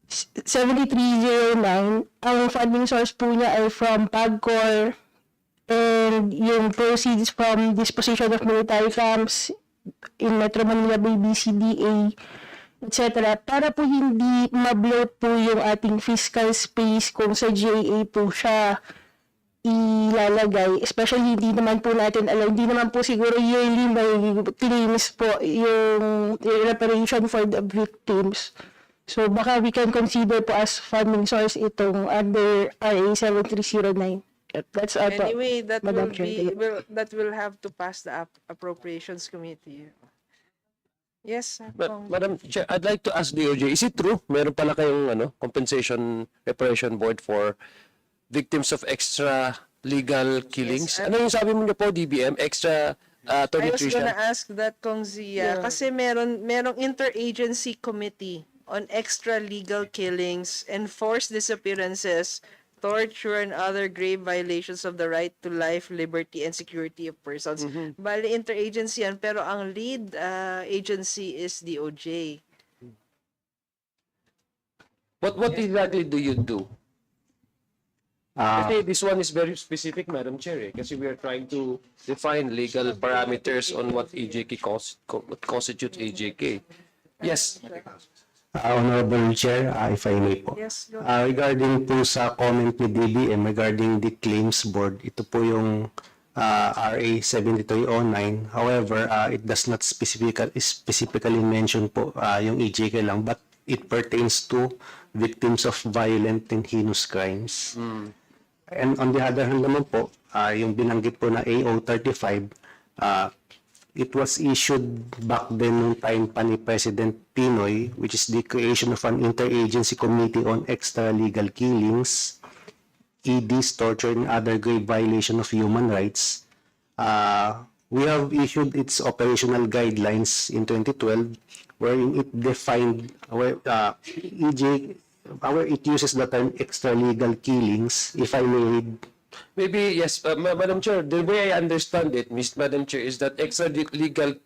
7309, ang funding source po niya ay from PAGCOR and yung proceeds from disposition of military camps in Metro Manila by BCDA, etc. Para po hindi ma-bloat po yung ating fiscal space kung sa GAA po siya ilalagay. Especially hindi naman po natin alam, hindi naman po siguro yearly may claims po yung reparation for the victims. So baka we can consider po as funding source itong under RA 7309. That's our Anyway, that Madam will Chair. that will have to pass the appropriations committee. Yes, Madam Chair, I'd like to ask DOJ, is it true? Meron pala kayong compensation reparation board for victims of extra legal killings? Yes, Ano yung sabi mo niyo po, DBM? Extra Attorney I was Tricia? gonna ask that, Kong Zia, kasi merong interagency committee on extra-legal killings, enforced disappearances, torture, and other grave violations of the right to life, liberty, and security of persons. Bali, interagency yan, pero ang lead agency is DOJ. What exactly do you do? Kasi this one is very specific, Madam Chair, kasi we are trying to define legal parameters on what EJK what constitutes EJK. Yes. Honorable Chair, if I may po. Yes, go. Regarding po sa comment ni DBM regarding the claims board, ito po yung RA 7309. However, it does not specifically mention po yung EJK lang, but it pertains to victims of violent and heinous crimes. And on the other hand naman po, yung binanggit po na AO 35, it was issued back then nung time pa ni President Pinoy, which is the creation of an interagency committee on extra-legal killings, EDs, torture, and other grave violation of human rights. We have issued its operational guidelines in 2012, wherein it defined where it uses the term extra-legal killings. If I may read. Maybe, yes, Madam Chair, the way I understand it, Madam Chair, is that extralegal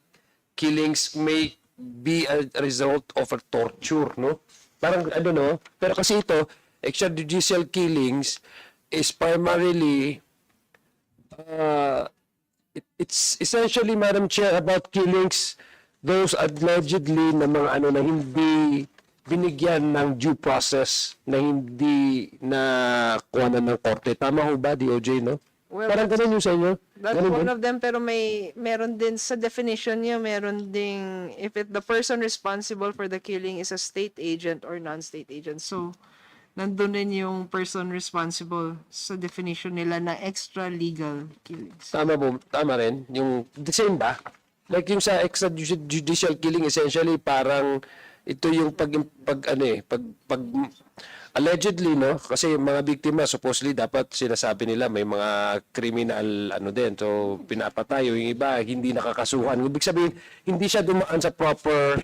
killings may be a result of a torture, no? Parang, I don't know, pero kasi ito, extrajudicial killings is primarily, it's essentially, Madam Chair, about killings, those allegedly na mga na hindi binigyan ng due process, na hindi na kuhanan ng korte. Tama ho ba, DOJ, no? Well, Parang ganun yung sa inyo? That's Ganun one din? of them, pero meron din sa definition niya, meron ding, if the person responsible for the killing is a state agent or non-state agent. So, nandun din yung person responsible sa definition nila na extra-legal killings. Tama po, tama rin. Yung, the same ba? Like yung sa extrajudicial killing, essentially parang ito yung pag allegedly, no? Kasi mga biktima, supposedly, dapat sinasabi nila may mga criminal, din. So, pinapatay. Yung iba, hindi nakakasuhan. Ibig sabihin, hindi siya dumaan sa proper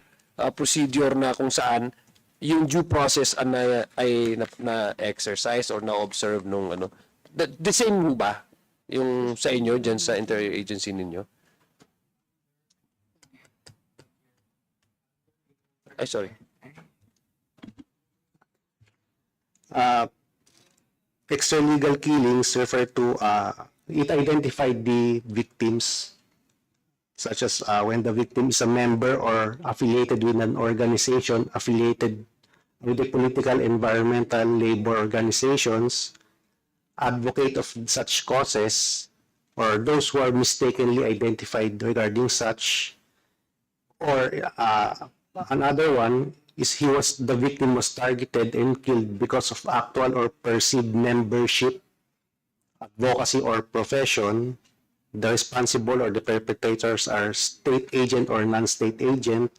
procedure na kung saan yung due process ay na-exercise or na-observe nung The same mo ba? Yung sa inyo, dyan sa interagency ninyo? Ay, sorry. Extralegal killings refer to it identified the victims, such as when the victim is a member or affiliated with an organization affiliated with the political, environmental, labor organizations, advocate of such causes, or those who are mistakenly identified regarding such, or another one is the victim was targeted and killed because of actual or perceived membership, advocacy, or profession. The responsible or the perpetrators are state agent or non-state agent,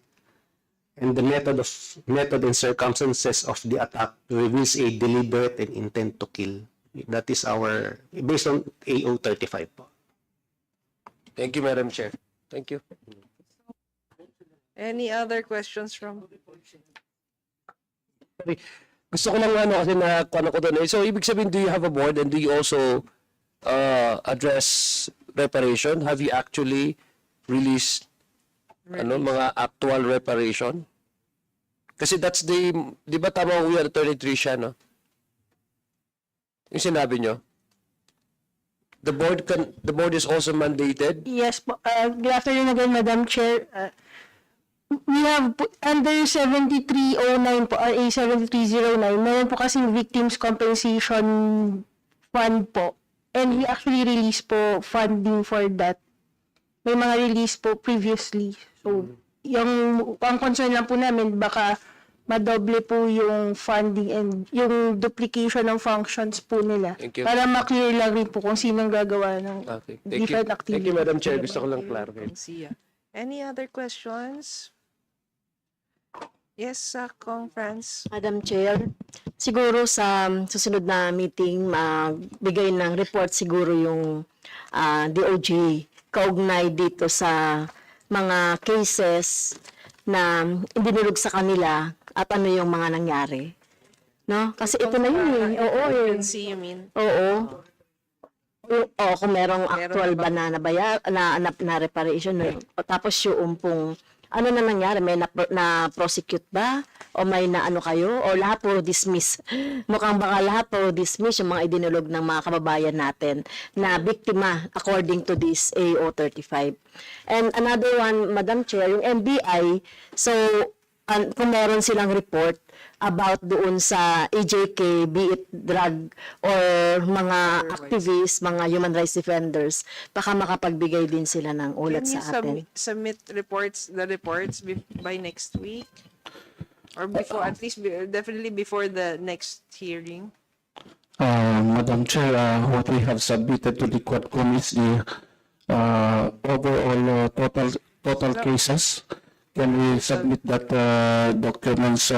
and the method and circumstances of the attack reveals a deliberate and intent to kill. That is based on AO 35. Thank you, Madam Chair. Thank you. Any other questions from? Gusto ko lang kasi ko doon. So, ibig sabihin, do you have a board and do you also address reparation? Have you actually released mga actual reparation? Kasi that's the, di ba tama we are Attorney Tricia, no? Yung sinabi nyo? The board is also mandated. Yes po. Good afternoon again, Madam Chair. We have under 7309 po, RA 7309, meron po kasing Victims Compensation Fund po. And we actually release po funding for that. May mga release po previously. So, ang concern lang po namin, baka madoble po yung funding and yung duplication ng functions po nila. Thank you. Para ma-clear lang rin po kung sinong gagawa ng Okay. Thank you. different activities. Thank you, Madam Chair. Gusto ko lang clarify. Sia. Any other questions? Yes, Kong Franz. Madam Chair, siguro sa susunod na meeting, magbigay ng report siguro yung DOJ kaugnay dito sa mga cases na idinulog sa kanila at ano yung mga nangyari. No? Kasi ito na yun eh. Oo eh. See, you mean? Oo. Oo, kung merong actual ba na reparation. Tapos yung pong ano na nangyari? May na-prosecute ba? O may na-ano kayo? O lahat po dismiss? Mukhang baka lahat po dismiss yung mga idinulog ng mga kababayan natin na biktima according to this AO 35. And another one, Madam Chair, yung NBI, so kung meron silang report about doon sa EJK, be it drug or mga activists, mga human rights defenders, baka makapagbigay din sila ng ulat Can you sa atin. submit the reports by next week? Or before, at least definitely before the next hearing? Madam Chair, what we have submitted to the Quadcom is the overall total cases. Can we submit that documents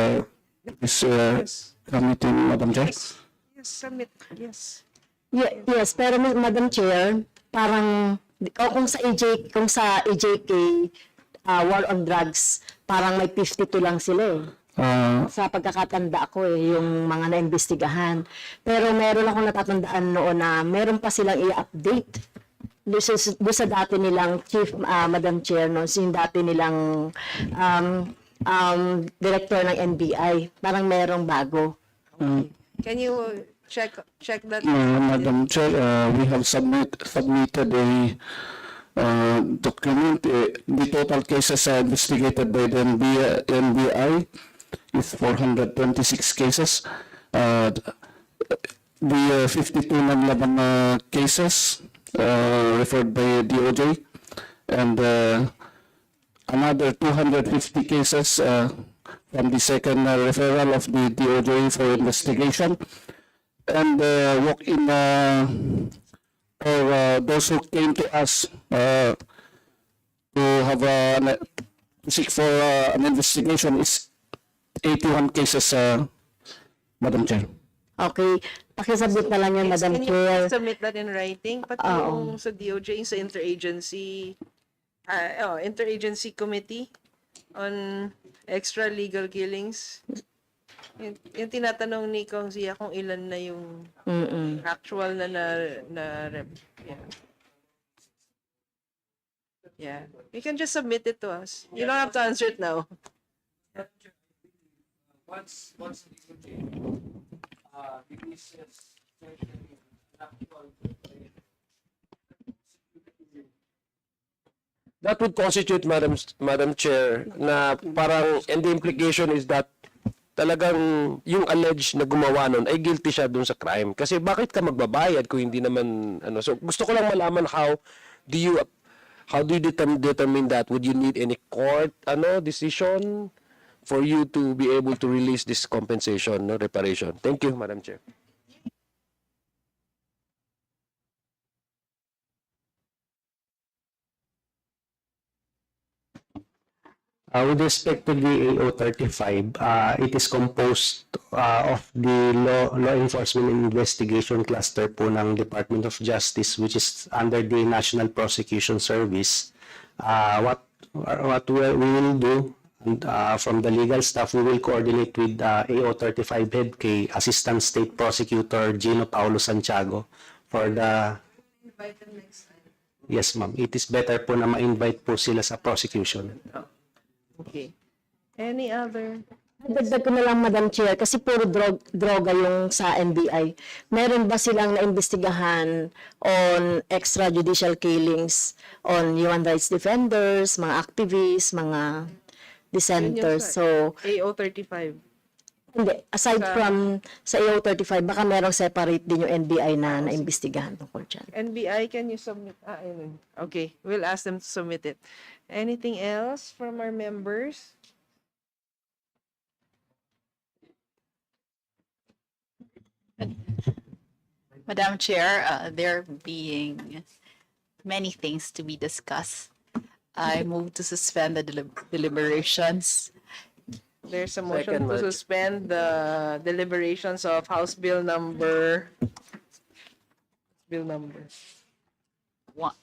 is committee, Madam Chair? Yes, submit. Yes. Yes, pero Madam Chair, parang kung sa EJK war on drugs, parang may 52 lang sila eh. Sa pagkakatanda ko eh, yung mga naimbestigahan. Pero meron akong natatandaan noon na meron pa silang i-update. Doon sa dati nilang chief, Madam Chair, no, yung dati nilang director ng NBI. Parang merong bago. Can you check that? Madam Chair, we have submitted a document. The total cases investigated by the NBI is 426 cases. The 52 non-laban cases referred by DOJ, and another 250 cases from the second referral of the DOJ for investigation, and walk-in or those who came to us to have to seek for an investigation is 81 cases, Madam Chair. Okay. Pakisubmit na lang yan, Madam Can Chair. you submit that in writing? Pati yung sa DOJ, sa interagency committee on extra legal killings. Yung tinatanong ni Kong Zia kung ilan na yung actual na rep. Yeah. You can just submit it to us. You don't have to answer it now. Once That would constitute, Madam Chair, na parang, and the implication is that talagang yung alleged na gumawa nun ay guilty siya dun sa crime. Kasi bakit ka magbabayad kung hindi naman, ano. So gusto ko lang malaman how do you determine that? Would you need any court, decision for you to be able to release this compensation, reparation? Thank you, Madam Chair. With respect to the AO 35, it is composed of the law enforcement and investigation cluster po ng Department of Justice, which is under the National Prosecution Service. What we will do, from the legal staff, we will coordinate with AO 35 head kay Assistant State Prosecutor Gino Paulo Santiago for the... Yes, ma'am. It is better po na ma-invite po sila sa prosecution. Okay. Any other Dagdag ko na lang, Madam Chair, kasi puro droga yung sa NBI. Meron ba silang naimbestigahan on extrajudicial killings on human rights defenders, mga activists, mga dissenters? So, AO 35. hindi. Aside from sa AO 35, baka merong separate din yung NBI na naimbestigahan tungkol dyan. NBI, can you submit? Ayun. Okay, we'll ask them to submit it. Anything else from our members? Madam Chair, there being many things to be discussed, I move to suspend the deliberations. There's a motion Second, to Madam. suspend the deliberations of House Bill number. One.